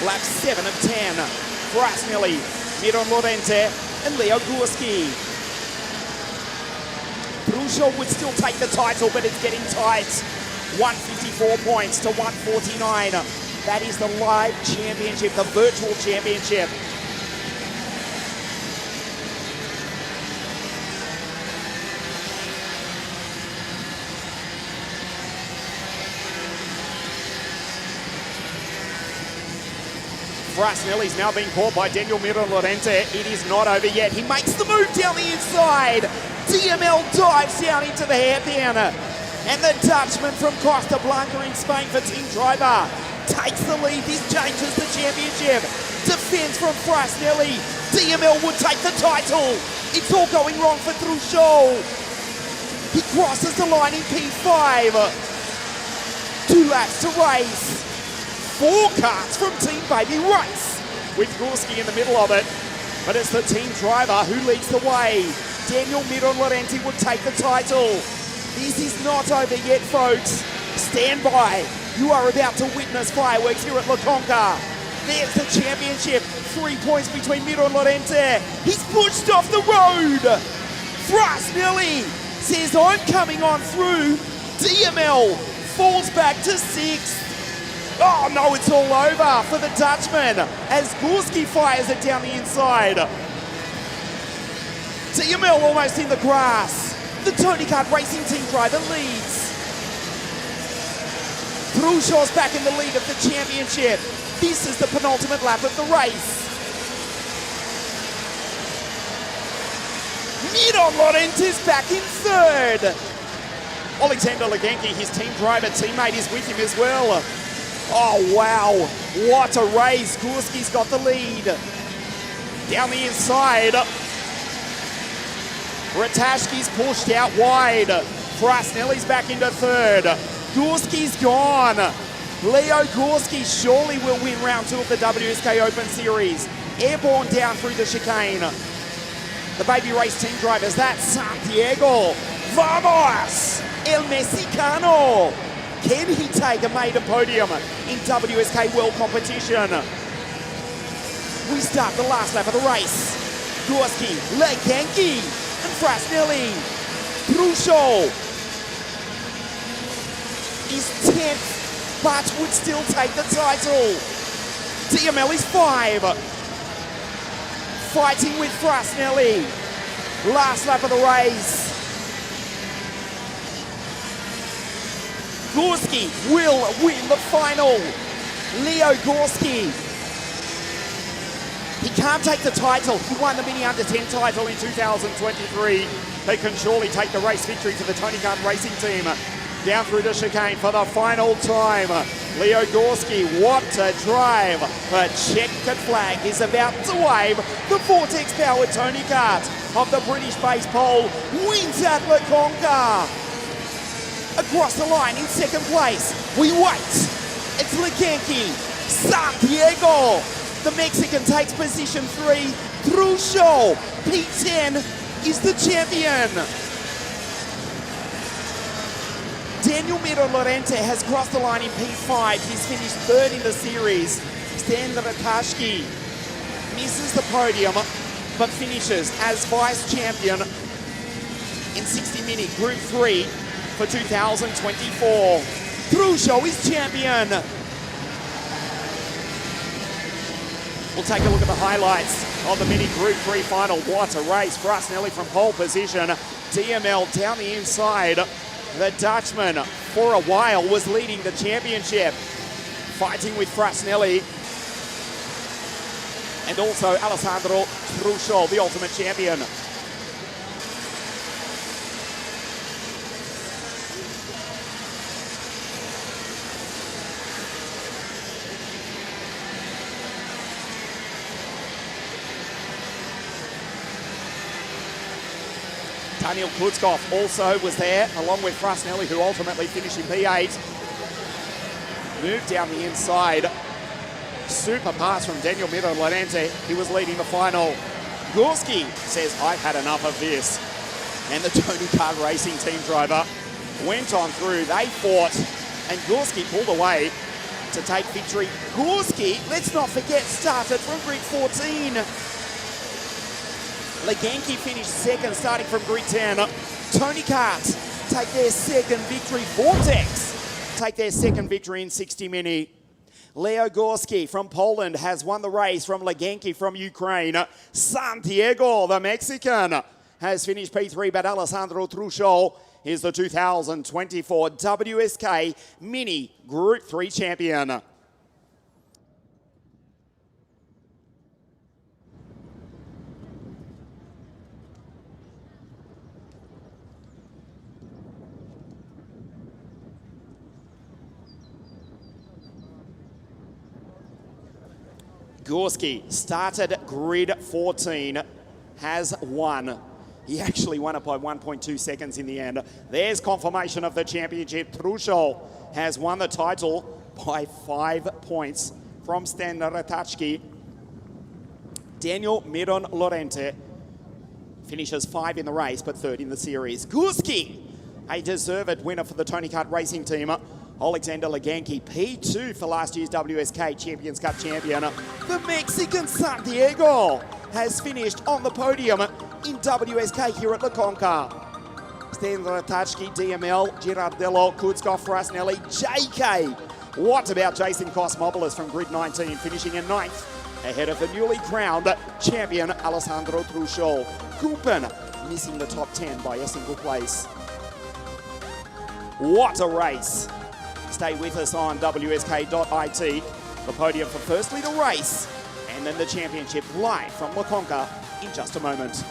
Lap 7 of 10. Frasnelli, Miron Lorente, and Leo Gorski. Truchot would still take the title, but it's getting tight. 154 points to 149. That is the live championship, the virtual championship. Frasnelli's now being caught by Daniel Miron Lorente. It is not over yet. He makes the move down the inside. DML dives down into the hairpin. And the Dutchman from Costa Blanca in Spain for Team Driver takes the lead. This changes the championship. Defends from Frasnelli. DML would take the title. It's all going wrong for Truchot. He crosses the line in P5. 2 laps to race. 4 carts from Team Baby Race, with Gorski in the middle of it. But it's the Team Driver who leads the way. Daniel Miron Lorente will take the title. This is not over yet, folks. Stand by. You are about to witness fireworks here at La CONCA. There's the championship. 3 points between Miron Lorente. He's pushed off the road. Frasnelli says, I'm coming on through. DML falls back to 6th. Oh no, it's all over for the Dutchman as Gorski fires it down the inside. DML almost in the grass. The Tony Kart Racing Team driver leads. Truchot's back in the lead of the championship. This is the penultimate lap of the race. Miron Lorente's back in 3rd. Alexander Legenki, his team driver teammate, is with him as well. Oh, wow. What a race. Gorski's got the lead. Down the inside. Ratajski's pushed out wide. Frasnelli's back into 3rd. Gorski's gone. Leo Gorski surely will win round 2 of the WSK Open Series. Airborne down through the chicane. The Baby Race team drivers, that's Santiago. Vamos! El Mexicano. Can he take a maiden podium in WSK World Competition? We start the last lap of the race. Gorski, Legenki, and Frasnelli. Truchot is 10th, but would still take the title. DML is 5. Fighting with Frasnelli. Last lap of the race. Gorski will win the final. Leo Gorski. He can't take the title. He won the Mini Under-10 title in 2023. They can surely take the race victory to the Tony Kart Racing Team. Down through the chicane for the final time. Leo Gorski, what a drive. A checkered flag is about to wave. The Vortex-powered Tony Kart of the British-based pole wins at La CONCA. Across the line in 2nd place. We wait. It's Legenki. Santiago. The Mexican takes position 3. Truchot, P10, is the champion. Daniel Miron Lorente has crossed the line in P5. He's finished 3rd in the series. Stan Ratajski misses the podium, but finishes as vice champion in 60 Mini Group 3 for 2024. Truchot is champion. We'll take a look at the highlights of the mini Group 3 final. What a race. Frasnelli from pole position. DML down the inside. The Dutchman, for a while, was leading the championship. Fighting with Frasnelli. And also Alessandro Truchol, the ultimate champion. Daniel Kutzkoff also was there, along with Frasnelli, who ultimately finished in P8. Moved down the inside. Super pass from Daniel Lorente. He was leading the final. Gorski says, I've had enough of this. And the Tony Kart Racing team driver went on through. They fought, and Gorski pulled away to take victory. Gorski, let's not forget, started from grid 14. Leganki finished second, starting from grid 10. Tony Kart take their second victory. Vortex take their second victory in 60 Mini. Leo Gorski from Poland has won the race from Leganki from Ukraine. Santiago, the Mexican, has finished P3, but Alessandro Truchol is the 2024 WSK Mini Group 3 champion. Gorski started grid 14, has won. He actually won it by 1.2 seconds in the end. There's confirmation of the championship. Truchol has won the title by 5 points from Stan Ratajski. Daniel Miron Lorente finishes 5 in the race, but 3rd in the series. Gorski, a deserved winner for the Tony Kart Racing team. Alexander Leganki, P2 for last year's WSK Champions Cup champion. The Mexican Santiago has finished on the podium in WSK here at the CONCA. Stan Ratajski, DML, Girardello, Kutzkoff, Frasnelli, JK. What about Jason Cosmopolis from grid 19, finishing in 9th, ahead of the newly crowned champion Alessandro Truchol. Kumpen missing the top 10 by a single place. What a race. Stay with us on WSK.it. The podium for firstly the race and then the championship live from La Conca in just a moment.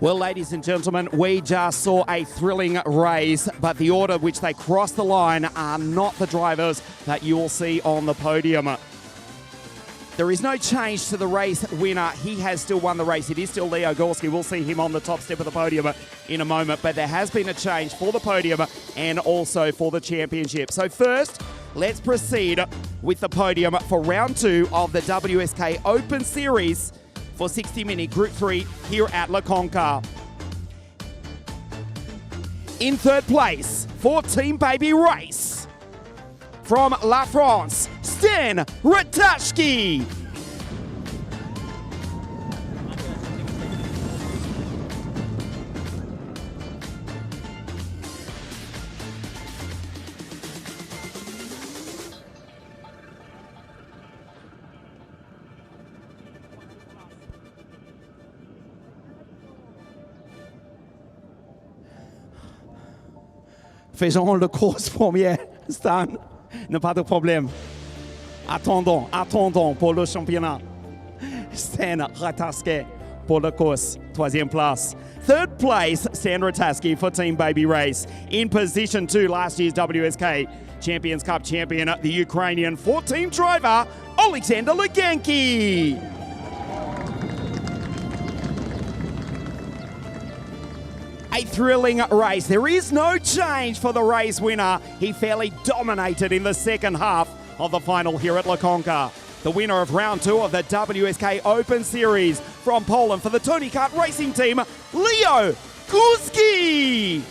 Well, ladies and gentlemen, we just saw a thrilling race, but the order which they crossed the line are not the drivers that you will see on the podium. There is no change to the race winner. He has still won the race. It is still Leo Gorski. We'll see him on the top step of the podium in a moment, but there has been a change for the podium and also for the championship. So first, let's proceed with the podium for round 2 of the WSK Open Series for 60-minute Group 3 here at La CONCA. In third place for Team Baby Race, from La France, Stan Ratashki. Faisons le course première, Stan. Pas de problème. Attendons pour le championnat. Stan Rataske pour la course, 3e place. Third place, Stan Rataske for Team Baby Race. In position 2, last year's WSK Champions Cup champion, the Ukrainian 14 driver, Alexander Leganki. A thrilling race. There is no change for the race winner. He fairly dominated in the second half of the final here at La CONCA. The winner of round 2 of the WSK Open Series from Poland for the Tony Kart Racing Team, Leo Górski.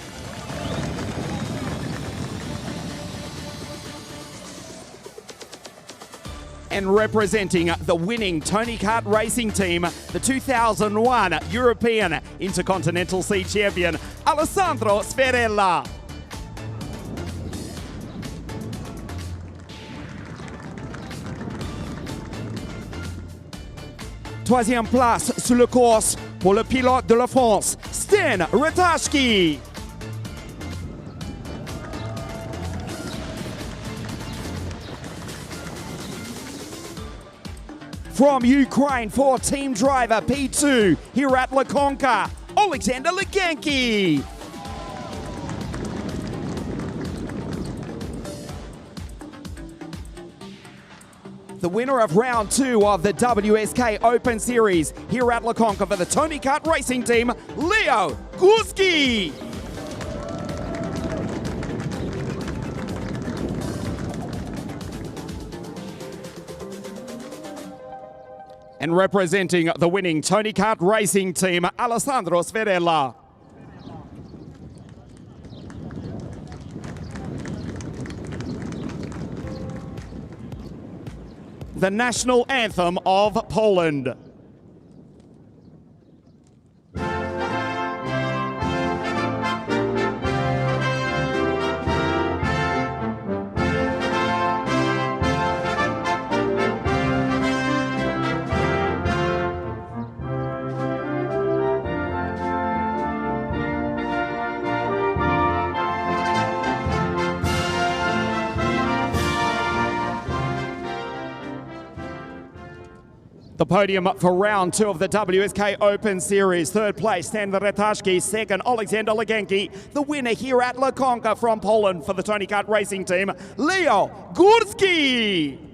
And representing the winning Tony Kart Racing Team, the 2001 European Intercontinental Seat Champion, Alessandro Sferella. Troisième place sur le course pour le pilote de la France, Stan Ratashki. From Ukraine for team driver P2 here at La CONCA, Alexander Leganki. The winner of round 2 of the WSK Open Series here at La CONCA for the Tony Kart Racing Team, Leo Górski. And representing the winning Tony Kart Racing Team, Alessandro Sferella. The national anthem of Poland. The podium for round 2 of the WSK Open Series. Third place, Stan Ratashki. Second, Alexander Leganki. The winner here at La CONCA from Poland for the Tony Kart Racing Team, Leo Górski.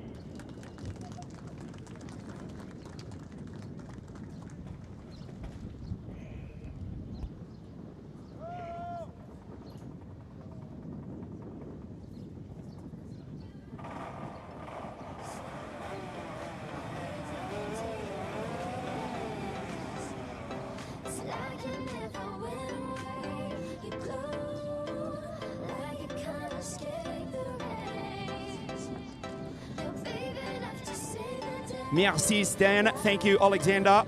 Merci Stan, thank you Alexander.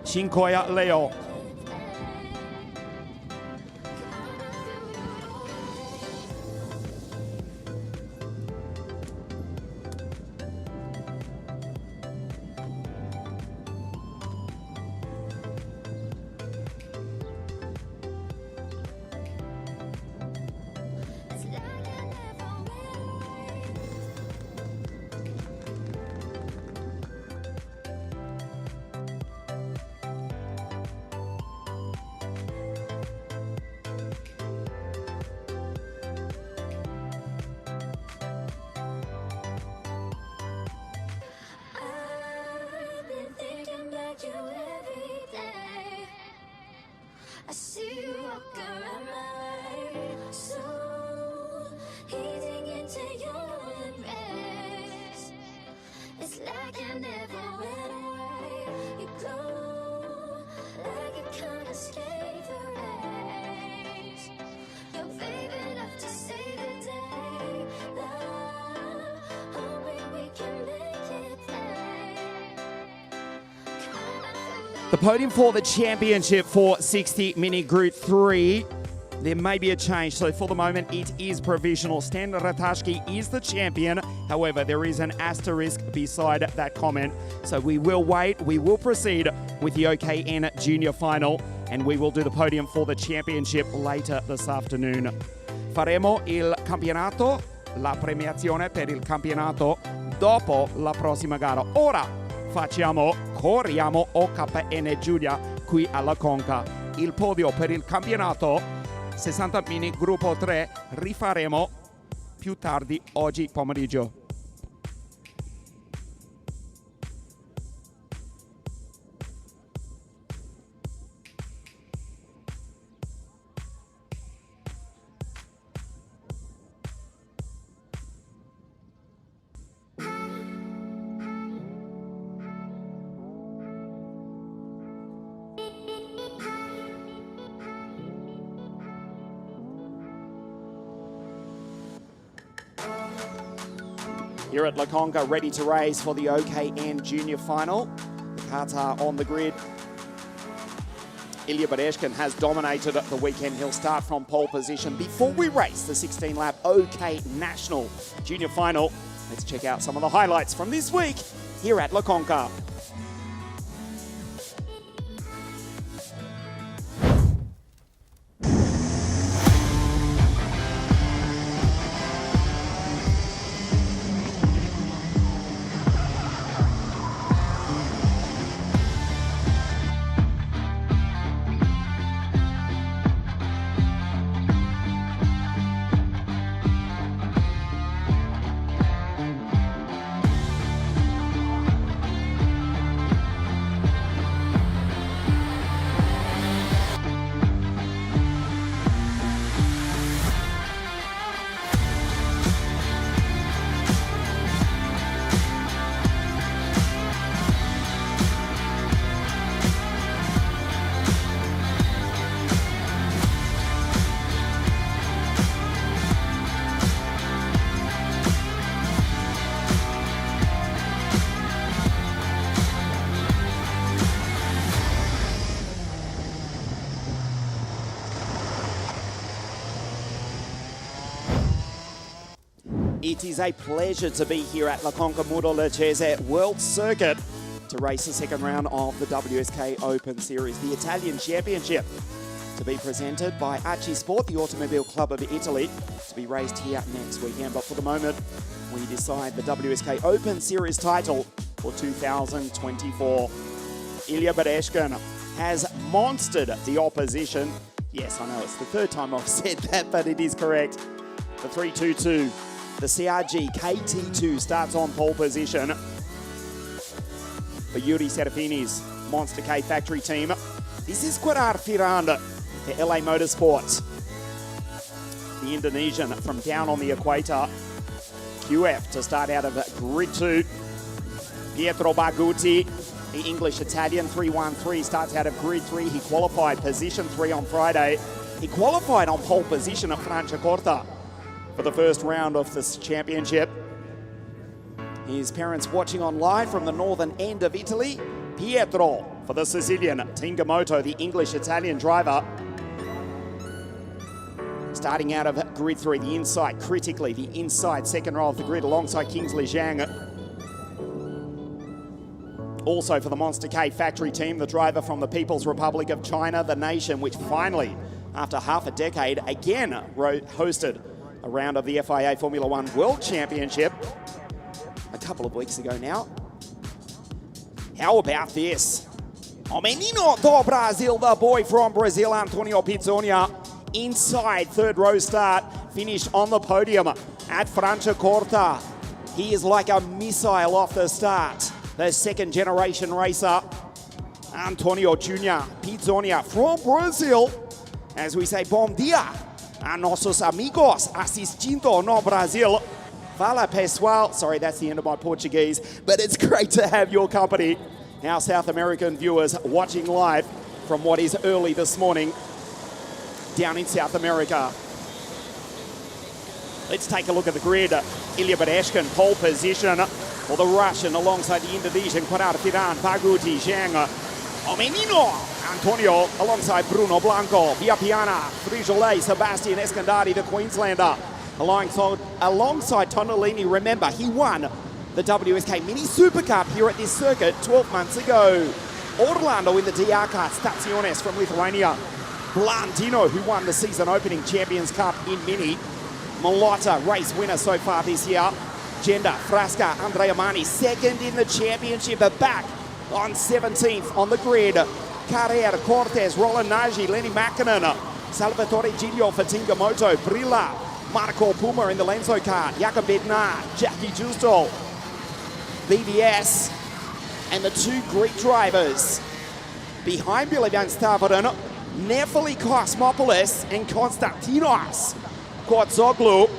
Dziękuję Leo. I see you walk around my way, so easing into your embrace. It's like I never went away. You glow like you can't escape the rays. You're brave enough to save the day. Love, hoping we can make it there. The podium for the championship for 60-minute Group 3. There may be a change, so for the moment it is provisional. Stan Ratashki is the champion. However, there is an asterisk beside that comment. So we will wait, we will proceed with the OKN Junior Final, and we will do the podium for the championship later this afternoon. Faremo il campionato, la premiazione per il campionato dopo la prossima gara. Ora corriamo OKN Junior qui alla CONCA. Il podio per il campionato 60 mini gruppo 3 rifaremo più tardi oggi pomeriggio. Here at La Conca, ready to race for the OKN Junior Final. The karts are on the grid. Ilya Bereshkin has dominated the weekend. He'll start from pole position. Before we race the 16-lap OK National Junior Final, let's check out some of the highlights from this week here at La Conca. It is a pleasure to be here at La Conca Murolacese World Circuit to race the second round of the WSK Open Series, the Italian Championship, to be presented by Acci Sport, the Automobile Club of Italy, to be raced here next weekend. But for the moment, we decide the WSK Open Series title for 2024. Ilya Bereshkin has monstered the opposition. Yes, I know it's the third time I've said that, but it is correct. The 322. The CRG KT2 starts on pole position for Yuri Serafini's Monster K factory team. This is Querar Firanda for LA Motorsports. The Indonesian from down on the equator. QF to start out of Grid 2. Pietro Bargutti, the English-Italian 313, starts out of Grid 3. He qualified position 3 on Friday. He qualified on pole position at Franciacorta for the first round of this championship. His parents watching on live from the northern end of Italy. Pietro for the Sicilian, Tingamoto, the English-Italian driver. Starting out of Grid 3, the inside, critically, the inside second row of the grid alongside Kingsley Zhang. Also for the Monster K factory team, the driver from the People's Republic of China, the nation which finally, after half a decade, again hosted a round of the FIA Formula One World Championship a couple of weeks ago now. How about this? O menino do Brasil, the boy from Brazil, Antonio Pizzonia, inside third row start, finished on the podium at Franciacorta. He is like a missile off the start. The second generation racer. Antonio Jr. Pizzonia from Brazil. As we say, bom dia a nossos amigos assistindo no Brasil. Fala pessoal. Sorry, that's the end of my Portuguese, but it's great to have your company. Our South American viewers watching live from what is early this morning down in South America. Let's take a look at the grid. Ilya Badashkin, pole position for the Russian alongside the Indonesian Quarar Tiran, Paguti, Zhang, Omenino, Antonio alongside Bruno Blanco, Viapiana, Frijolet, Sebastian Escandari, the Queenslander, alongside Tonolini. Remember, he won the WSK Mini Super Cup here at this circuit 12 months ago. Orlando in the DR Kart, Staciones from Lithuania. Blandino, who won the season opening Champions Cup in Mini. Malotta, race winner so far this year. Genda, Frasca, Andrea Mani, second in the championship, but back on 17th on the grid. Carrera, Cortez, Roland Nagy, Lenny Makinen, Salvatore Giglio for Tingamoto, Brilla, Marco Puma in the Lenzo car, Jakob Bednar, Jackie Justo, BVS, and the two Greek drivers behind Billy Van Staveren, Nefeli Cosmopoulos and Konstantinos Kotzoglu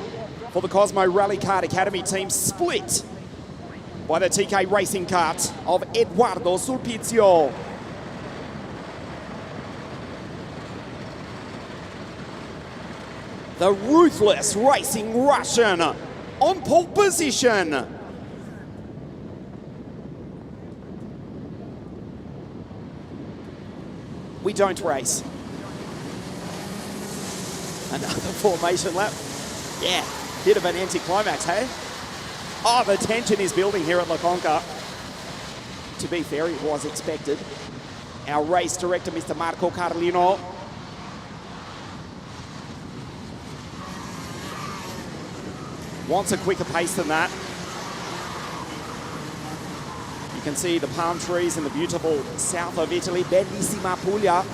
for the Cosmo Rally Kart Academy team, split by the TK Racing Kart of Eduardo Sulpizio. The ruthless racing Russian on pole position. We don't race. Another formation lap. Yeah, bit of an anticlimax, hey? Oh, the tension is building here at La Conca. To be fair, it was expected. Our race director, Mr. Marco Carlino. Wants a quicker pace than that. You can see the palm trees in the beautiful south of Italy. Bellissima Puglia,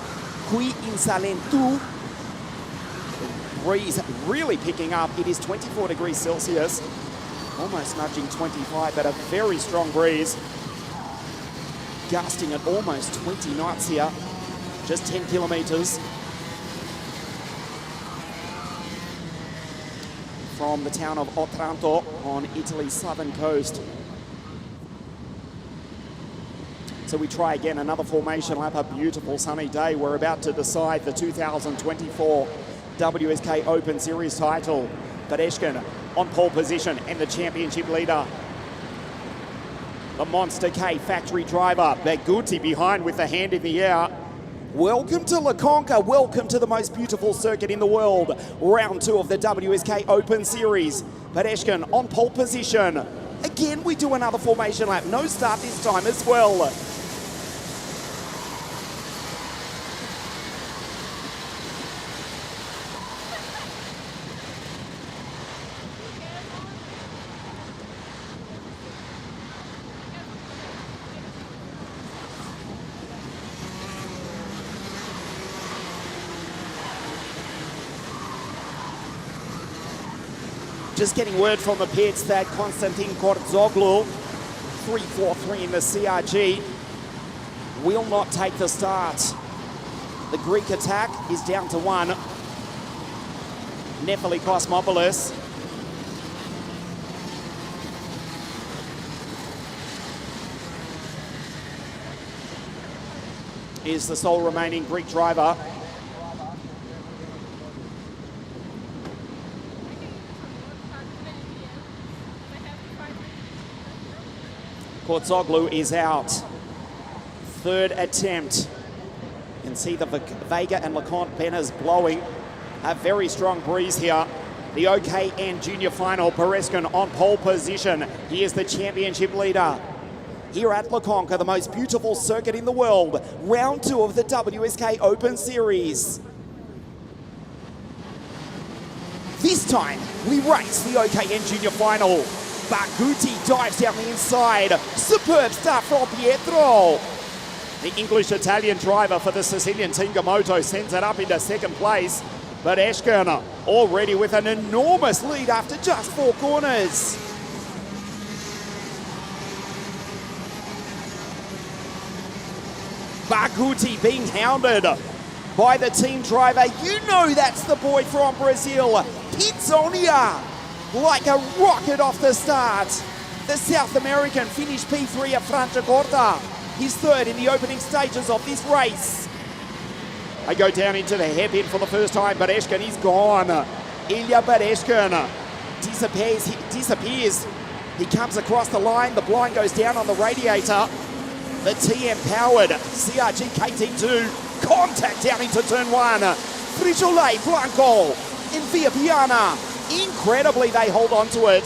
qui in Salento. The breeze really picking up. It is 24 degrees Celsius, almost nudging 25, but a very strong breeze. Gusting at almost 20 knots here, just 10 kilometers. From the town of Otranto on Italy's southern coast. So we try again, another formation lap, a beautiful sunny day. We're about to decide the 2024 WSK Open Series title. Badashkin on pole position and the championship leader. The Monster K factory driver, Beguti behind with the hand in the air. Welcome to La Conca, welcome to the most beautiful circuit in the world. Round 2 of the WSK Open Series. Badashkin on pole position. Again, we do another formation lap. No start this time as well. Just getting word from the pits that Konstantin Kotzoglu, 343 in the CRG, will not take the start. The Greek attack is down to one. Nefeli Cosmopoulos. Is the sole remaining Greek driver. Kotzoglu is out. Third attempt. You can see the Vega and LeConte banners blowing. A very strong breeze here. The OKN Junior Final, Badashkin on pole position. He is the championship leader. Here at La Conca, the most beautiful circuit in the world. Round 2 of the WSK Open Series. This time, we race the OKN Junior Final. Baguti dives down the inside. Superb start from Pietro. The English-Italian driver for the Sicilian Tingamoto sends it up into second place. Badashkin already with an enormous lead after just 4 corners. Baguti being hounded by the team driver. You know that's the boy from Brazil, Pizzonia, like a rocket off the start. The South American finished P3 at Franciacorta. He's third in the opening stages of this race. They go down into the hairpin for the first time. Bereshkin is gone. Ilya Bereshkin disappears. He comes across the line. The blind goes down on the radiator. The TM-powered CRG KT2 contact down into turn one. Frijolet, Blanco, and Via Piana. Incredibly, they hold on to it.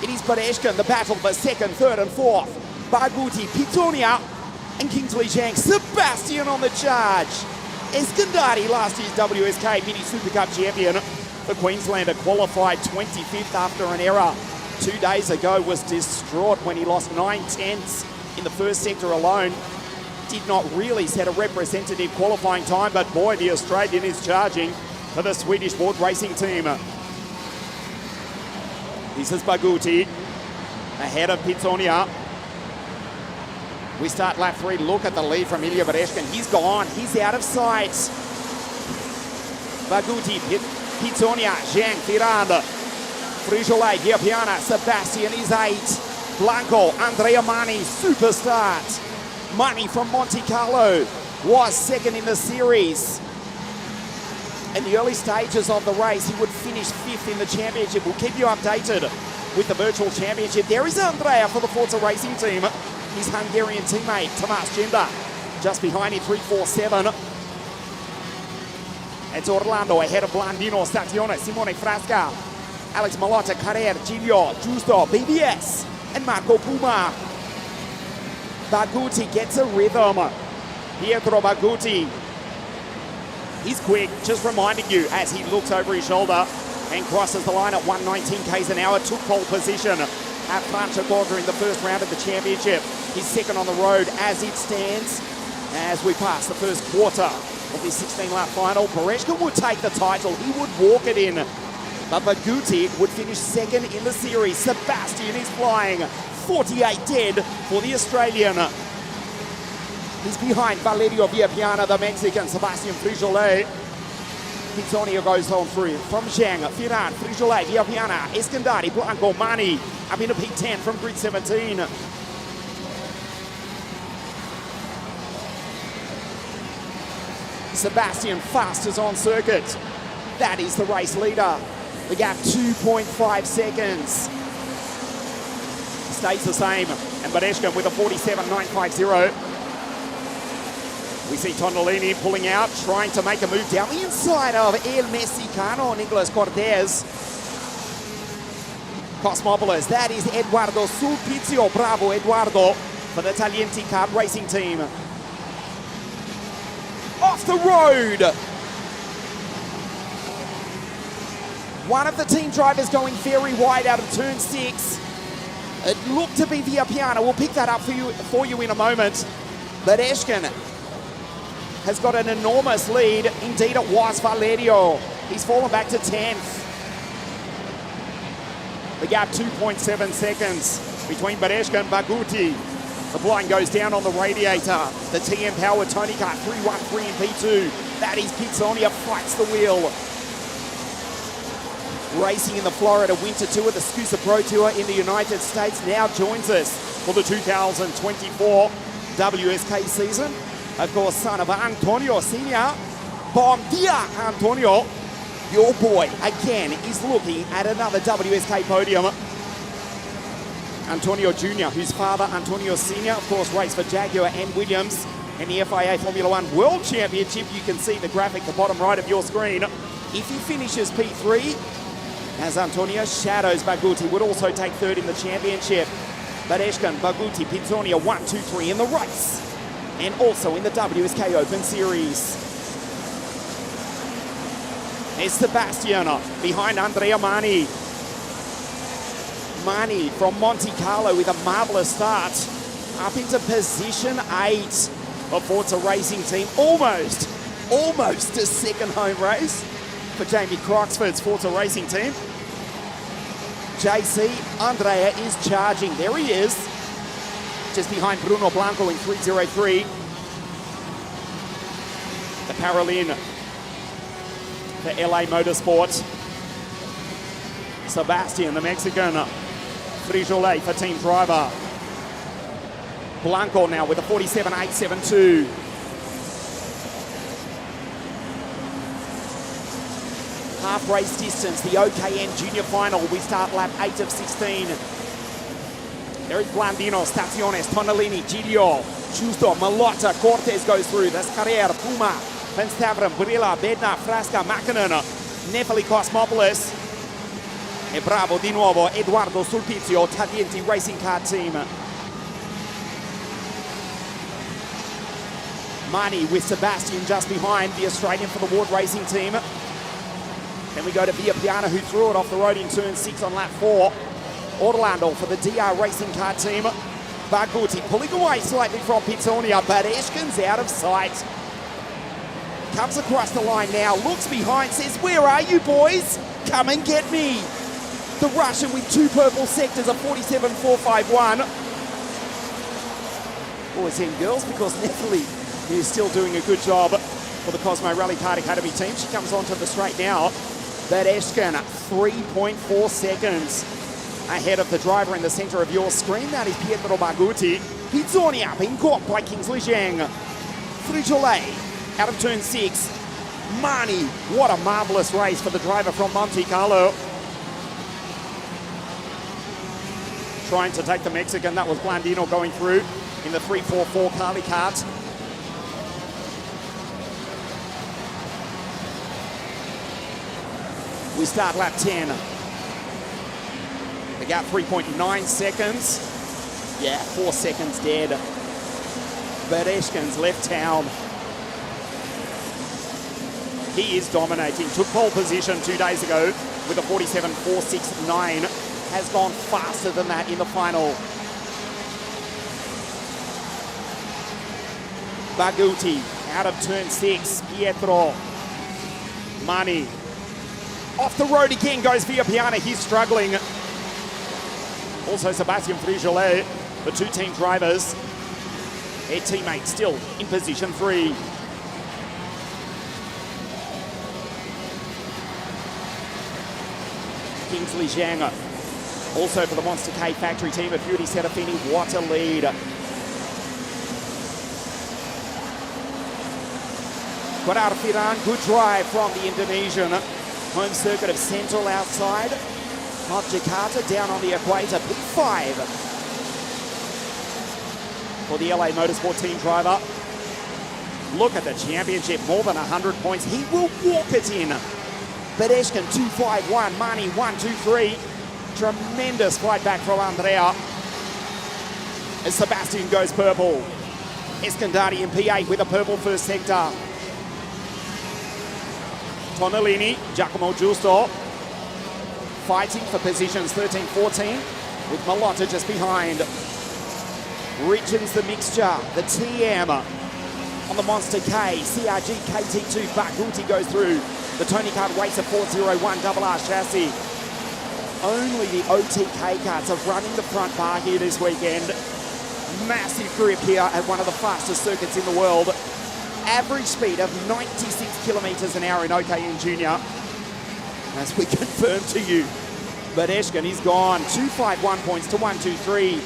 It is Bereshkin, the battle for second, third, and fourth. Baguti, Pizzonia, and Kingsley Zhang. Sebastian on the charge. Eskandari, last year's WSK Mini Super Cup champion. The Queenslander qualified 25th after an error 2 days ago, was distraught when he lost 9/10 in the first sector alone. Did not really set a representative qualifying time, but boy, the Australian is charging for the Swedish board racing team. This is Baguti ahead of Pizzonia. We start lap 3. Look at the lead from Ilya Bereshkin. He's gone. He's out of sight. Baguti, Pizzonia, Zhang, Tirand, Frijolet, Via Piana, Sebastian is 8. Blanco, Andrea Mani, super start. Mani from Monte Carlo was second in the series. In the early stages of the race, he would finish 5th in the championship. We'll keep you updated with the virtual championship. There is Andrea for the Forza Racing team. His Hungarian teammate, Tamás Genda, just behind him, 3-4-7. It's Orlando ahead of Blandino, Stazione, Simone Frasca, Alex Malotta, Carrer, Giglio, Giusto, BBS, and Marco Puma. Baguti gets a rhythm. Pietro Baguti. He's quick, just reminding you as he looks over his shoulder and crosses the line at 119 k's an hour. Took pole position at Franciacorta in the first round of the championship. He's second on the road as it stands. As we pass the first quarter of this 16-lap final, Bereshkin would take the title. He would walk it in. But Baguti would finish second in the series. Sebastian is flying. 48 dead for the Australian. He's behind Valerio Villapiana, the Mexican, Sebastian Frijolet. Pizzonia goes home through from Zhang, Firan, Frijolet, Villapiana, Eskandari, Blanco, Mani up into P10 from grid 17. Sebastian fast as on circuit. That is the race leader. The gap 2.5 seconds. Stays the same. And Bereshkin with a 47.950. We see Tondolini pulling out, trying to make a move down the inside of El Mexicano, Nicolas Cortez. Cosmopolis, that is Eduardo Sulpizio. Bravo, Eduardo, for the Taglienti Kart racing team. Off the road. One of the team drivers going very wide out of turn 6. It looked to be Villapiana. We'll pick that up for you in a moment. Bereshkin has got an enormous lead. Indeed, it was Valerio. He's fallen back to 10th. The gap 2.7 seconds between Bereshkin and Baguti. The blind goes down on the radiator. The TM-powered Tony Kart 313 in P2. That is Pizzonia fights the wheel. Racing in the Florida Winter Tour, the Scusa Pro Tour in the United States, now joins us for the 2024 WSK season. Of course, son of Antonio Senior. Bom dia, Antonio. Your boy, again, is looking at another WSK podium. Antonio Jr., whose father, Antonio Senior, of course, raced for Jaguar and Williams in the FIA Formula One World Championship. You can see the graphic at the bottom right of your screen. If he finishes P3, as Antonio shadows Baguti, would also take third in the championship. Bereshkin, Baguti, Pizzonia, 1, 2, 3 in the race. And also in the WSK Open Series. There's Sebastian behind Andrea Mani. Mani from Monte Carlo with a marvelous start. Up into position 8 of Forza Racing team. Almost a second home race for Jamie Croxford's Forza Racing team. JC, Andrea is charging. There he is. Just behind Bruno Blanco in 303. Caroline for LA Motorsport. Sebastian, the Mexican. Frijolet for team driver. Blanco now with a 47.872. Half race distance, the OKN Junior Final. We start lap 8 of 16. There is Blandino, Staciones, Tonellini, Giglio, Justo, Malotta, Cortez goes through. That's Carrier, Puma, Van Stavrum, Brilla, Bednar, Frasca, Mackinnon, Nefeli, Cosmopoulos. E bravo di nuovo Eduardo Sulpizio, Taglienti Racing Car Team. Mani with Sebastian just behind, the Australian for the Ward Racing Team. Then we go to Villapiana, who threw it off the road in turn 6 on lap 4. Orlando for the DR Racing Car Team. Barghouti pulling away slightly from Pitonia, but Eshkin's out of sight. Comes across the line now, looks behind, says, "Where are you, boys? Come and get me." The Russian with 2 purple sectors of 47.451. Boys and girls, because Nefeli is still doing a good job for the Cosmo Rally Kart Academy team. She comes onto the straight now. But Eshkin, 3.4 seconds ahead of the driver in the center of your screen. That is Pietro Barghouti. Pizzonia being caught by Kingsley Zhang. Frijolet out of turn 6. Mani, what a marvelous race for the driver from Monte Carlo. Trying to take the Mexican, that was Blandino going through in the 344 Carly Kart. We start lap 10. They got 3.9 seconds. Yeah, 4 seconds dead. But Eshkin's left town. He is dominating. Took pole position 2 days ago with a 47.469. Has gone faster than that in the final. Barghouti out of turn 6. Pietro. Mani. Off the road again goes Villapiana. He's struggling. Also Sebastian Frijolet, the 2 team drivers. Their teammate still in position 3. Kingsley Zhang, also for the Monster K factory team of Fury Serafini. What a lead. Quadar Firan, good drive from the Indonesian. Home circuit of Central outside of Jakarta, down on the equator. P5 for the LA Motorsport team driver. Look at the championship, more than 100 points. He will walk it in. But Eshkin 251, Mani 123. Tremendous fight back from Andrea. As Sebastian goes purple. Eskandari in P8 with a purple first sector. Tonellini, Giacomo Giusto, fighting for positions 13-14 with Malotta just behind. Richens the mixture, the TM on the Monster K, CRG KT2, Barghouti goes through. The Tony Kart Racer 401 RR chassis. Only the OTK karts are running the front bar here this weekend. Massive grip here at one of the fastest circuits in the world. Average speed of 96 kilometers an hour in OKN Junior, as we confirm to you. But Eshkin is gone. 251 points to 123.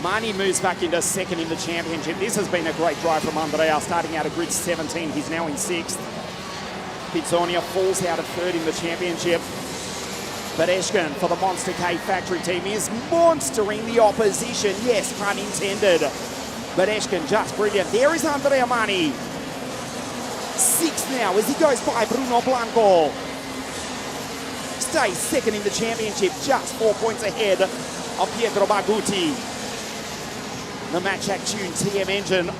Mani moves back into second in the championship. This has been a great drive from Andrea, starting out at grid 17. He's now in 6th. Pizzonia falls out of 3rd in the championship. But Eshkin for the Monster K factory team is monstering the opposition. Yes, pun intended. But Eshkin just brilliant. There is Andrea Mani. 6th now as he goes by Bruno Blanco. Stays 2nd in the championship, just 4 points ahead of Pietro Barghouti. The Matchak Tune TM engine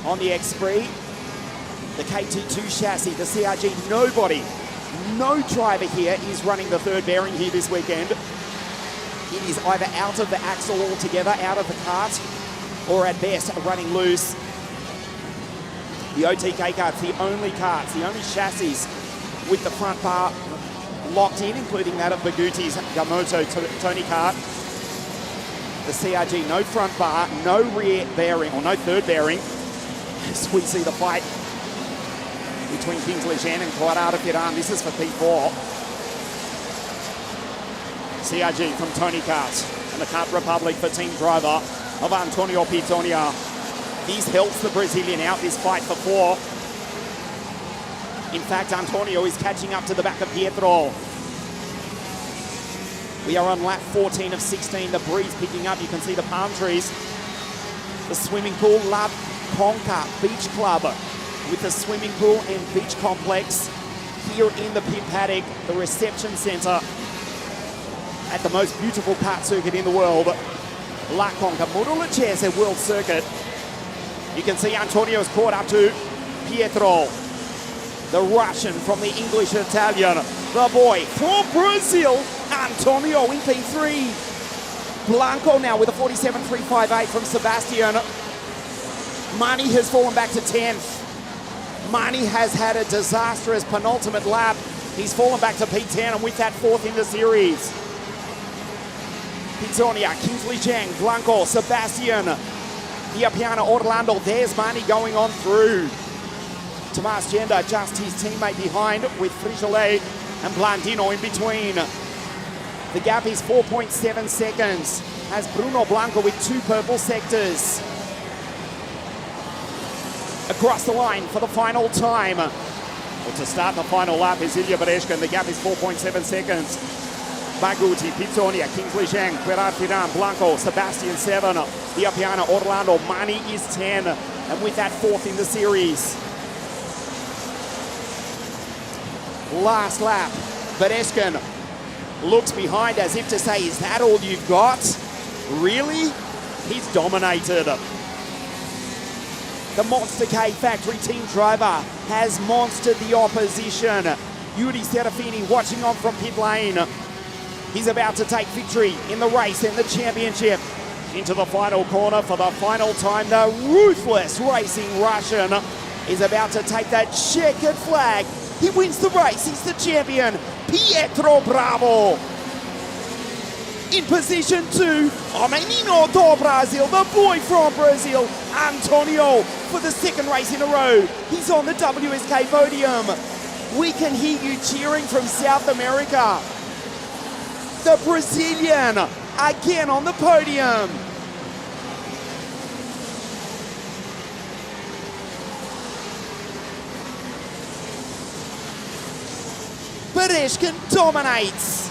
on the X-Spree. The KT2 chassis, the CRG, no driver here is running the 3rd bearing here this weekend. It is either out of the axle altogether, out of the kart, or at best running loose. The OTK karts, the only chassis with the front bar locked in, including that of Barghouti's Gamoto Tony Kart. The CRG, no front bar, no rear bearing, or no third bearing. As we see the fight between Kingsley Zhang and Quadrado Piran. This is for P4. CRG from Tony Kart and the Kart Republic for team driver of Antonio Pizzogna. This helps the Brazilian out this fight for 4. In fact, Antonio is catching up to the back of Pietro. We are on lap 14 of 16. The breeze picking up. You can see the palm trees. The swimming pool, La CONCA Beach Club with the swimming pool and beach complex here in the pit paddock, the reception centre at the most beautiful kart circuit in the world, La CONCA Motorlacese World Circuit. You can see Antonio's caught up to Pietro, the Russian from the English Italian, the boy from Brazil, Antonio in P3. Blanco now with a 47.358 from Sebastian. Mani has fallen back to 10th. Mani has had a disastrous penultimate lap. He's fallen back to P10 and with that 4th in the series. Pizzogna, Kingsley Zhang, Blanco, Sebastian, Piapiana, Orlando. There's Mani going on through. Tomas Genda, just his teammate behind with Frijolet and Blandino in between. The gap is 4.7 seconds as Bruno Blanco with 2 purple sectors. Across the line for the final time. Well, to start the final lap is Ilya Bereshka and the gap is 4.7 seconds. Baguti, Pizzogna, Kingsley Zhang, Quadrado Piran, Blanco, Sebastian 7, Piapiana, Orlando, Mani is 10, and with that 4th in the series. Last lap, Bereshka looks behind as if to say, is that all you've got? Really? He's dominated. The Monster K Factory team driver has monstered the opposition. Yuri Serafini watching on from pit lane. He's about to take victory in the race and the championship. Into the final corner for the final time. The ruthless racing Russian is about to take that checkered flag. He wins the race. He's the champion. Pietro Bravo. In position 2, o menino do Brasil, the boy from Brazil, Antonio, for the 2nd race in a row. He's on the WSK podium. We can hear you cheering from South America. The Brazilian, again on the podium. Bereshka dominates.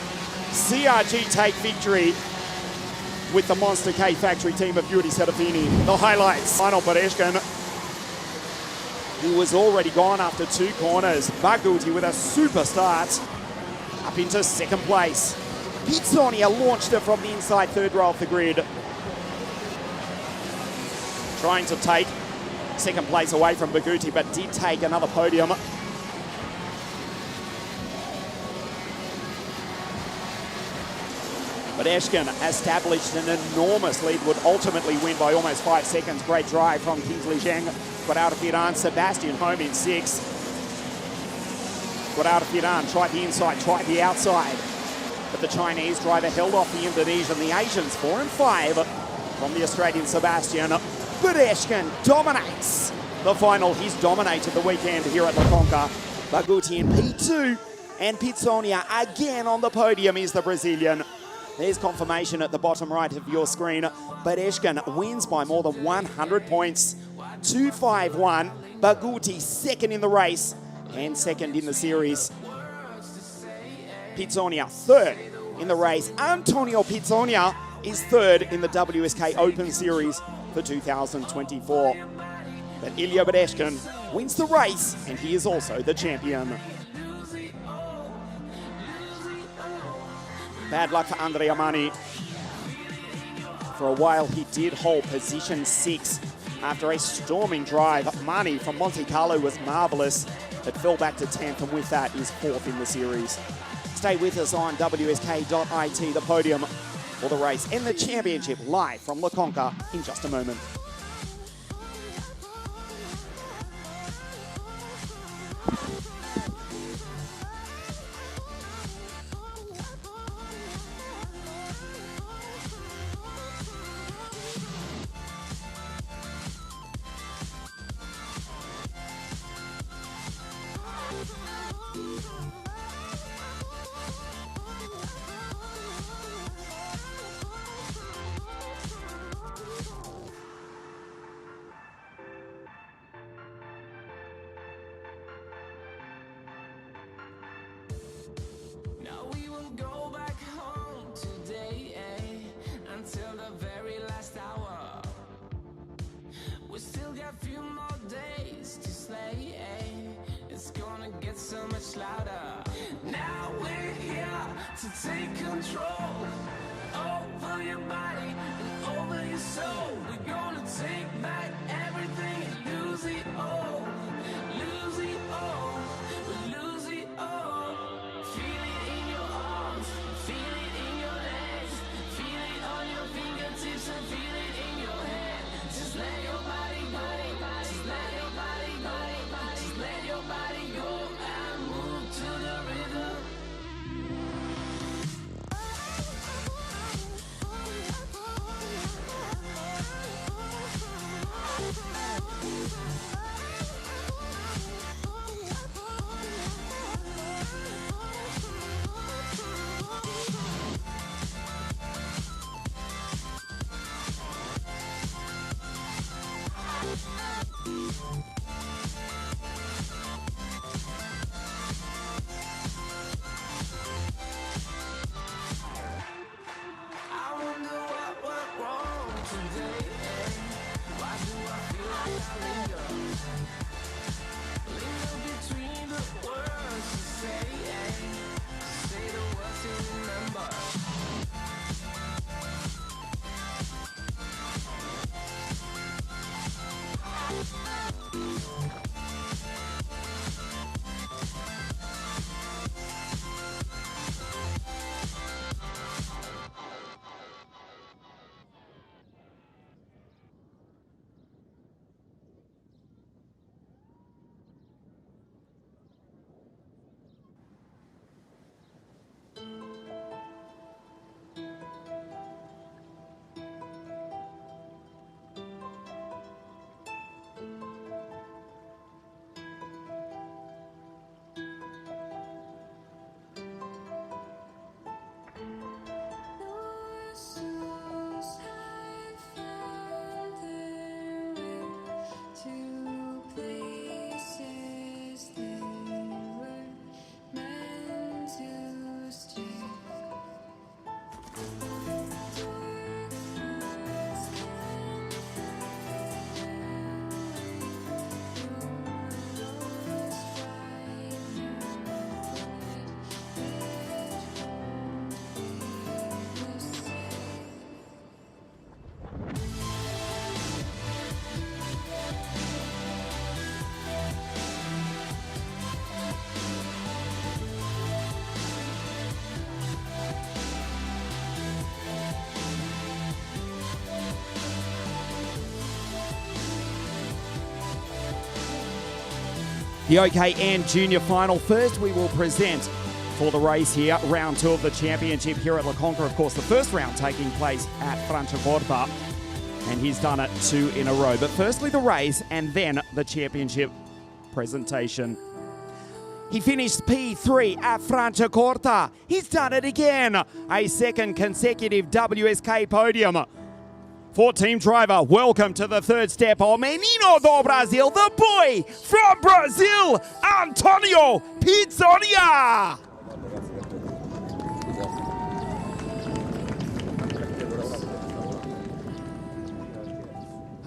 CRG take victory with the Monster K Factory team of Yuri Serafini. The highlights, final Bereshka, who was already gone after 2 corners. Baguti with a super start up into 2nd place. Pizzogna launched her from the inside 3rd row of the grid. Trying to take 2nd place away from Baguti, but did take another podium. Bereshka established an enormous lead, would ultimately win by almost 5 seconds. Great drive from Kingsley Zhang. Quadrado Piran, Sebastian home in 6. Quadrado Piran tried the inside, tried the outside. But the Chinese driver held off the Indonesian. The Asians 4 and 5 from the Australian Sebastian. Bereshka dominates the final. He's dominated the weekend here at La CONCA. Baguti in P2 and Pizzogna again on the podium is the Brazilian. There's confirmation at the bottom right of your screen. Bereshka wins by more than 100 points. 2-5-1. Baguti 2nd in the race and 2nd in the series. Pizzogna 3rd in the race. Antonio Pizzogna is 3rd in the WSK Open Series for 2024. But Ilya Bereshka wins the race and he is also the champion. Bad luck for Andrea Mani. For a while, he did hold position 6 after a storming drive. Mani from Monte Carlo was marvellous, but fell back to 10th, and with that is 4th in the series. Stay with us on WSK.IT, the podium for the race and the championship live from La CONCA in just a moment. your body and over your soul. We're gonna take back everything and lose it all. Lose it all. Lose it all. Feel it in your arms. Feel it in your legs. Feel it on your fingertips and feel it in your head. Just let your body go. Just let your body go. Just let your body go and move to the rhythm. I wonder what went wrong today. Why do I feel like I linger? Linger between the words to say. To say the words to remember. The OKN Junior Final. First, we will present for the race here, round 2 of the championship here at La Conca. Of course, the first round taking place at Franciacorta, and he's done it 2 in a row. But firstly, the race, and then the championship presentation. He finished P3 at Franciacorta. He's done it again. A second consecutive WSK podium. For team driver, welcome to the third step. O menino do Brasil, the boy from Brazil, Antonio Pizzonia.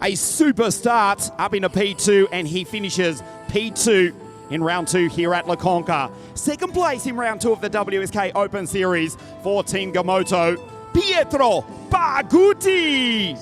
A super start up into P2, and he finishes P2 in round 2 here at La Conca. Second place in round 2 of the WSK Open Series for Team Gamoto, Pietro Baguti.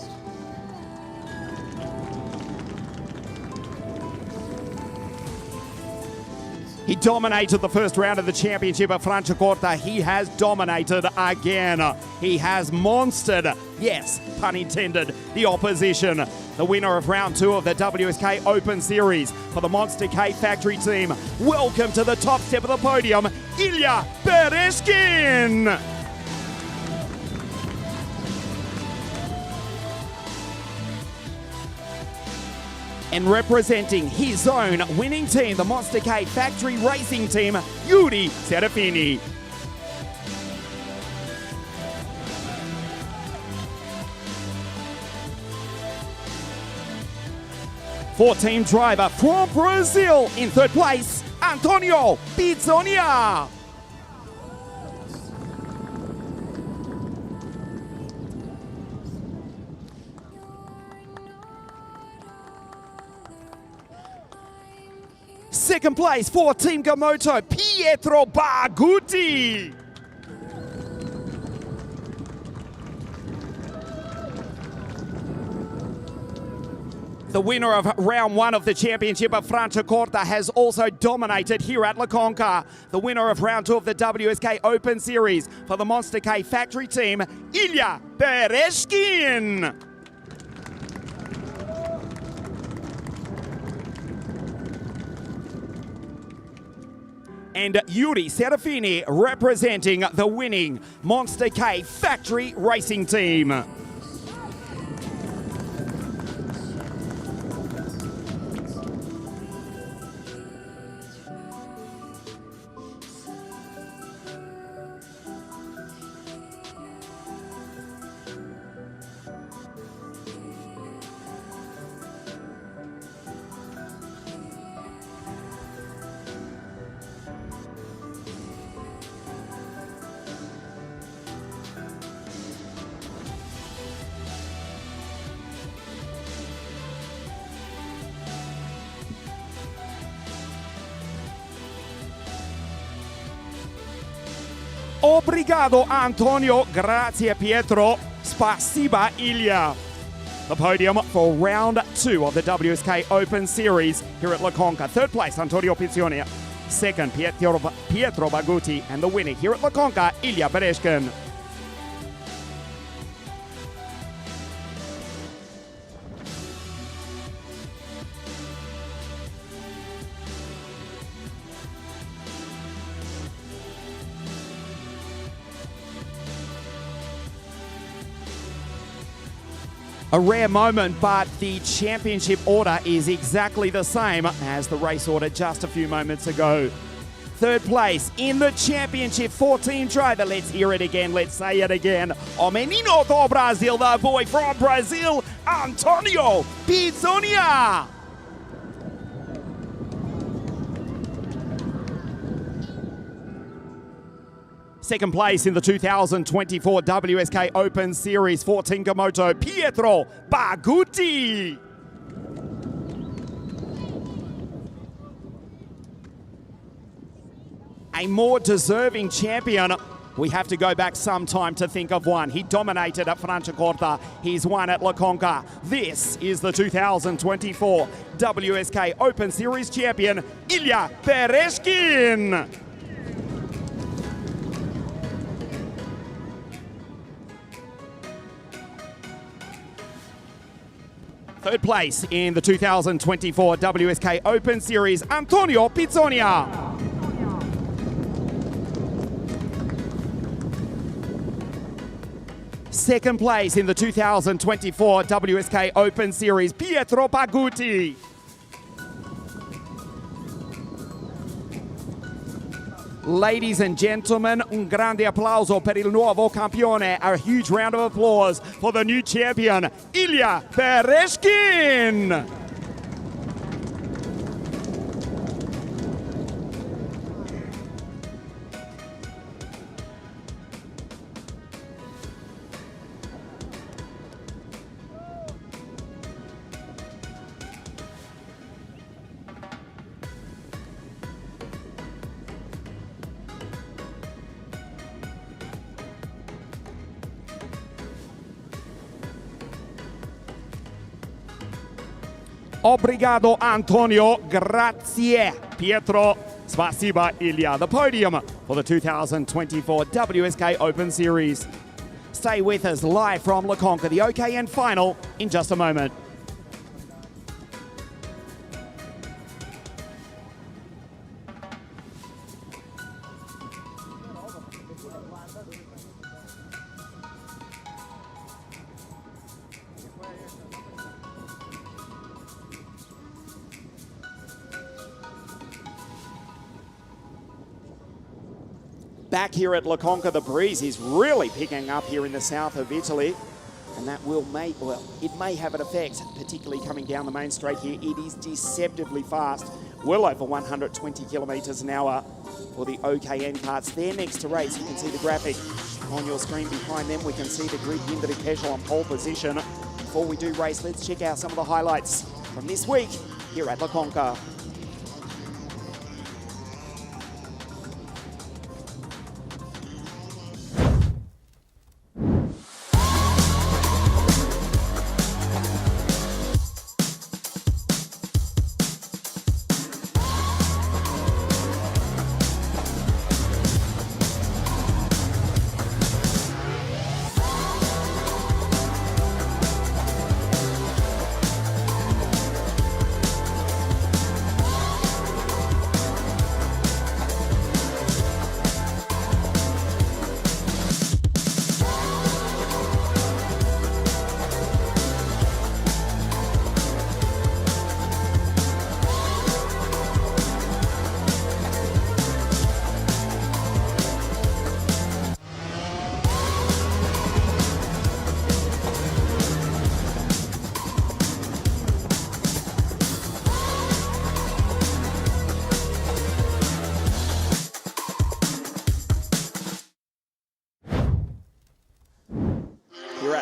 He dominated the first round of the championship at Franciacorta. He has dominated again. He has monstered, yes, pun intended, the opposition. The winner of round 2 of the WSK Open Series for the Monster K Factory team. Welcome to the top step of the podium, Ilya Bereshkin. And representing his own winning team, the Monster K Factory Racing Team, Yuri Serafini. For team driver from Brazil, in third place, Antonio Pizzonia. Second place for Team Gamoto, Pietro Baguti. The winner of round 1 of the championship of Franciacorta has also dominated here at La Conca. The winner of round 2 of the WSK Open Series for the Monster K factory team, Ilya Bereshkin. And Yuri Serafini representing the winning Monster K factory racing team. Obrigado, Antonio. Grazie, Pietro. Spasiba, Ilya. The podium for round 2 of the WSK Open Series here at La Conca. Third place, Antonio Pizzioni. Second, Pietro Baguti. And the winner here at La Conca, Ilya Bereshkin. A rare moment, but the championship order is exactly the same as the race order just a few moments ago. Third place in the championship, 14 driver. Let's hear it again. Let's say it again. O menino do Brasil, the boy from Brazil, Antonio Pizzonia. Second place in the 2024 WSK Open Series for Tinkamoto, Pietro Baguti. A more deserving champion. We have to go back some time to think of one. He dominated at Franciacorta. He's won at La Conca. This is the 2024 WSK Open Series champion, Ilya Bereshkin. Third place in the 2024 WSK Open Series, Antonio Pizzonia. Second place in the 2024 WSK Open Series, Pietro Baguti. Ladies and gentlemen, un grande applauso per il nuovo campione. A huge round of applause for the new champion, Ilya Bereshkin. Obrigado, Antonio. Grazie, Pietro. Spasiba, Ilya. The podium for the 2024 WSK Open Series. Stay with us live from La Conca, the OKN final in just a moment. Back here at La Conca, the breeze is really picking up here in the south of Italy, and that will it may have an effect, particularly coming down the main straight here. It is deceptively fast, well over 120 kilometres an hour for the OKN carts. They're next to race. You can see the graphic on your screen behind them. We can see the grid Hindri Peschel on pole position. Before we do race, let's check out some of the highlights from this week here at La Conca.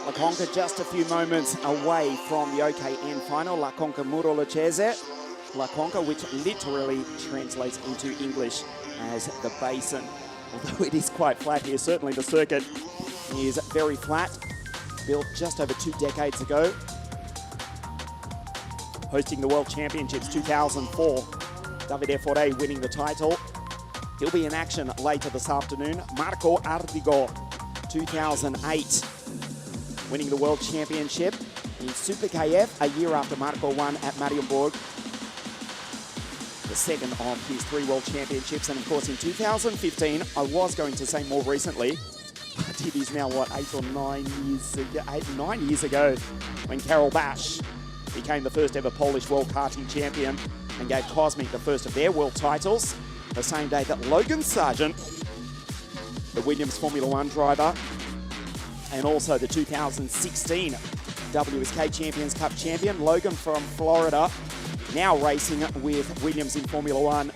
La CONCA, just a few moments away from the OKN final. La CONCA Murolacese. La CONCA, which literally translates into English as the basin. Although it is quite flat here, certainly the circuit is very flat. Built just over 2 decades ago. Hosting the World Championships 2004. Davide Foré winning the title. He'll be in action later this afternoon. Marco Ardigo, 2008, winning the World Championship in Super KF a year after Marco won at Marienburg. The second of his 3 World Championships. And of course in 2015, I was going to say more recently, but it is now what, 8 or 9 years ago, 9 years ago, when Karol Bash became the first ever Polish World Karting Champion and gave Cosmic the first of their world titles, the same day that Logan Sargent, the Williams Formula One driver, and also the 2016 WSK Champions Cup champion, Logan from Florida, now racing with Williams in Formula One.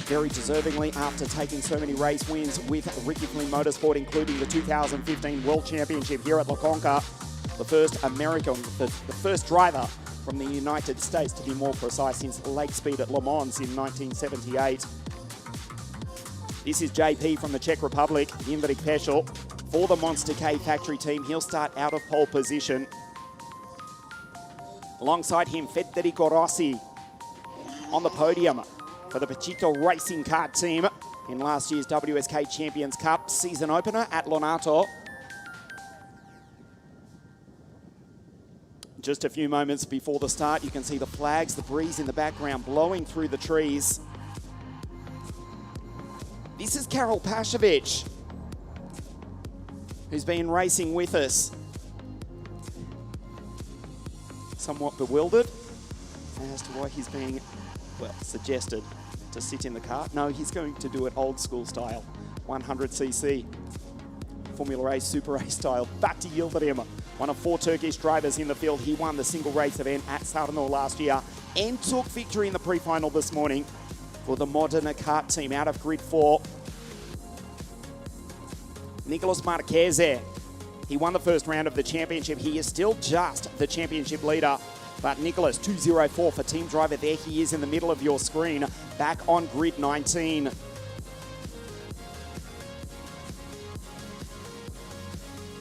Very deservingly after taking so many race wins with Ricky Flynn Motorsport, including the 2015 World Championship here at La CONCA. The first American, the first driver from the United States, to be more precise, since Lake Speed at Le Mans in 1978. This is JP from the Czech Republic, Jindřich Pešel, for the Monster K factory team. He'll start out of pole position. Alongside him, Federico Rossi on the podium for the Pachito Racing Kart team in last year's WSK Champions Cup season opener at Lonato. Just a few moments before the start, you can see the flags, the breeze in the background blowing through the trees. This is Karol Pashovic, who's been racing with us. Somewhat bewildered as to why he's being, well, suggested to sit in the car. No, he's going to do it old school style, 100cc. Formula A Super Race style. Batti Yildirim, one of 4 Turkish drivers in the field. He won the single race event at Sarno last year and took victory in the pre-final this morning for the Modena kart team out of grid 4. Nicolas Marchese, he won the first round of the championship. He is still just the championship leader. But Nicolas, 204 for team driver. There he is in the middle of your screen, back on grid 19.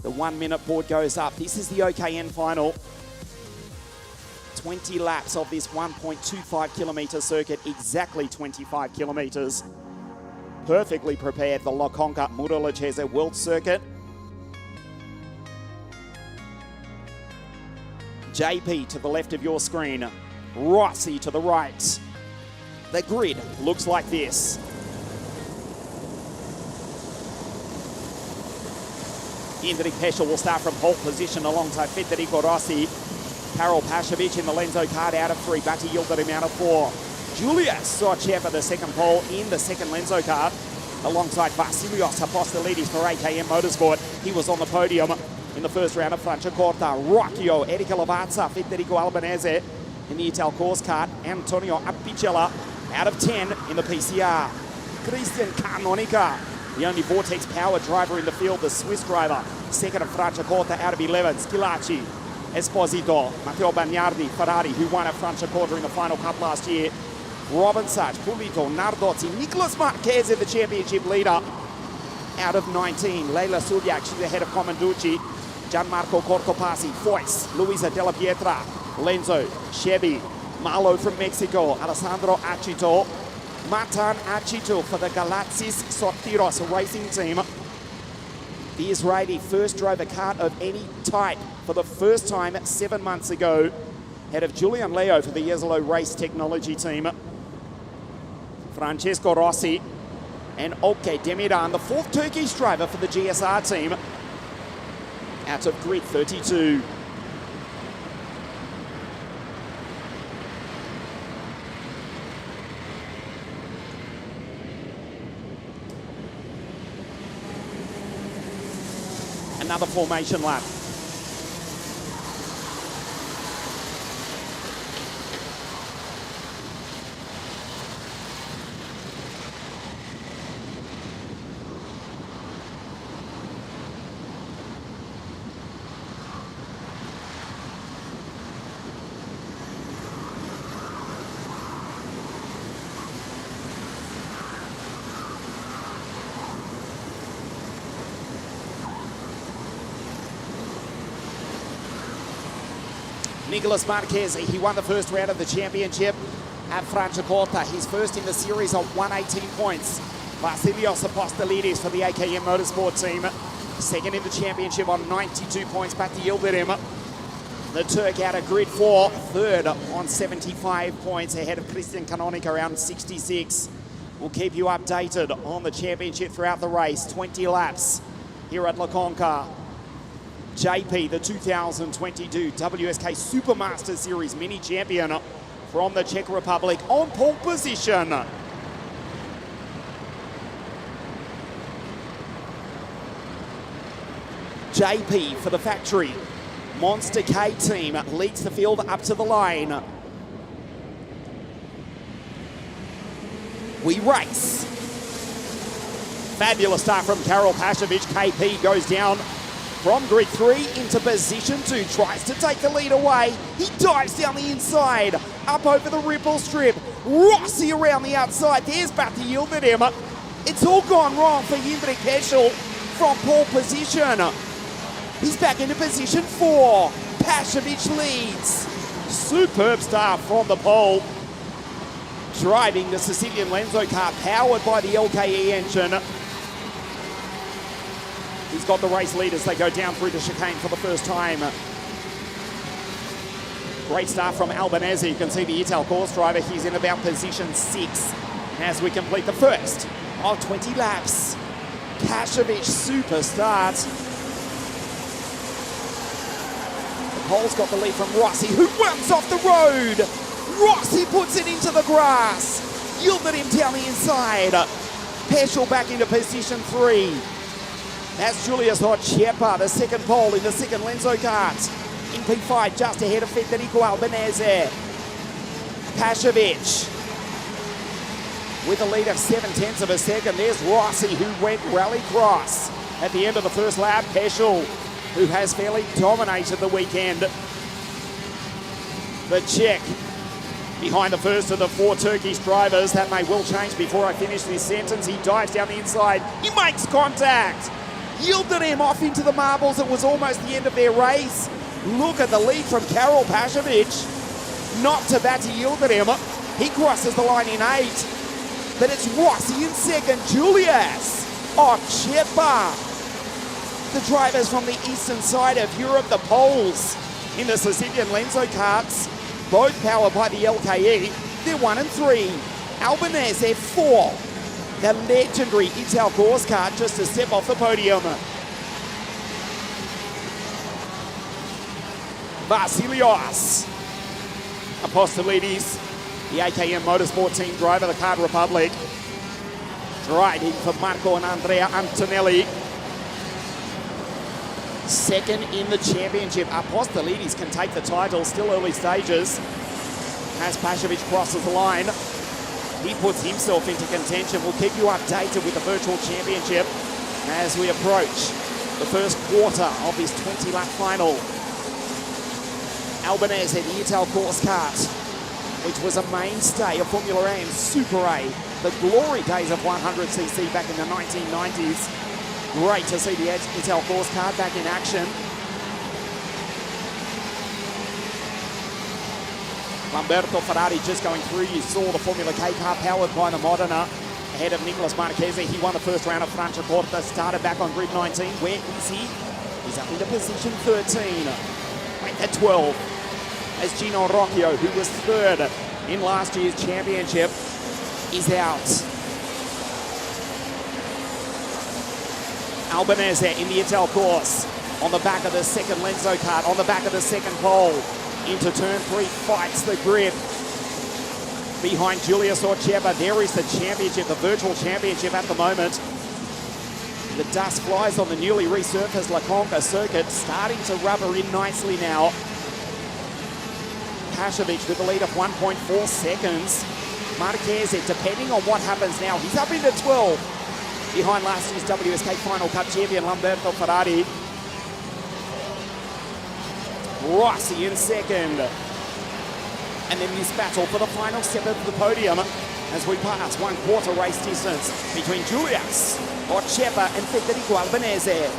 The 1 minute board goes up. This is the OKN final. 20 laps of this 1.25 kilometre circuit, exactly 25 kilometres. Perfectly prepared, the La CONCA Murolacese World Circuit. JP to the left of your screen, Rossi to the right. The grid looks like this. Jindřich Pešel will start from pole position alongside Federico Rossi. Karol Pashovic in the Lenzo kart out of 3. Batti Yildirim out of 4. Julius Sochev the second pole in the second Lenzo kart alongside Vasilios Apostolidis for AKM Motorsport. He was on the podium in the first round of Franciacorta. Rocchio, Erika Lavazza, Federico Albanese in the Ital Course kart. Antonio Apicella out of 10 in the PCR. Christian Canonica, the only Vortex Power driver in the field, the Swiss driver. Second of Franciacorta out of 11. Schilacci, Esposito, Matteo Bagnardi, Ferrari, who won at Franciacorta in the final cup last year. Robin Sach, Pulito, Nardozzi, Nicolas Marchese, the championship leader, out of 19. Leila Suljak, she's ahead of Comanducci. Gianmarco Corcopasi, Foyce, Luisa Della Pietra, Lenzo, Chevy, Malo from Mexico, Alessandro Achito, Matan Achito for the Galaxis Sotiros racing team. The Israeli first drove a kart of any type for the first time 7 months ago. Head of Julian Leo for the Yeslo Race Technology team. Francesco Rossi and Oke Demiran, the 4th Turkish driver for the GSR team, out of grid 32. Another formation lap. Nicolas Marquez, he won the first round of the championship at Franciacorta. He's first in the series on 118 points. Vasilios Apostolidis for the AKM Motorsport team. Second in the championship on 92 points. Back to Yildirim, the Turk out of grid 4. Third on 75 points, ahead of Christian Canonica around 66. We'll keep you updated on the championship throughout the race. 20 laps here at La Conca. JP, the 2022 WSK Supermaster Series mini champion from the Czech Republic, on pole position. JP for the factory Monster K team leads the field up to the line. We race. Fabulous start from Karel Pashovic. KP goes down from grid 3 into position 2. Tries to take the lead away. He dives down the inside, up over the ripple strip. Rossi around the outside. There's back to Yildirim. It's all gone wrong for Jindrik Peschel from pole position. He's back into position 4. Pashovic leads. Superb start from the pole. Driving the Sicilian Lenzo car powered by the LKE engine. He's got the race lead as they go down through the chicane for the first time. Great start from Albanese. You can see the Ital course driver. He's in about position 6 as we complete the first of 20 laps. Pashovic, super start. The pole's got the lead from Rossi, who runs off the road. Rossi puts it into the grass. Yildirim down the inside. Peschel back into position 3. That's Julius Ochepa, the second pole in the second Lenzo kart. In P5, just ahead of Federico Albanese. Pashovic with a lead of 7/10 of a second. There's Rossi, who went rally cross at the end of the first lap. Peschel, who has fairly dominated the weekend. The Czech behind the first of the 4 Turkish drivers. That may well change before I finish this sentence. He dives down the inside. He makes contact. Yildirim off into the marbles. It was almost the end of their race. Look at the lead from Karel Pashovic. Not to Bati Yildirim. He crosses the line in 8. But it's Rossi in second. Julius Ochepa. The drivers from the eastern side of Europe, the Poles in the Sicilian Lenzo karts, both powered by the LKE. They're 1 and 3. Albanese 4. The legendary Ital course kart just a step off the podium. Vasilios Apostolidis, the AKM Motorsport team driver, the Card Republic, driving for Marco and Andrea Antonelli. Second in the championship. Apostolidis can take the title, still early stages. As Pashovic crosses the line, he puts himself into contention. We'll keep you updated with the virtual championship as we approach the first quarter of this 20-lap final. Albanese, the Ital course kart, which was a mainstay of Formula A and Super A, the glory days of 100cc back in the 1990s. Great to see the Ital course kart back in action. Lamberto Ferrari just going through. You saw the Formula K car powered by the Modena ahead of Nicolas Marquez. He won the first round of Franciacorta, started back on grid 19. Where is he? He's up into position 13. Right at 12 as Gino Rocchio, who was third in last year's championship, is out. Albanese in the Ital course on the back of the second Lenzo kart, on the back of the second pole. Into turn 3, fights the grip. Behind Julius Ochepa, there is the championship, the virtual championship at the moment. The dust flies on the newly resurfaced La Conca circuit, starting to rubber in nicely now. Pashovic with a lead of 1.4 seconds. Marquez, depending on what happens now, he's up into 12. Behind last year's WSK Final Cup champion, Lamberto Ferrari. Rossi in second. And then this battle for the final step of the podium as we pass 1/4 race distance between Julius Ochepa and Federico Albanese.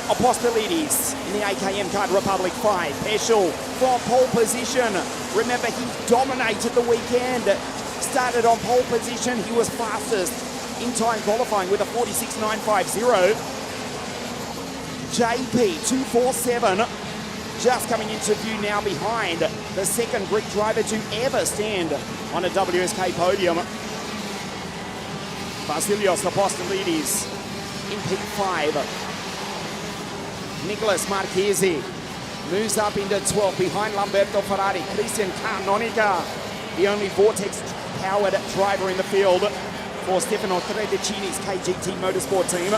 Apostolidis in the AKM Card Republic 5. Peschel from pole position. Remember, he dominated the weekend. Started on pole position. He was fastest in time qualifying with a 46.950. JP 247 just coming into view now behind the second Greek driver to ever stand on a WSK podium. Vasilios Apostolidis in P5. Nicholas Marchesi moves up into 12th behind Lamberto Ferrari. Christian Canonica, the only Vortex-powered driver in the field for Stefano Tredicini's KGT Motorsport team.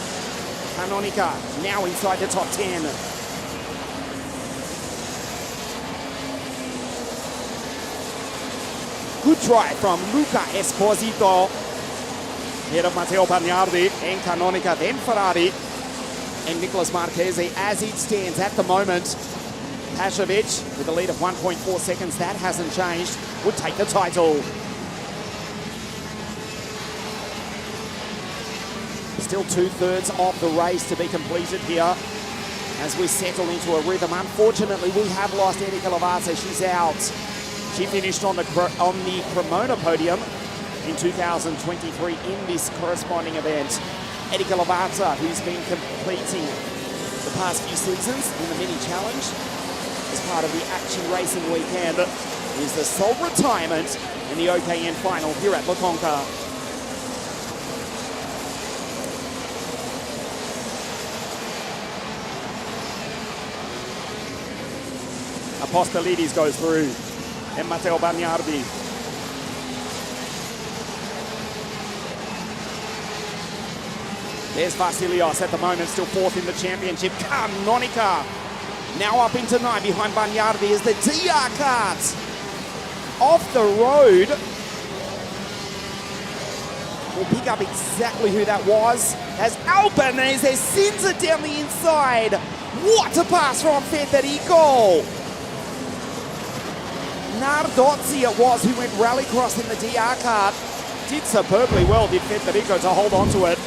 Canonica now inside the top 10. Good try from Luca Esposito. Ahead of Matteo Bagnardi and Canonica, then Ferrari and Nicholas Marchesi. As it stands at the moment, Pashovic with a lead of 1.4 seconds, that hasn't changed, would take the title. Still 2/3 of the race to be completed here as we settle into a rhythm. Unfortunately, we have lost Erika Lavazza. She's out. She finished on the Cremona podium in 2023 in this corresponding event. Erika Lavazza, who's been competing the past few seasons in the mini challenge as part of the Action Racing weekend, is the sole retirement in the OKN final here at CONCA. Apostolidis goes through, and Matteo Bagnardi. There's Vasilios at the moment, still 4th in the championship. Canonica now up into 9 behind Bagnardi as the DR kart off the road. We'll pick up exactly who that was as Albanese sends it down the inside. What a pass from Federico. Nardozzi it was who went rallycross in the DR kart. Did superbly well, did Federico, to hold on to it.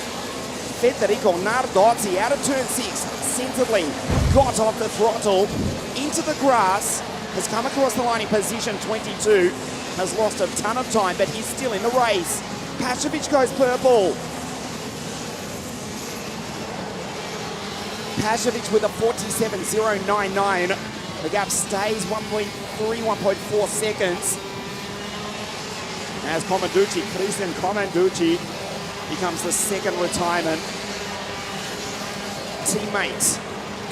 Federico Nardozzi out of turn 6, sensibly got off the throttle into the grass, has come across the line in position 22, has lost a ton of time, but he's still in the race. Pashovic goes purple. Pashovic with a 47.099. The gap stays 1.3, 1.4 seconds. As Comanducci, Christian Comanducci, becomes the second retirement. Teammate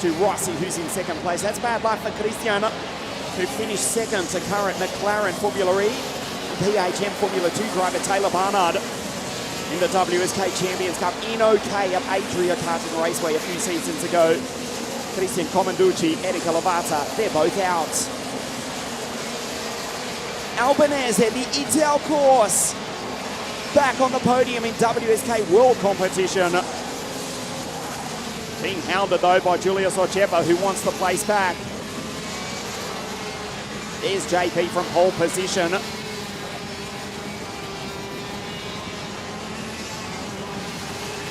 to Rossi, who's in second place. That's bad luck for Christian, who finished second to current McLaren Formula E, PHM Formula 2 driver Taylor Barnard in the WSK Champions Cup in OK at Adria Karting Raceway a few seasons ago. Christian Comanducci, Erika Lavazza, they're both out. Albanese, the Ital course, back on the podium in WSK World Competition. Being hounded though by Julius Ochepa, who wants the place back. There's JP from pole position.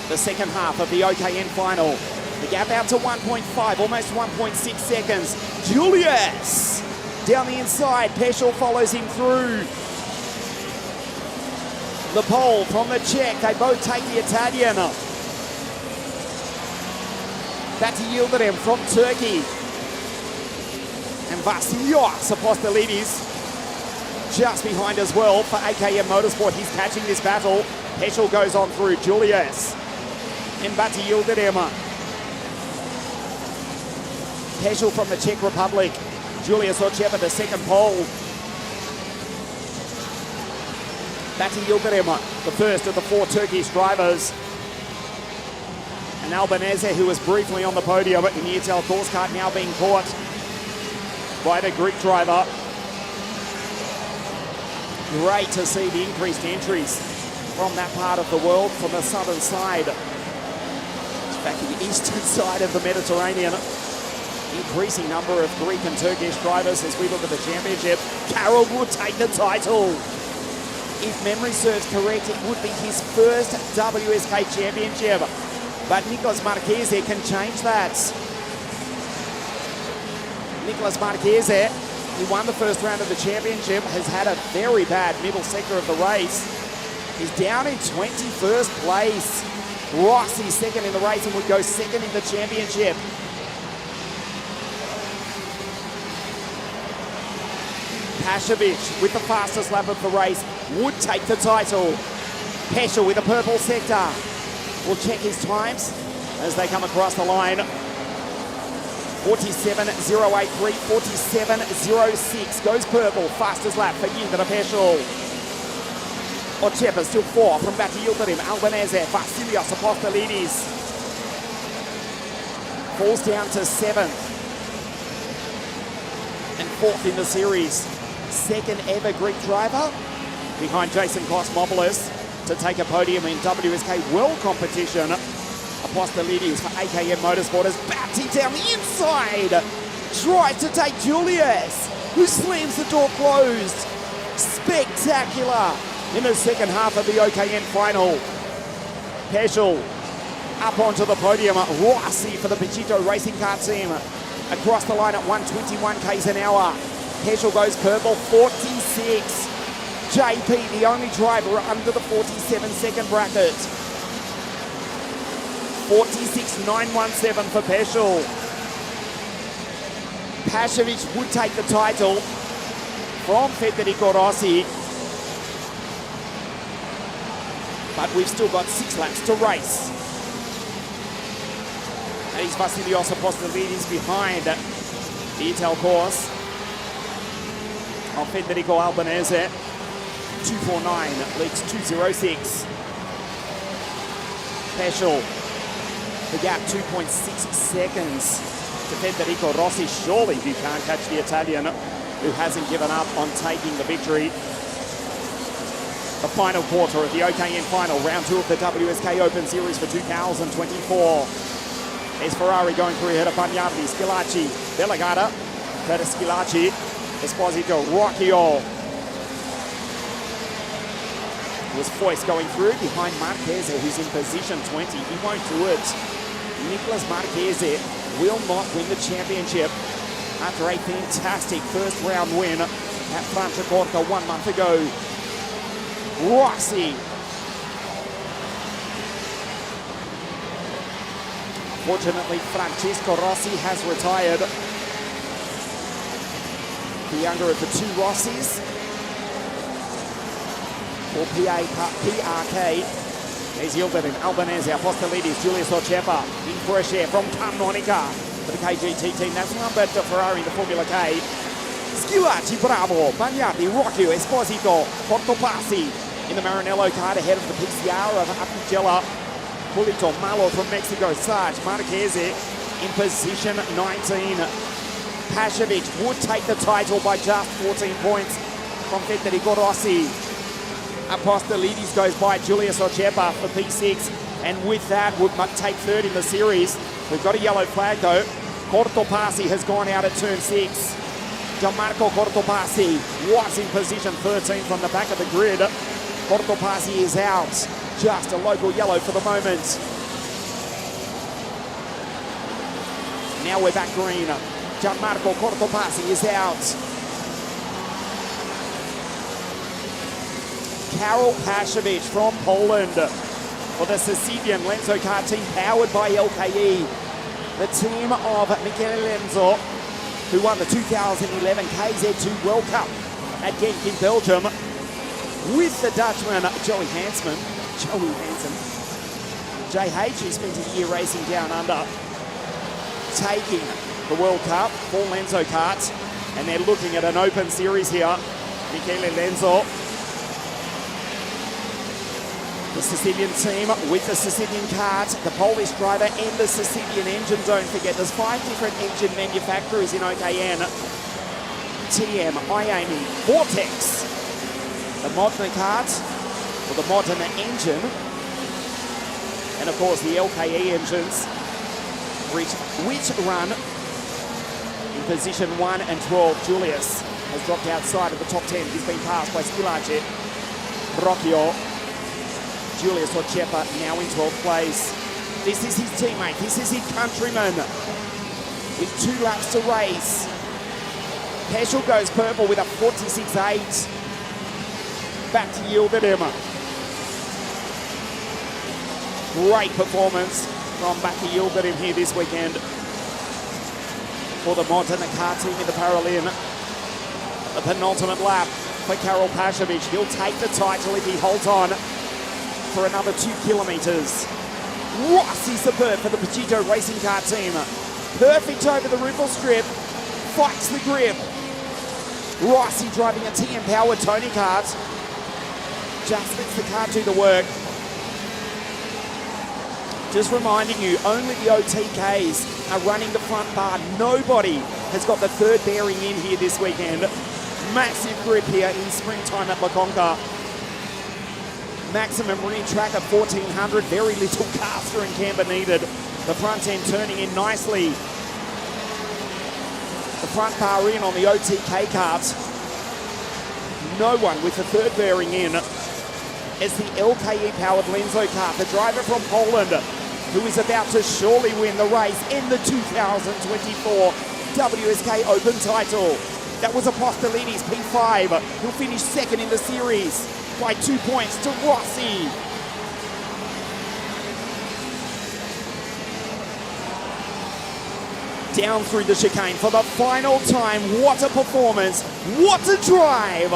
The second half of the OKN final. The gap out to 1.5, almost 1.6 seconds. Julius down the inside. Peschel follows him through. The pole from the Czech. They both take the Italian. That's Yildirim from Turkey. And Vasilios Apostolidis just behind as well for AKM Motorsport. He's catching this battle. Peschel goes on through. Julius and Bati Yildirim. Peschel from the Czech Republic. Julius Ochepa, the second pole. Bati Yildirim, the first of the 4 Turkish drivers. And Albanese, who was briefly on the podium in the Ital course kart, now being caught by the Greek driver. Great to see the increased entries from that part of the world, from the southern side. Back to the eastern side of the Mediterranean. Increasing number of Greek and Turkish drivers as we look at the championship. Carroll would take the title. If memory serves correct, it would be his first WSK championship. But Nicholas Marchesi can change that. Nicholas Marchesi He won the first round of the championship, has had a very bad middle sector of the race. He's down in 21st place. Rossi second in the race and would go second in the championship. Pashovic with the fastest lap of the race would take the title. Peschel with the purple sector will check his times as they come across the line. 47.083, 47.06 goes purple. Fastest lap for Jindra Peschel. Ochepa still 4 from Batti Yildirim. Albanese, Vasilios Apostolidis falls down to 7th and 4th in the series. Second ever Greek driver behind Jason Kosmopoulos to take a podium in WSK World Competition. Apostolidis for AKM Motorsport. Batti down the inside. Tries to take Julius, who slams the door closed. Spectacular in the second half of the OKN final. Peschel up onto the podium. Rossi for the Pachito Racing Car team across the line at 121 k's an hour. Peschel goes purple, 46. JP, the only driver under the 47-second bracket. 46.917 for Peschel. Pashovic would take the title from Federico Rossi. But we've still got 6 laps to race. And it's Vasilios Apostolidis behind the Ital course of Federico Albanese. 249 leads 206. Peschel, the gap 2.6 seconds to Federico Rossi. Surely you can't catch the Italian who hasn't given up on taking the victory. The final quarter of the OKN final, round 2 of the WSK Open Series for 2024. There's Ferrari going through ahead of Bagnardi, Schilacci, Belagata, Curtis Schilacci, Esposito, Rocchio. It was Foyce going through behind Marchese, who's in position 20. He won't do it. Nicolas Marchese will not win the championship after a fantastic first round win at Franciacorta 1 month ago. Rossi. Fortunately, Francesco Rossi has retired. The younger of the 2 Rossis, or PRK. There's Yildirim, Albanese, Apostolidis, Julius Ochepa in fresh air from Canonica for the KGT team. That's Lamberto Ferrari in the Formula K. Schilacci, Bravo, Bagnardi, Rocchio, Esposito, Portopassi in the Maranello card ahead of the PCR of Apigella. Pulito, Malo from Mexico, Sarge, Marchese in position 19. Pashovic would take the title by just 14 points from Federico Rossi. Apostolidis goes by Julius Ochepa for P6, and with that would take 3rd in the series. We've got a yellow flag though. Cortopassi has gone out at turn 6. Gianmarco Cortopassi was in position 13 from the back of the grid. Cortopassi is out. Just a local yellow for the moment. Now we're back green. Gianmarco Cortopassi is out. Karol Pashovic from Poland for the Sicilian Lenzo car team powered by LKE. The team of Michele Lenzo, who won the 2011 KZ2 World Cup at Genk in Belgium, with the Dutchman Joey Hansen. JH, who spent a year racing down under, taking the World Cup for Lenzo karts, and they're looking at an open series here. Michele Lenzo, the Sicilian team with the Sicilian kart, the Polish driver and the Sicilian engine. Don't forget, there's 5 different engine manufacturers in OKN. TM, Iami, Vortex, the Modena kart, or the Modena engine, and of course the LKE engines, which run in position 1 and 12. Julius has dropped outside of the top 10. He's been passed by Schilacci, Rocchio. Julius Ochepa now in 12th place. This is his teammate, this is his countryman. With 2 laps to race. Peschel goes purple with a 46.8. Back to Yildirim. Great performance from Baki Yildirim here this weekend for the Montana car team in the Paralympic. The penultimate lap for Karol Pashovic. He'll take the title if he holds on for another 2 kilometres. Rossi superb for the Pachito racing car team. Perfect over the ripple strip. Fights the grip. Rossi driving a TM-powered Tony kart. Just lets the car do the work. Just reminding you, only the OTKs are running the front bar. Nobody has got the third bearing in here this weekend. Massive grip here in springtime at CONCA. Maximum marine track of 1400. Very little caster and camber needed. The front end turning in nicely. The front bar in on the OTK kart. No one with the third bearing in. It's the LKE-powered Lenzo kart, the driver from Poland, who is about to surely win the race in the 2024 WSK Open title. That was Apostolides P5, who'll finish second in the series by 2 points to Rossi. Down through the chicane for the final time. What a performance. What a drive.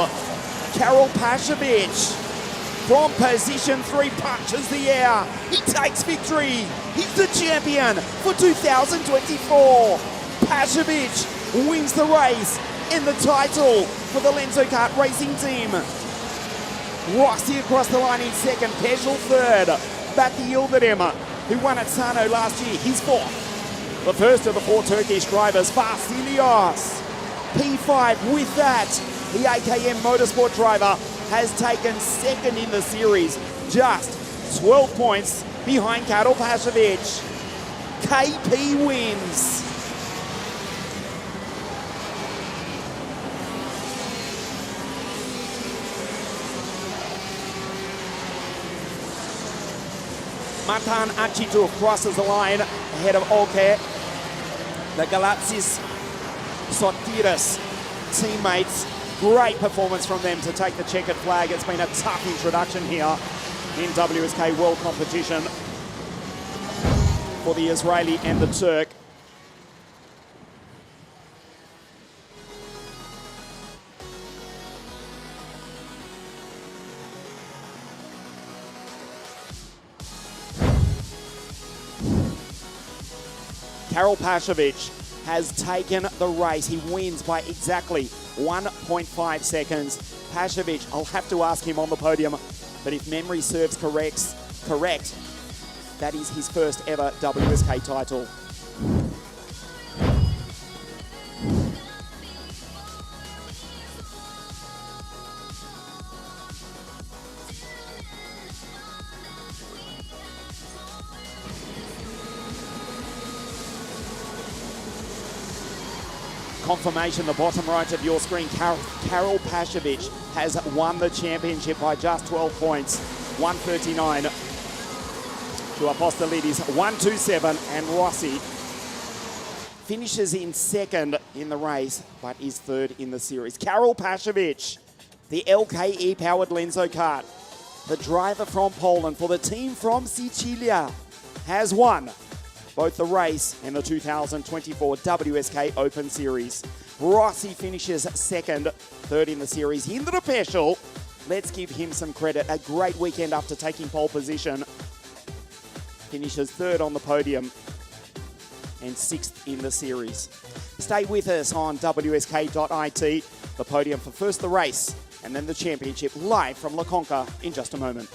Karol Pashovic from position 3 punches the air. He takes victory. He's the champion for 2024. Pashovic wins the race in the title for the Lenzo Kart racing team. Rossi across the line in second. Peschel third. Baki Yildirim, who won at Sano last year, he's fourth. The first of the 4 Turkish drivers, Vasilios. P5 with that. The AKM Motorsport driver has taken second in the series, just 12 points behind Karol Pashovic. KP wins. Matan Achitu crosses the line ahead of Oke. The Galatsis Sotiris teammates. Great performance from them to take the checkered flag. It's been a tough introduction here in WSK World Competition for the Israeli and the Turk. Karol Pashovic has taken the race. He wins by exactly 1.5 seconds. Pashovic, I'll have to ask him on the podium, but if memory serves correct, that is his first ever WSK title. Confirmation, the bottom right of your screen, Karol Pashovic has won the championship by just 12 points, 139 to Apostolides, 127, and Rossi finishes in second in the race, but is third in the series. Karol Pashovic, the LKE-powered Lenzo kart, the driver from Poland for the team from Sicilia, has won both the race and the 2024 WSK Open Series. Rossi finishes second, third in the series. Into the Peschel. Let's give him some credit. A great weekend after taking pole position. Finishes third on the podium and sixth in the series. Stay with us on WSK.it. The podium for first the race and then the championship live from CONCA in just a moment.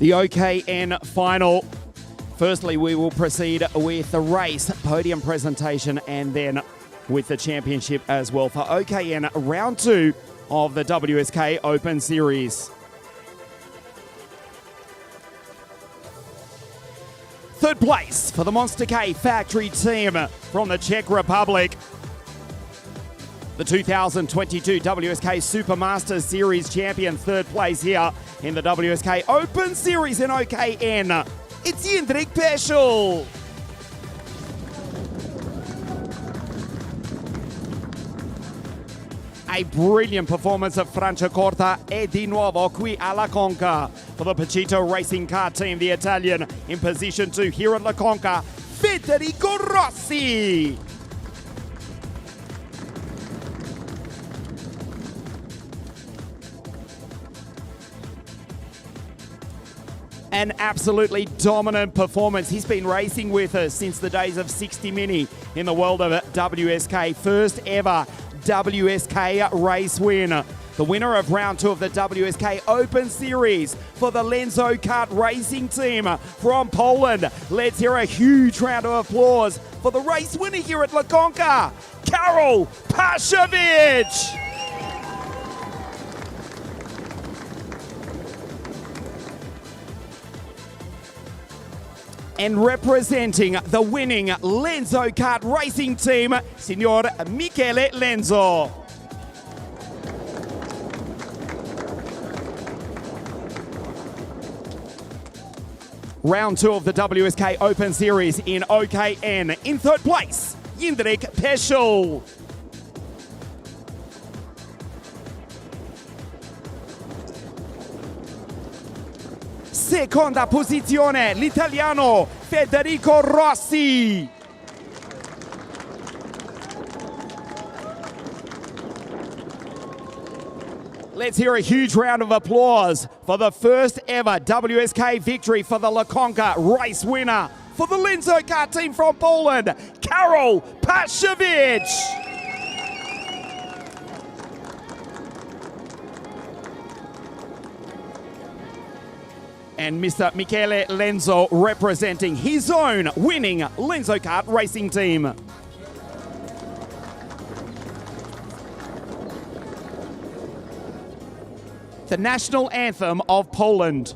The OKN final. Firstly, we will proceed with the race, podium presentation, and then with the championship as well for OKN round 2 of the WSK Open Series. Third place for the Monster K Factory team from the Czech Republic. The 2022 WSK Supermasters Series champion, third place here in the WSK Open Series in OKN. It's Jindrik Peschel. A brilliant performance of Franciacorta e di nuovo qui alla CONCA for the Pacito Racing Car team, the Italian in position 2 here at La CONCA, Federico Rossi. An absolutely dominant performance. He's been racing with us since the days of 60 Mini in the world of WSK. First ever WSK race win. The winner of round 2 of the WSK Open Series for the Lenzo Kart Racing team from Poland. Let's hear a huge round of applause for the race winner here at La CONCA, Karol Paszkiewicz. And representing the winning Lenzo Kart Racing team, Signor Michele Lenzo. Round 2 of the WSK Open Series in OKN. In third place, Jindrik Peschel. Seconda posizione, l'italiano Federico Rossi. Let's hear a huge round of applause for the first ever WSK victory for the La CONCA race winner for the Lenzo Kart team from Poland, Karol Paszkiewicz. And Mr. Michele Lenzo representing his own winning Lenzo Kart Racing team. The national anthem of Poland.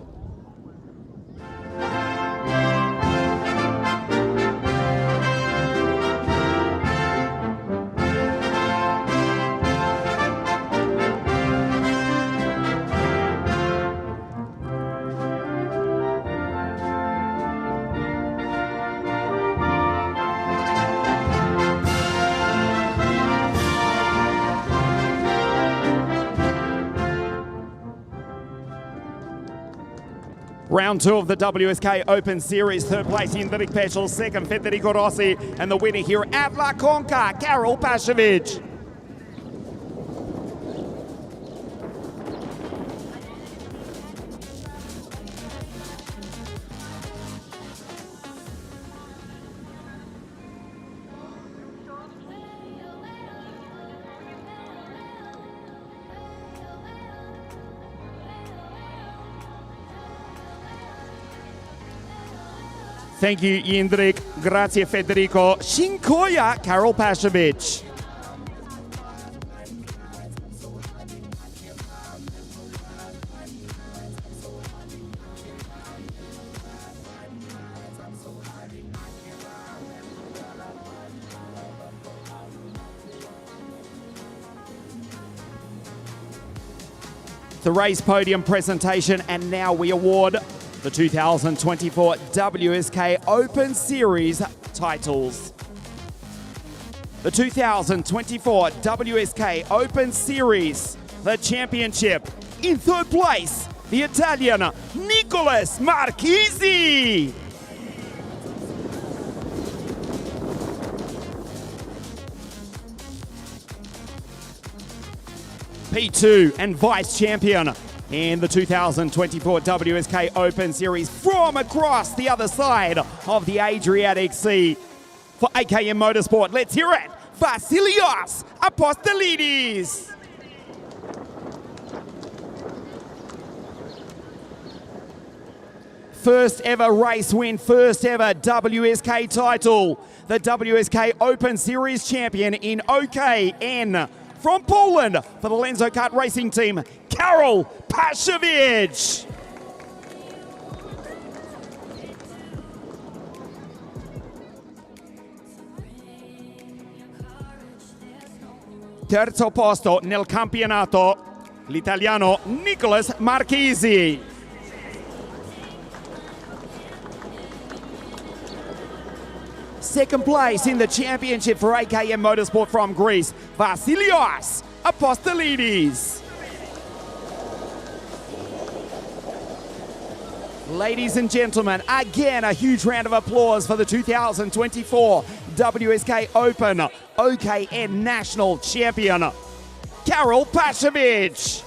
Round 2 of the WSK Open Series. Third place, Jindrik Peschel. Second, Federico Rossi. And the winner here at La CONCA, Karol Paszkiewicz. Thank you, Jindrik. Grazie, Federico. Dziękuję, Karol Paszkiewicz. The race podium presentation, and now we award the 2024 WSK Open Series titles. The 2024 WSK Open Series, the championship. In third place, the Italian Nicolas Marchesi. P2 and vice champion in the 2024 WSK Open Series from across the other side of the Adriatic Sea. For AKM Motorsport, let's hear it, Vasilios Apostolidis. First ever race win, first ever WSK title. The WSK Open Series champion in OKN from Poland for the Lenzo Kart Racing Team, Karol Paszkiewicz. Terzo posto nel campionato, l'italiano Nicolas Marchesi. Second place in the championship for AKM Motorsport from Greece, Vasilios Apostolidis. Ladies and gentlemen, again a huge round of applause for the 2024 WSK Open OKN National Champion, Karol Paszkiewicz.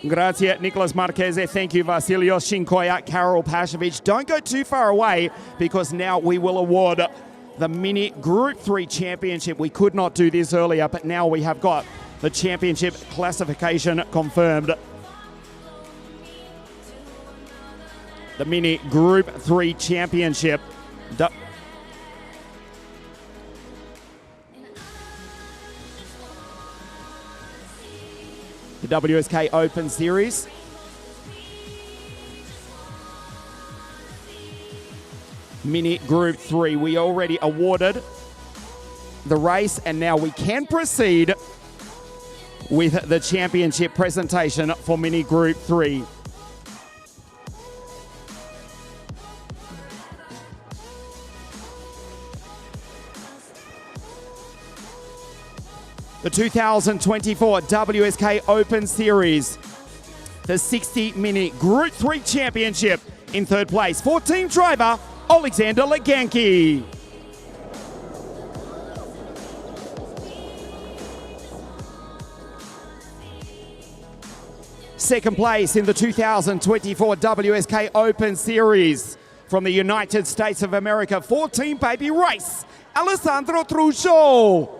Grazie, Nicolas Marchese. Thank you, Vasilios Shinkoya, Karol Paszkiewicz. Don't go too far away because now we will award the Mini Group 3 Championship. We could not do this earlier, but now we have got the championship classification confirmed. The Mini Group 3 Championship. The WSK Open Series. Mini Group 3. We already awarded the race and now we can proceed with the championship presentation for Mini Group 3. The 2024 WSK Open Series, the 60 Mini Group 3 Championship. In third place for team driver Alexander Leganki. Second place in the 2024 WSK Open Series from the United States of America for Team Baby Race, Alessandro Trujillo.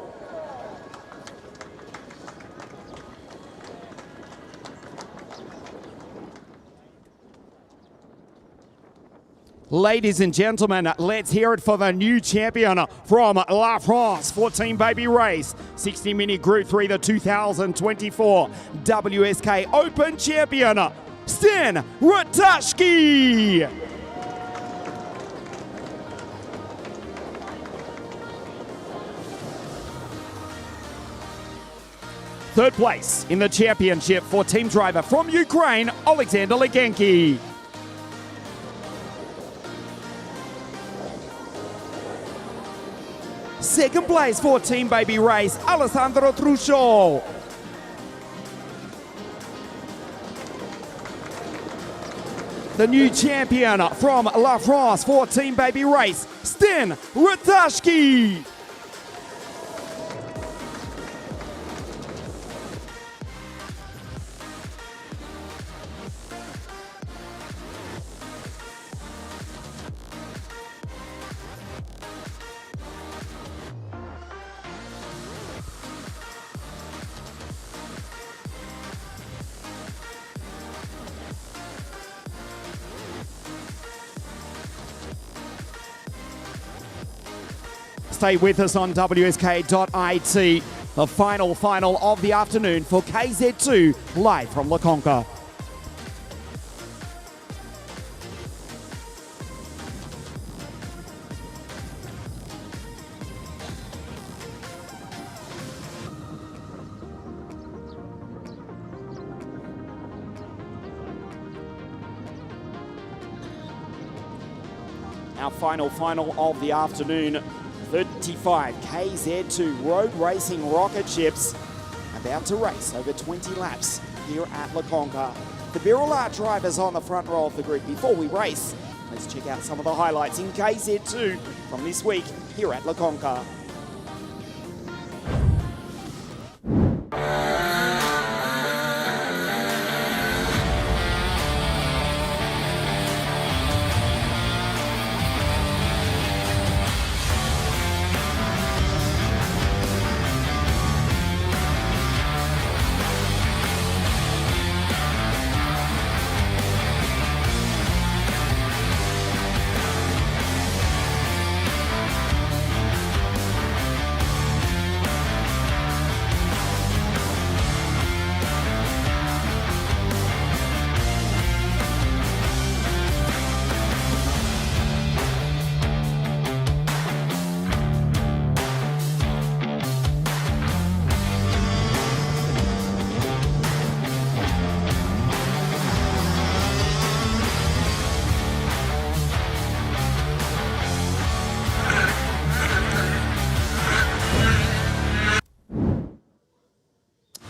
Ladies and gentlemen, let's hear it for the new champion from La France for Team Baby Race. 60 Mini Group 3, the 2024 WSK Open Champion, Stan Ratashki. Third place in the championship for team driver from Ukraine, Alexander Leganki. Second place for Team Baby Race, Alessandro Trujillo. The new champion from La France for Team Baby Race, Stan Ratashki. Stay with us on WSK.it. The final of the afternoon for KZ2, live from La CONCA. Our final of the afternoon. 35 KZ2 road racing rocket ships about to race over 20 laps here at La CONCA. The Birula drivers on the front row of the grid. Before we race, let's check out some of the highlights in KZ2 from this week here at La CONCA.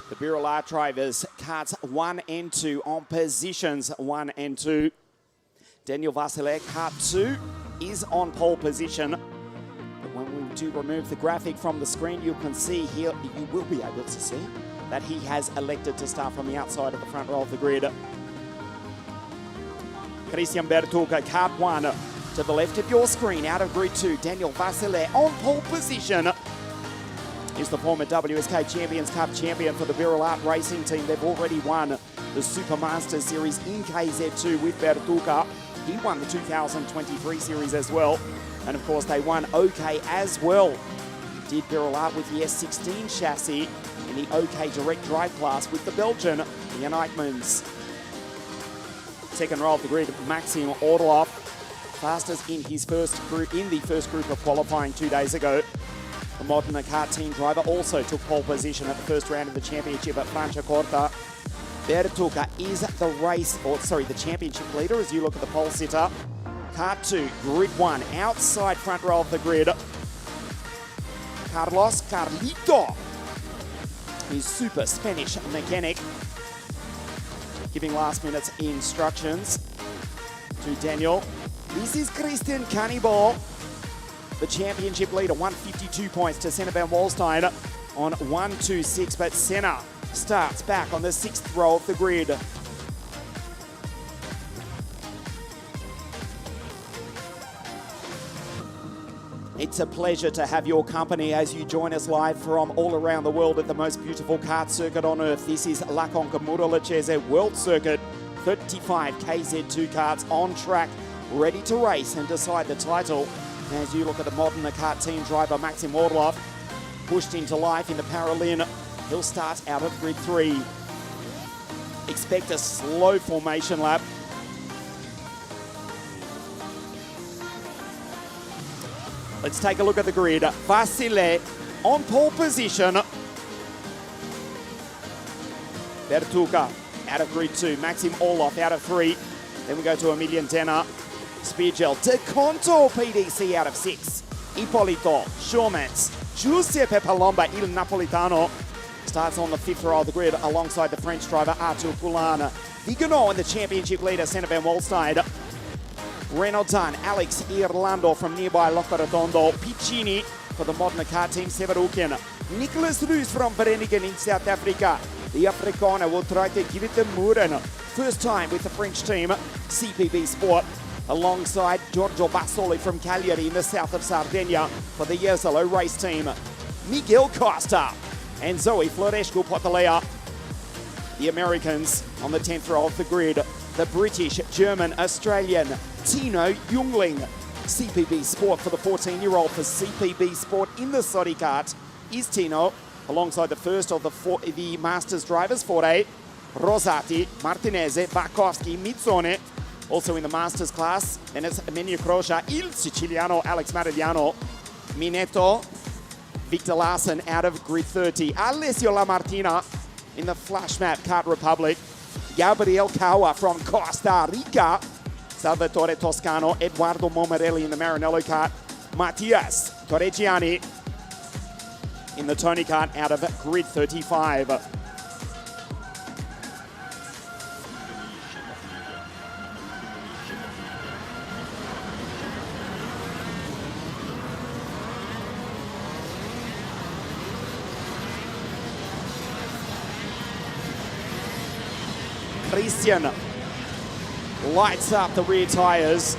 The Birula drivers, carts 1 and 2 on positions 1 and 2. Daniel Vasile, cart 2, is on pole position. But when we do remove the graphic from the screen, you can see here, you will be able to see that he has elected to start from the outside of the front row of the grid. Christian Bertuca, cart 1, to the left of your screen, out of grid 2. Daniel Vasile on pole position. Is the former WSK Champions Cup champion for the Birula Racing Team. They've already won the Super Masters Series in KZ2 with Bertuca. He won the 2023 series as well. And of course, they won OK as well. Did Birula with the S16 chassis in the OK direct drive class with the Belgian Jan Eichmans. Second row of the grid, Maxim Orlov, fastest in his first group, in the first group of qualifying 2 days ago. The Modena kart team driver also took pole position at the first round of the championship at Franciacorta. Bertuca is the championship leader as you look at the pole sitter. Kart 2, grid 1, outside front row of the grid. Carlito, his super Spanish mechanic, giving last minute's instructions to Daniel. This is Christian Cannibal, the championship leader, 152 points to Senna van Walstein on 126, but Senna starts back on the 6th row of the grid. It's a pleasure to have your company as you join us live from all around the world at the most beautiful kart circuit on earth. This is La CONCA Murolacese World Circuit, 35 KZ2 karts on track, ready to race and decide the title. As you look at the Modena kart team driver, Maxim Orlov, pushed into life in the Paralin. He'll start out of grid 3. Expect a slow formation lap. Let's take a look at the grid. Vasile on pole position. Bertuca out of grid 2. Maxim Orlov out of 3. Then we go to Emilian Denner. Spiegel, De Conto PDC out of 6. Ippolito, Schurmans, Giuseppe Palomba, Il Napolitano starts on the 5th row of the grid alongside the French driver Arthur Poulain. Vigano and the championship leader Senna van Walstein. Renaudin, Alex Irlando from nearby Locorotondo. Piccini for the Modena kart team, Severukin. Nicholas Roos from Vereniging in South Africa. The Afrikaner will try to give it to Muren. First time with the French team, CPB Sport. Alongside Giorgio Bassoli from Cagliari in the south of Sardinia for the Yerzolo race team. Miguel Costa and Zoe Florescu Potalea. The Americans on the 10th row of the grid. The British, German, Australian, Tino Jungling. CPB Sport for the 14-year-old for CPB Sport in the Sodi kart is Tino, alongside the first of the Masters drivers, Forey, Rosati, Martinese, Bakowski, Mizzone. Also in the Masters class, and it's Menu Crocia, Il Siciliano, Alex Marigliano, Minetto, Victor Larsen out of grid 30, Alessio Lamartina in the Flash Map Kart Republic, Gabriel Kawa from Costa Rica, Salvatore Toscano, Eduardo Momarelli in the Maranello kart, Mattias Torreggiani in the Tony Kart out of grid 35. Christian lights up the rear tyres.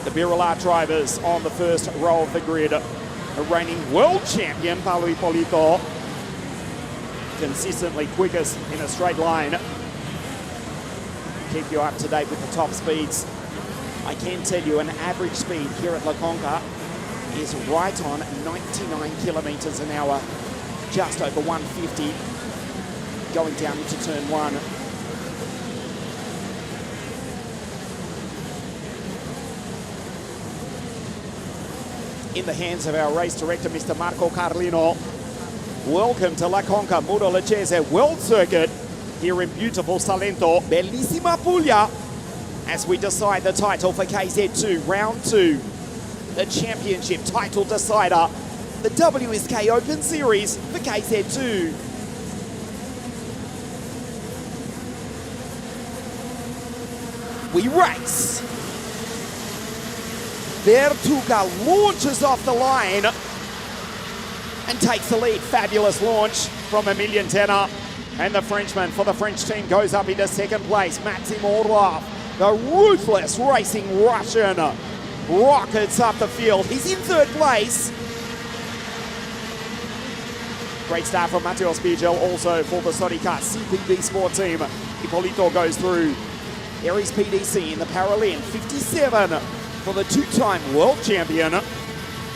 The Birla drivers on the first row of the grid. A reigning world champion, Paulo Hipólito, consistently quickest in a straight line. Keep you up to date with the top speeds. I can tell you an average speed here at La Conca is right on 99 kilometres an hour, just over 150, going down into turn one. In the hands of our race director, Mr. Marco Carlino. Welcome to La Conca Mudo Lecese World Circuit here in beautiful Salento, bellissima Puglia, as we decide the title for KZ2, round 2. The championship title decider, the WSK Open Series for KZ2. We race. Vertuga launches off the line and takes the lead. Fabulous launch from Emilian Tenner. And the Frenchman for the French team goes up into second place. Maxim Orlov, the ruthless racing Russian, rockets up the field. He's in third place. Great start from Matteo Spiegel also for the Sony Kart CPB Sport team. Hipólito goes through. Aries PDC in the parallel, 57 for the two-time world champion.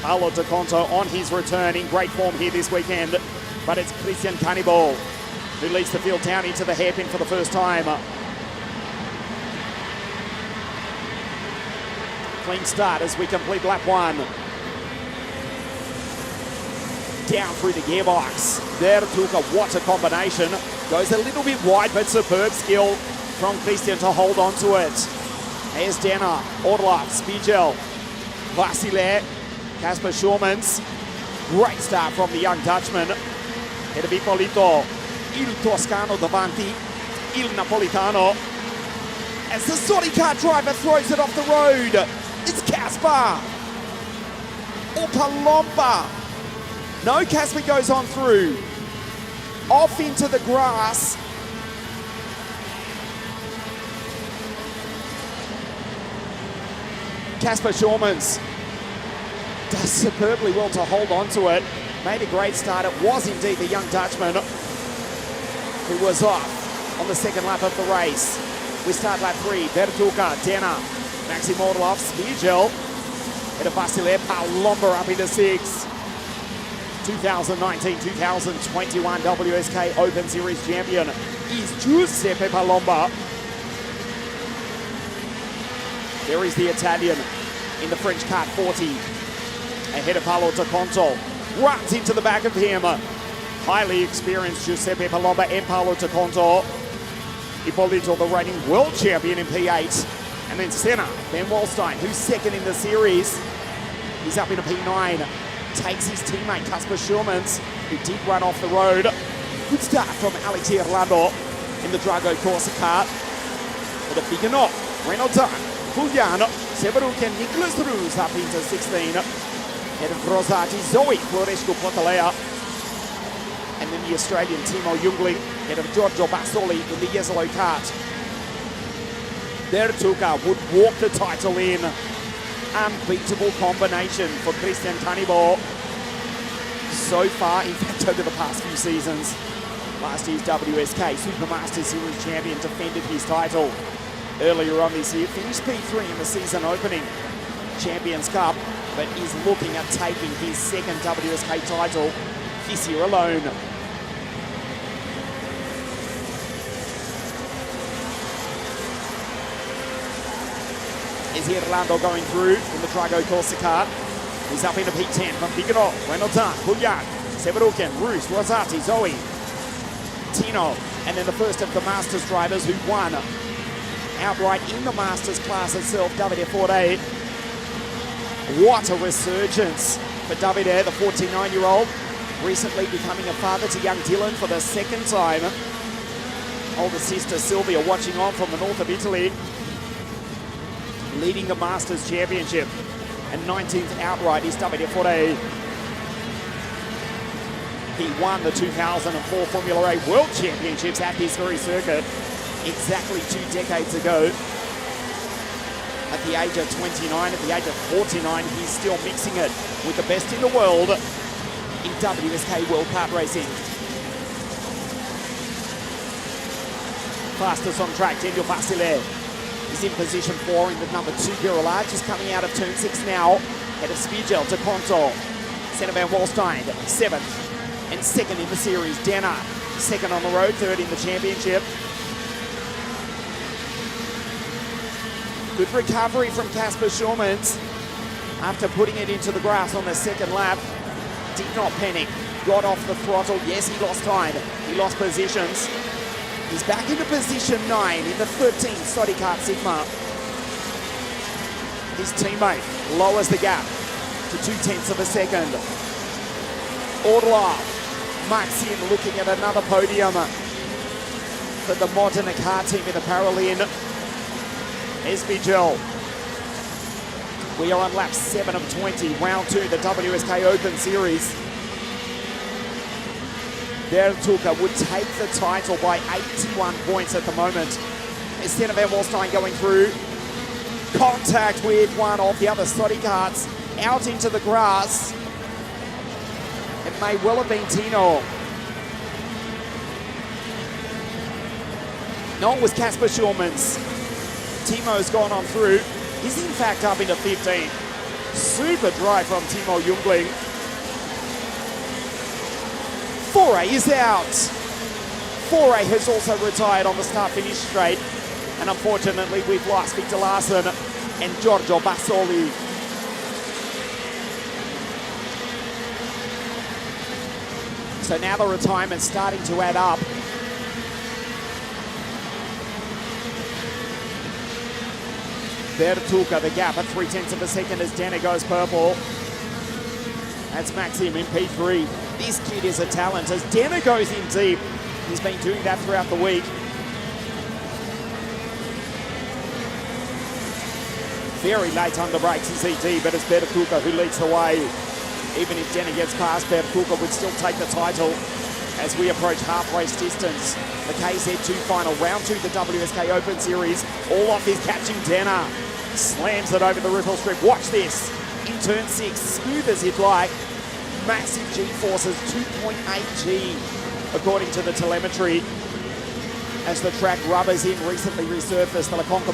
Paulo de Conto on his return in great form here this weekend. But it's Christian Cannibal who leads the field down into the hairpin for the first time. Clean start as we complete lap one. Down through the gearbox. Vertuga, what a combination. Goes a little bit wide, but superb skill from Christian to hold on to it. There's Denner, Orlov, Spiegel, Vasile, Kasper Schurmans. Great start from the young Dutchman. Ahead of Hipólito, Il Toscano davanti, Il Napolitano. As the Sony Kart driver throws it off the road, it's Kasper. Or Palomba. No, Kasper goes on through. Off into the grass. Kasper Schurmans does superbly well to hold on to it. Made a great start. It was indeed the young Dutchman who was off on the second lap of the race. We start lap 3. Vertuga, Denner, Maxim Orlov, Spiegel. Head of Vasile, Palomba up into 6. 2019-2021 WSK Open Series champion is Giuseppe Palomba. There is the Italian in the French Kart 40. Ahead of Paulo de Conto. Runs into the back of him. Highly experienced Giuseppe Palomba and Paulo de Conto. Hipólito, the reigning world champion in P8. And then Senna, Ben Wallstein, who's second in the series. He's up in a P9. Takes his teammate Kasper Schurmans, who did run off the road. Good start from Alex Irlando in the Drago Corsa kart. For the Figaro, Renaudin, Julian, Severuken, Nicholas Ruse up into 16. Head of Rosati, Zoe, Florescu Potalea. And then the Australian Timo Jungling, head of Giorgio Basoli in the Jesolo kart. Vertuga would walk the title in. Unbeatable combination for Christian Cannibal. So far, in fact, over the past few seasons. Last year's WSK Supermaster Series champion defended his title. Earlier on this year, finished P3 in the season opening Champions Cup, but is looking at taking his second WSK title this year alone. Is Irlando going through in the Drago Corsa kart. He's up into P10 from Figaro, Renaudin, Julian, Severuken, Roos, Rosati, Zoe, Tino, and then the first of the Masters drivers who won outright in the Masters class itself, Davide Forte. What a resurgence for Davide, the 49-year-old, recently becoming a father to young Dylan for the second time. Older sister Sylvia watching on from the north of Italy, leading the Masters Championship. And 19th outright is Davide Forte. He won the 2004 Formula A World Championships at this very circuit exactly 2 decades ago. At the age of 29, at the age of 49, he's still mixing it with the best in the world in WSK World Kart racing. Fastest on track, Daniel Vasile is in position 4 in the number 2 Girolard, just coming out of turn 6 now. Head of Spiegel to Conto. Senna van Wallstein, 7th and 2nd in the series. Denner, 2nd on the road, 3rd in the championship. Good recovery from Casper Schulmans after putting it into the grass on the 2nd lap. Did not panic, got off the throttle. Yes, he lost time, he lost positions. He's back into position 9 in the 13th Sodi Kart Sigma. His teammate lowers the gap to 0.2 of a second. Orlov, Maxim looking at another podium for the Modena car team in the Paralin. Esbigel. We are on lap 7 of 20, round 2, the WSK Open Series. Vertuka would take the title by 81 points at the moment. Senna van Wallstein going through. Contact with one of the other Sodi karts out into the grass. It may well have been Tino. No, it was Casper Schulmans. Timo's gone on through. He's in fact up into 15. Super drive from Timo Jungling. Foray is out. Foray has also retired on the start-finish straight. And unfortunately, we've lost Victor Larsen and Giorgio Bassoli. So now the retirement's starting to add up. Vertuka, the gap at 0.3 of a second as Dana goes purple. That's Maxim in P3. This kid is a talent as Dana goes in deep. He's been doing that throughout the week. Very late under brakes is ED, but it's Vertuka who leads the way. Even if Dana gets past, Vertuka would still take the title as we approach half race distance. The KZ2 final, round 2, the WSK Open Series. Orloff is catching Dana. Slams it over the ripple strip. Watch this. In turn 6, smooth as he'd like. Massive G-forces, 2.8 G, according to the telemetry. As the track rubbers in, recently resurfaced the CONCA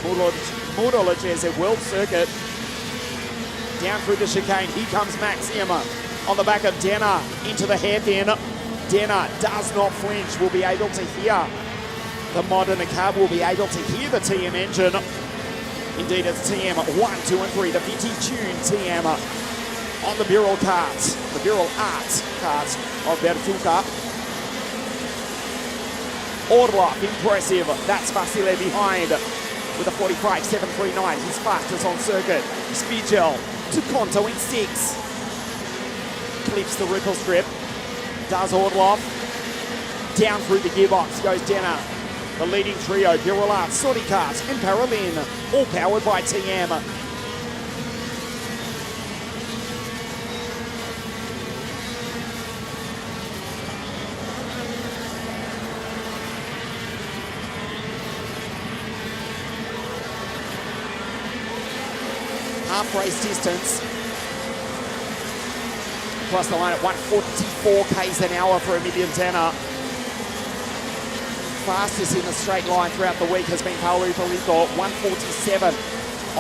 Murologese World Circuit. Down through the chicane, here comes Maxim on the back of Denner into the hairpin. Denner does not flinch, will be able to hear the Modena car, will be able to hear the TM engine. Indeed, it's TM 1, 2 and 3, the VT Tune TM on the Birol kart, the Birol Art kart of Vertuka. Orlov, impressive, that's Vasile behind with a 45.739, he's fastest on circuit. Spiegel to Conto in 6. Clips the ripple strip, does Orlov. Down through the gearbox goes Denner. The leading trio, Birol Art, Sodi Kart and Paralin, all powered by TM. Half race distance. Across the line at 144 k's an hour for Emilian Denner. Fastest in the straight line throughout the week has been Paolo Filippo, 147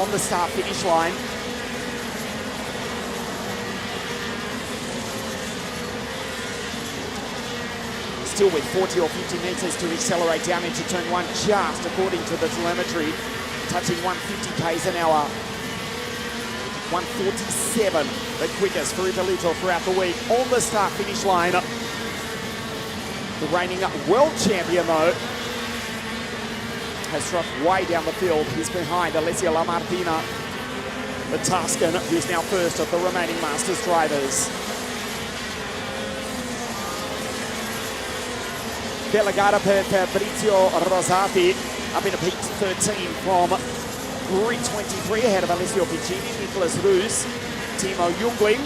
on the start-finish line. Still with 40 or 50 metres to accelerate down into turn 1, just according to the telemetry, touching 150 k's an hour. 147, the quickest for Ippolito throughout the week on the start-finish line. The reigning world champion though, has struck way down the field. He's behind Alessio Lamartina, the Tuscan, who's now first of the remaining Masters drivers. Bella gara per Fabrizio Rosati, up in a P13 from grid 23 ahead of Alessio Piccini, Nicholas Roos, Timo Jungling,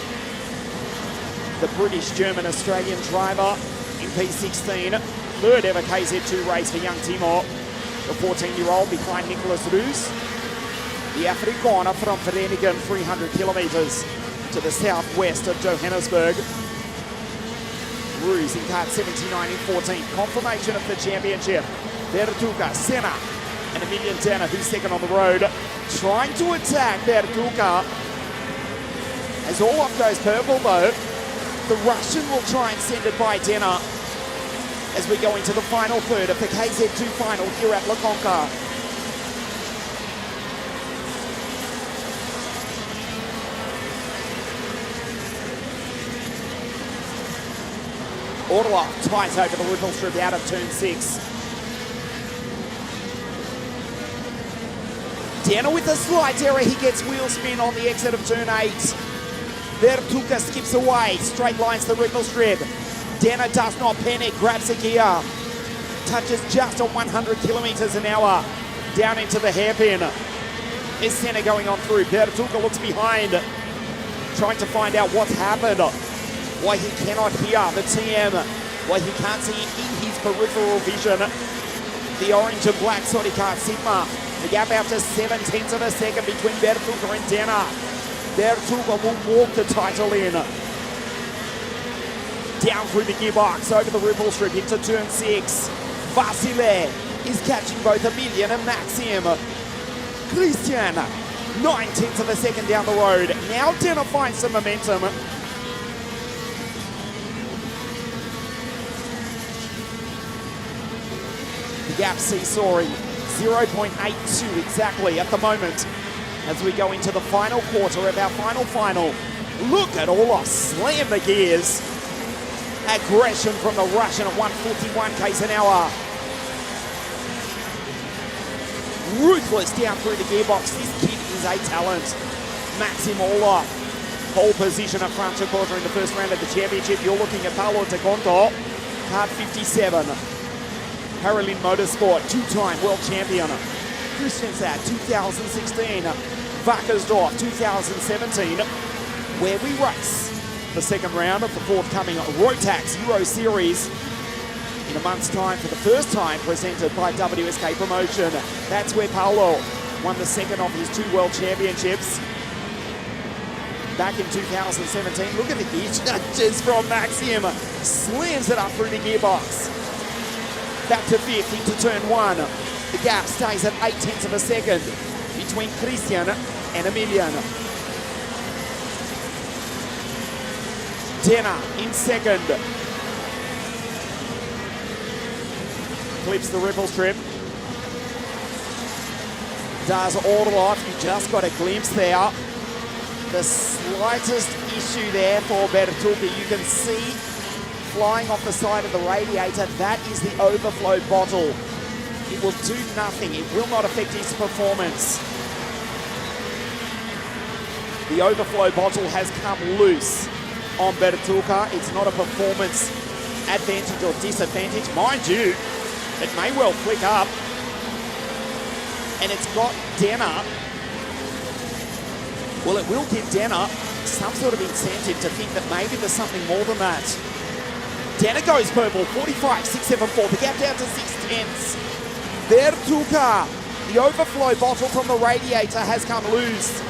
the British, German, Australian driver in P16. Third ever KZ2 race for young Timo, the 14-year-old behind Nicholas Roos. The Afrikaner from Vereniging, 300 kilometres to the southwest of Johannesburg. Roos in kart 79 in 14. Confirmation of the championship. Bertuca, Senna, and Emilian Denner, who's second on the road, trying to attack Bertuca. As all off goes purple though, the Russian will try and send it by Denner as we go into the final third of the KZ2 final here at La CONCA. Orlov ties over the ripple strip out of turn 6. Denner with a slight error, he gets wheel spin on the exit of turn 8. Bertuca skips away, straight lines the ripple strip. Denner does not panic, grabs a gear. Touches just on 100 kilometres an hour. Down into the hairpin. Is Senna going on through? Bertuca looks behind, trying to find out what's happened. Why he cannot hear the TM. Why he can't see in his peripheral vision the orange and black Sodi car Sigma. The gap out to 7/10 of a second between Bertuca and Denner. Bertuca will walk the title in. Down through the gearbox, over the ripple strip into turn 6. Vasile is catching both Emilian and Maxim. Christian, 9/10 of a second down the road. Now Denner finds some momentum. The gap seesawing, 0.82 exactly at the moment as we go into the final quarter of our final. Look at Orlov slam the gears. Aggression from the Russian at 141 k's an hour. Ruthless down through the gearbox. This kid is a talent. Maxim Orlov, pole position at front to quarter in the first round of the championship. You're looking at Paolo De Conto, kart 57. Paralin Motorsport, two-time world champion. Christiansad, 2016. Wackersdorf, 2017. Where we race the second round of the forthcoming Rotax Euro Series in a month's time for the first time, presented by WSK Promotion. That's where Paolo won the second of his 2 world championships back in 2017. Look at the gear changes from Maxim. Slams it up through the gearbox. Back to 5th into turn 1. The gap stays at 8/10 of a second between Christian and Emilian. Denner in second. Clips the ripple strip. Does Orlov. You just got a glimpse there. The slightest issue there for Bertuca. You can see flying off the side of the radiator. That is the overflow bottle. It will do nothing. It will not affect his performance. The overflow bottle has come loose on Bertuca. It's not a performance advantage or disadvantage. Mind you, it may well flick up. And it's got Denner. Well, it will give Denner some sort of incentive to think that maybe there's something more than that. Denner goes purple, 45.674. The gap down to 6/10. Bertuca, the overflow bottle from the radiator has come loose.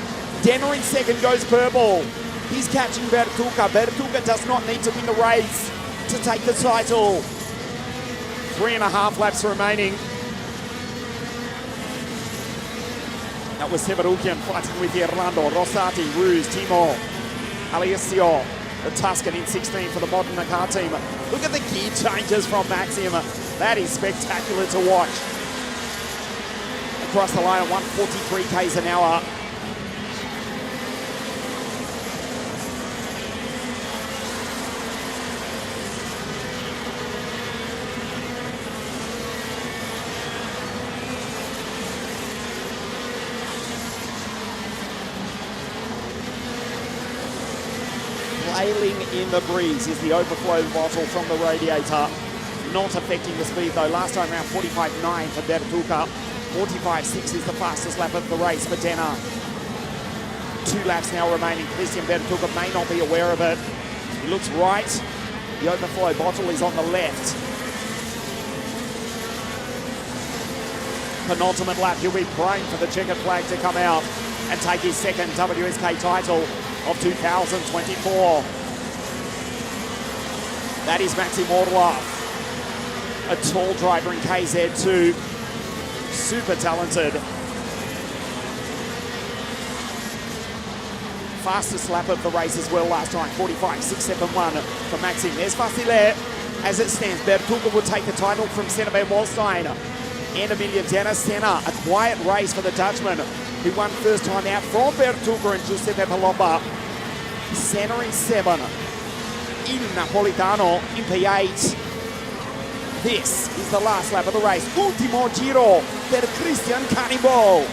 Denner in second goes purple. He's catching Bertuca. Bertuca does not need to win the race to take the title. 3.5 laps remaining. That was Severukian fighting with Irlando, Rosati, Ruse, Timo, Alessio, the Tuscan in 16 for the Modena car team. Look at the gear changes from Maxim. That is spectacular to watch. Across the line at 143 k's an hour. flailing in the breeze is the overflow bottle from the radiator. Not affecting the speed though. Last time around 45.9 for Bertuca. 45.6 is the fastest lap of the race for Denner. 2 laps now remaining. Christian Bertuca may not be aware of it. He looks right. The overflow bottle is on the left. Penultimate lap, he'll be praying for the checkered flag to come out and take his second WSK title of 2024. That is Maxim Orlov, a tall driver in KZ2, super talented. Fastest lap of the race as well last time, 45.671 for Maxim. There's Vasile. As it stands, Bertuca will take the title from Senna Wallstein and Emilia Senna. A quiet race for the Dutchman, who won first time out from Bertuca and Giuseppe Palomba. Senna in 7. Il Napolitano in P8. This is the last lap of the race. Ultimo giro per Christian Cannibal.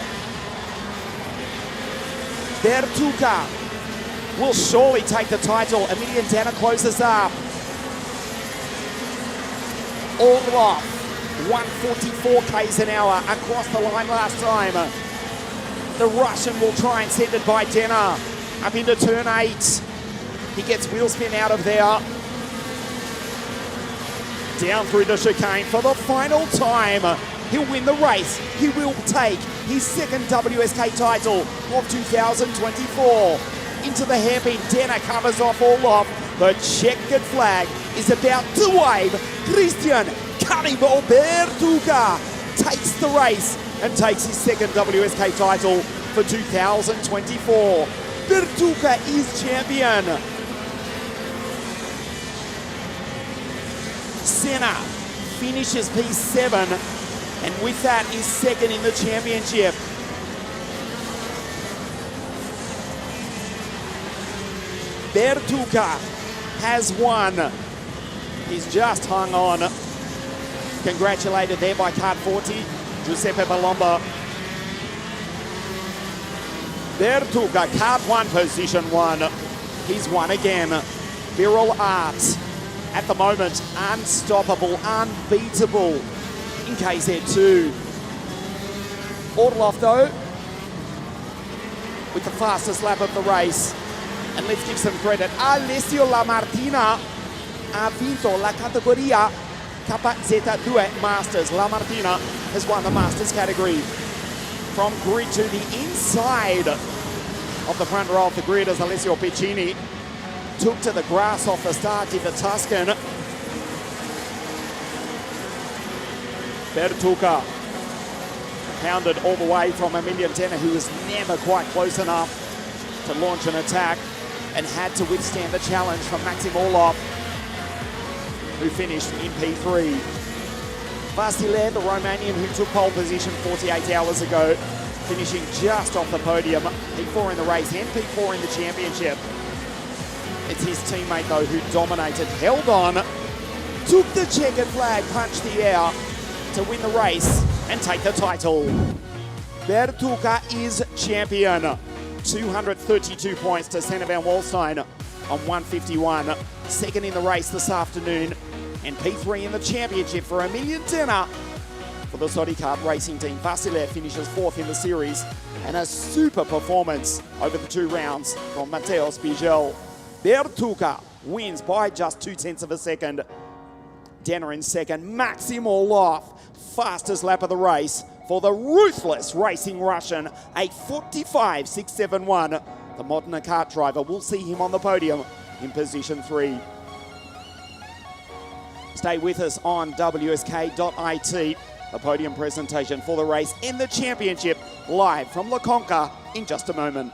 Bertuca will surely take the title. Emilian Danner closes up. Orlov, 144 k's an hour across the line last time. The Russian will try and send it by Denner up into turn 8. He gets wheel spin out of there. Down through the chicane for the final time. He'll win the race. He will take his second WSK title of 2024. Into the hairpin, Denner covers off Orlov. The checkered flag is about to wave. Christian Cannibal Bertuca takes the race and takes his second WSK title for 2024. Bertuca is champion. Senna finishes P7 and with that is second in the championship. Bertuca has won. He's just hung on. Congratulated there by Card 40, Giuseppe Palomba. Bertuca, Card 1, position 1. He's won again. Viral Art, at the moment, unstoppable, unbeatable in KZ2. Orlov, though, with the fastest lap of the race. And let's give some credit. Alessio Lamartina ha vinto la categoria KZ2 Masters. Lamartina has won the Masters category. From grid to the inside of the front row of the grid as Alessio Piccini took to the grass off the start, did the Tuscan. Bertuca pounded all the way from Emilian Denner, who was never quite close enough to launch an attack, and had to withstand the challenge from Maxim Orlov, who finished in P3. Vasile, the Romanian who took pole position 48 hours ago, finishing just off the podium. P4 in the race and P4 in the championship. It's his teammate, though, who dominated, held on, took the checkered flag, punched the air to win the race and take the title. Bertuca is champion. 232 points to Senna van Wallstein on 151. Second in the race this afternoon. And P3 in the championship for Emilian Denner for the Sodi Kart racing team. Vasile finishes 4th in the series. And a super performance over the 2 rounds from Matteo Spigel. Bertuca wins by just 0.2 of a second. Denner in second. Maxim Orlov, fastest lap of the race for the ruthless racing Russian, a 45.671. The Modena kart driver, will see him on the podium in position 3. Stay with us on WSK.it. The podium presentation for the race and the championship live from La CONCA in just a moment.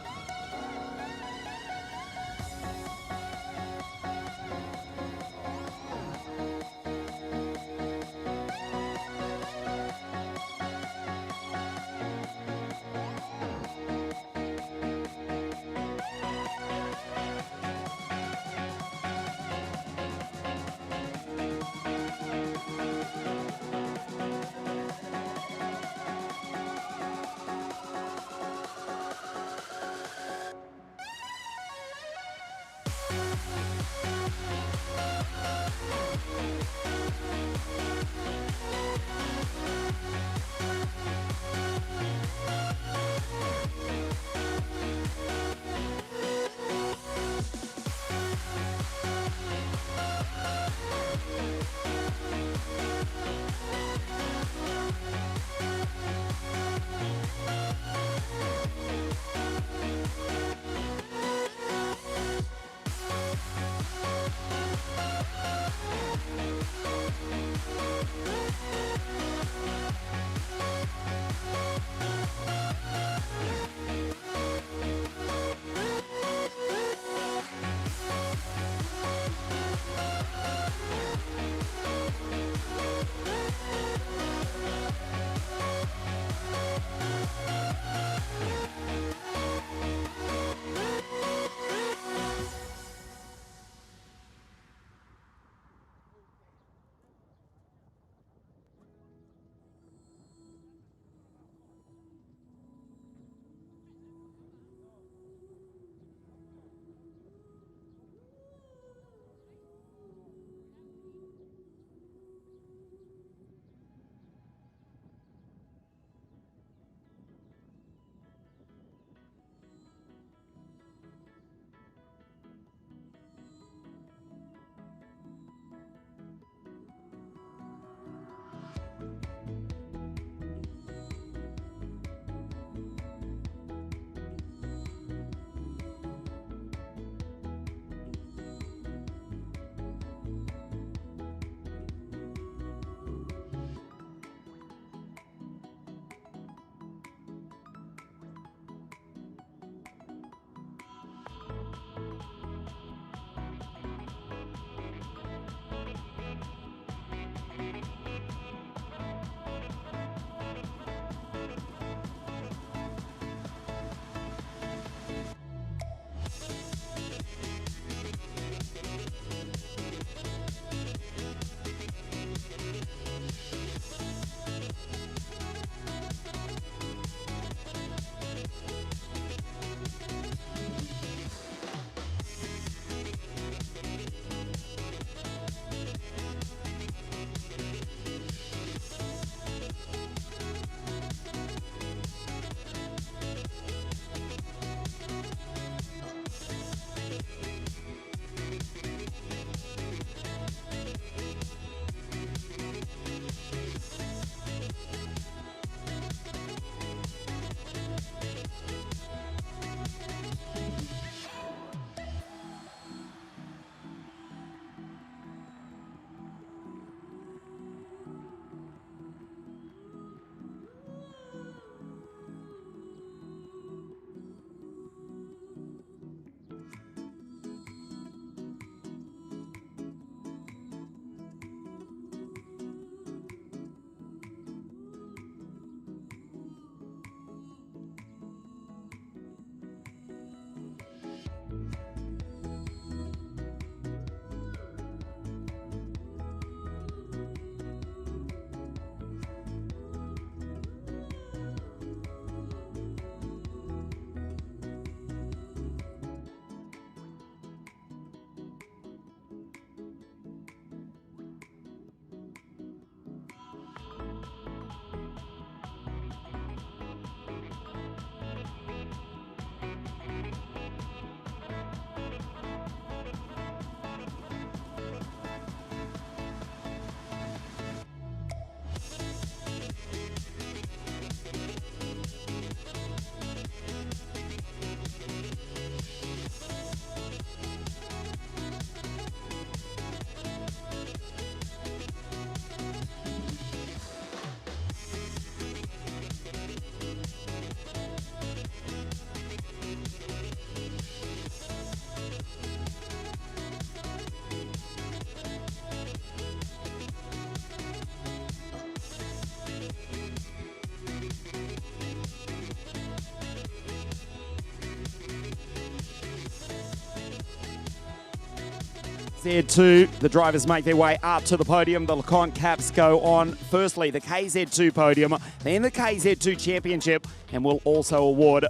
KZ2, the drivers make their way up to the podium. The LeConte caps go on firstly the KZ2 podium, then the KZ2 championship, and we'll also award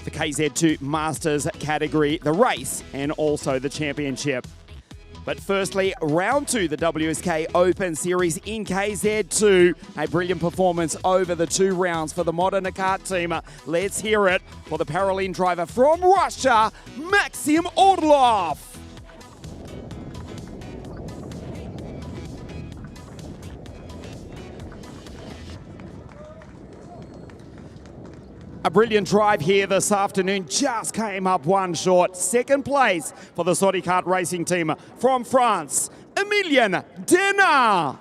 the KZ2 Masters category, the race, and also the championship. But firstly, round 2, the WSK Open Series in KZ2. A brilliant performance over the 2 rounds for the Modena kart team. Let's hear it for the Paralympic driver from Russia, Maxim Orlov. A brilliant drive here this afternoon, just came up one short. Second place for the Saudi kart racing team from France, Emilien Denard.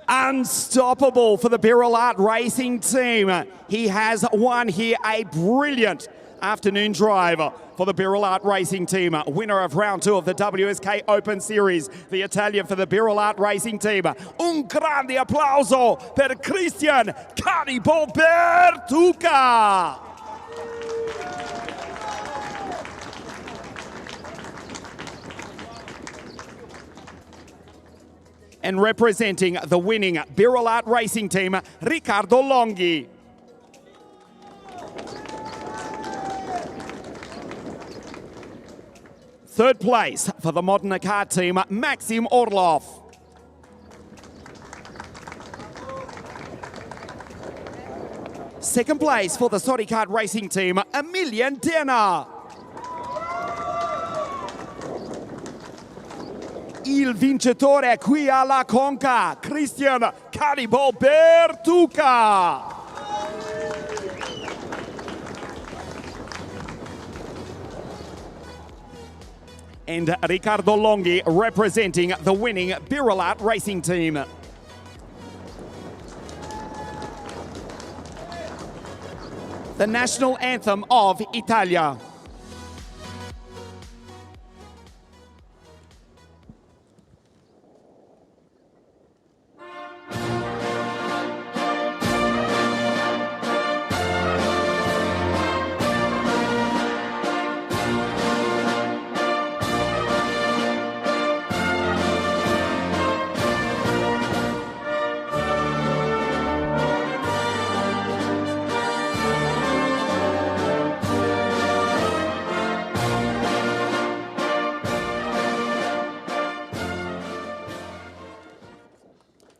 Unstoppable for the Birolart racing team. He has won here a brilliant afternoon drive for the Birolart racing team. Winner of round 2 of the WSK Open Series, the Italian for the Birolart racing team. Un grande applauso per Christian Caribo-Bertuca. And representing the winning Birolart racing team, Riccardo Longhi. Third place for the Modena kart team, Maxim Orlov. Second place for the Saudi kart racing team, Emilien Denard. Il vincitore qui alla CONCA, Christian Caribo-Bertuca. And Riccardo Longhi representing the winning Birolart racing team. The national anthem of Italia.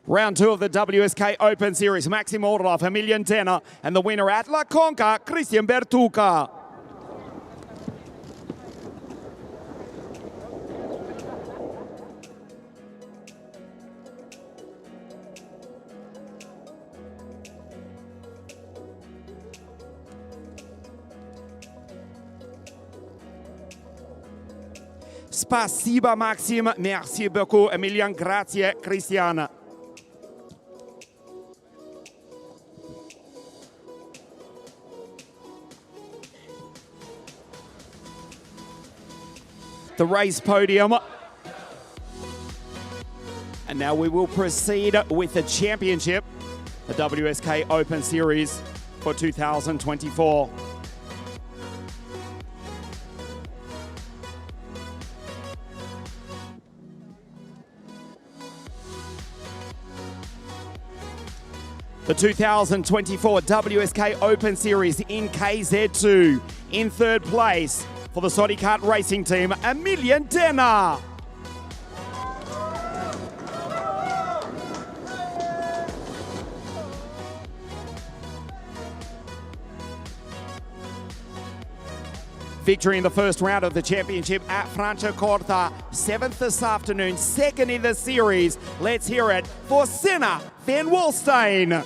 Round 2 of the WSK Open Series, Maxim Orlov, Emilien Denard, and the winner at La Conca, Christian Bertuca. Spasiba Maxim, merci beaucoup, Emilien, grazie, Christian. The race podium. And now we will proceed with the championship, the WSK Open Series for 2024. The 2024 WSK Open Series in KZ2. In third place for the Saudi kart racing team, Emilien Denard. Victory in the first round of the championship at Franciacorta. 7th this afternoon, second in the series. Let's hear it for Senna van Wolstein.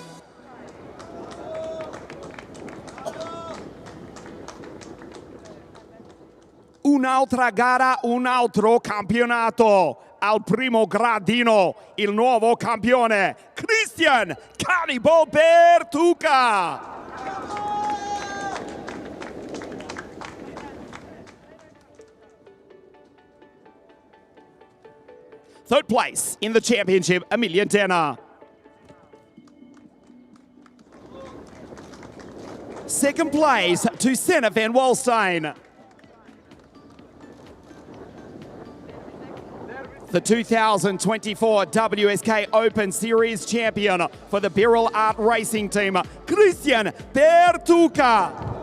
Un'altra gara, un altro campionato. Al primo gradino, il nuovo campione, Christian Caribo-Bertuca. Third place in the championship, Emilien Denard. Second place to Senna van Wolstein. The 2024 WSK Open Series champion for the Birrell Art Racing Team, Christian Pertuca.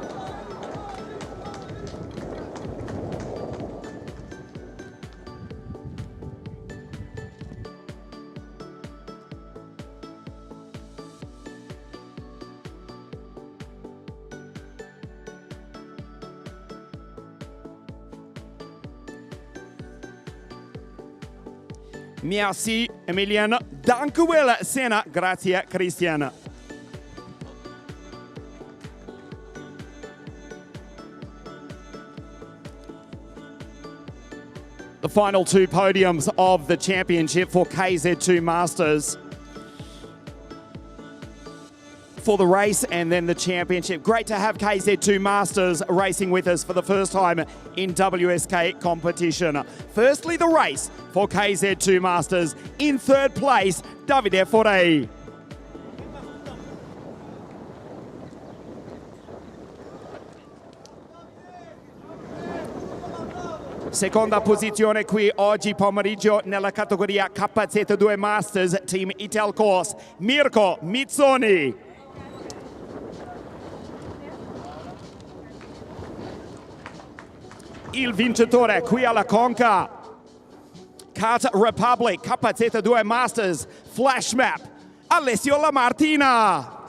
Merci, Emilian. Dank u wel, Senna. Grazie, Christian. The final two podiums of the championship for KZ2 Masters. For the race and then the championship. Great to have KZ2 Masters racing with us for the first time in WSK competition. Firstly, the race for KZ2 Masters. In third place, Davide Forei. Seconda posizione qui oggi pomeriggio nella categoria KZ2 Masters, Team Italcourse, Mirko Mizzoni. Il vincitore qui alla CONCA, Kart Republic KZ2 Masters Flash Map, Alessio Lamartina.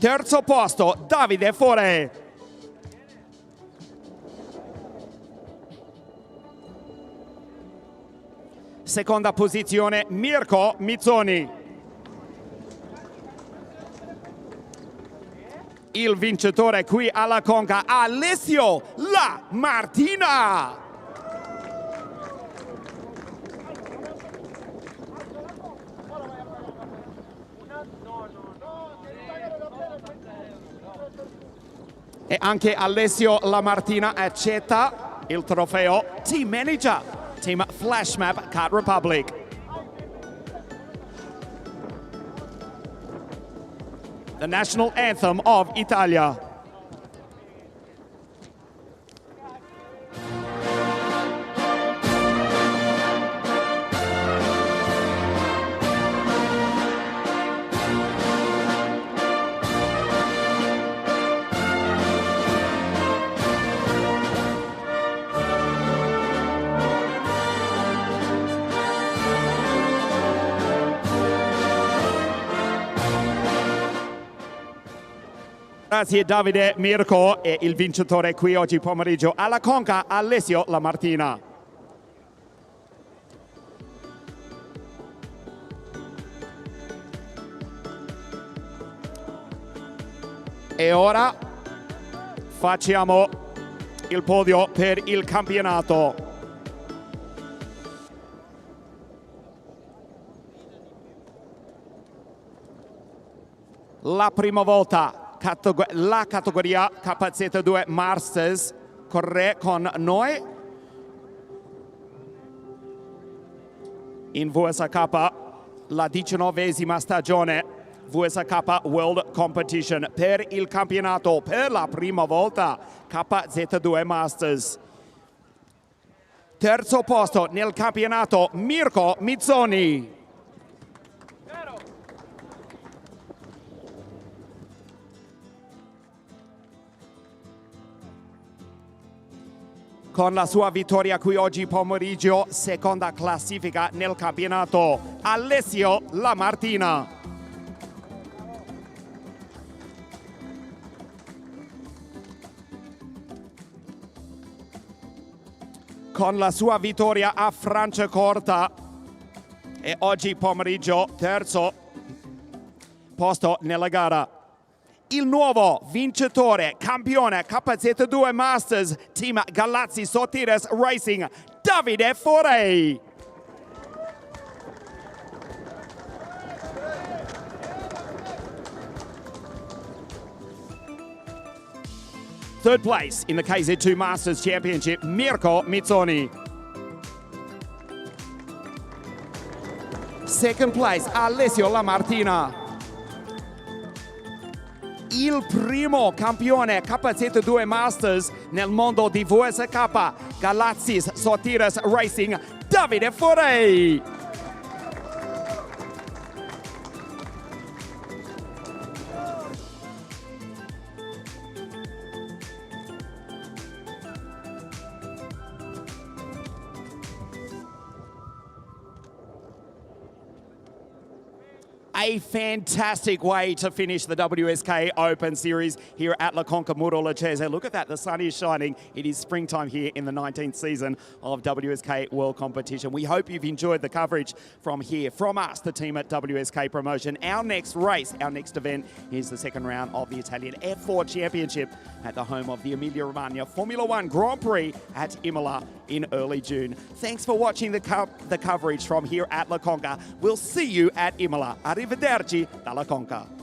Terzo posto, Davide Fore. Seconda posizione, Mirko Mizzoni. Il vincitore qui alla CONCA, Alessio Lamartina. E anche Alessio Lamartina accetta il trofeo Team Manager, Team Flash Map Kart Republic. The national anthem of Italia. Grazie Davide, Mirko, e il vincitore qui oggi pomeriggio alla CONCA, Alessio Lamartina. E ora facciamo il podio per il campionato. La prima volta la categoria KZ2 Masters corre con noi in VSK, la 19ª stagione VSK World Competition per il campionato per la prima volta KZ2 Masters. Terzo posto nel campionato Mirko Mizzoni. Con la sua vittoria qui oggi pomeriggio, seconda classifica nel campionato, Alessio Lamartina. Con la sua vittoria a Franciacorta e oggi pomeriggio terzo posto nella gara. Il nuovo vincitore, campione KZ2 Masters, Team Galazzi Sotiris Racing, Davide Forei. Third place in the KZ2 Masters Championship, Mirko Mizzoni. Second place, Alessio Lamartina. il primo campione K72 Masters nel mondo di VSK Galaxis Sotiris Racing, Davide Forei. A fantastic way to finish the WSK Open Series here at La Conca Muro Lucchese. Look at that, the sun is shining. It is springtime here in the 19th season of WSK World Competition. We hope you've enjoyed the coverage from here, from us, the team at WSK Promotion. Our next race, our next event is the second round of the Italian F4 Championship at the home of the Emilia-Romagna Formula One Grand Prix at Imola in early June. Thanks for watching the coverage from here at La Conca. We'll see you at Imola. Arrivederci dalla Conca.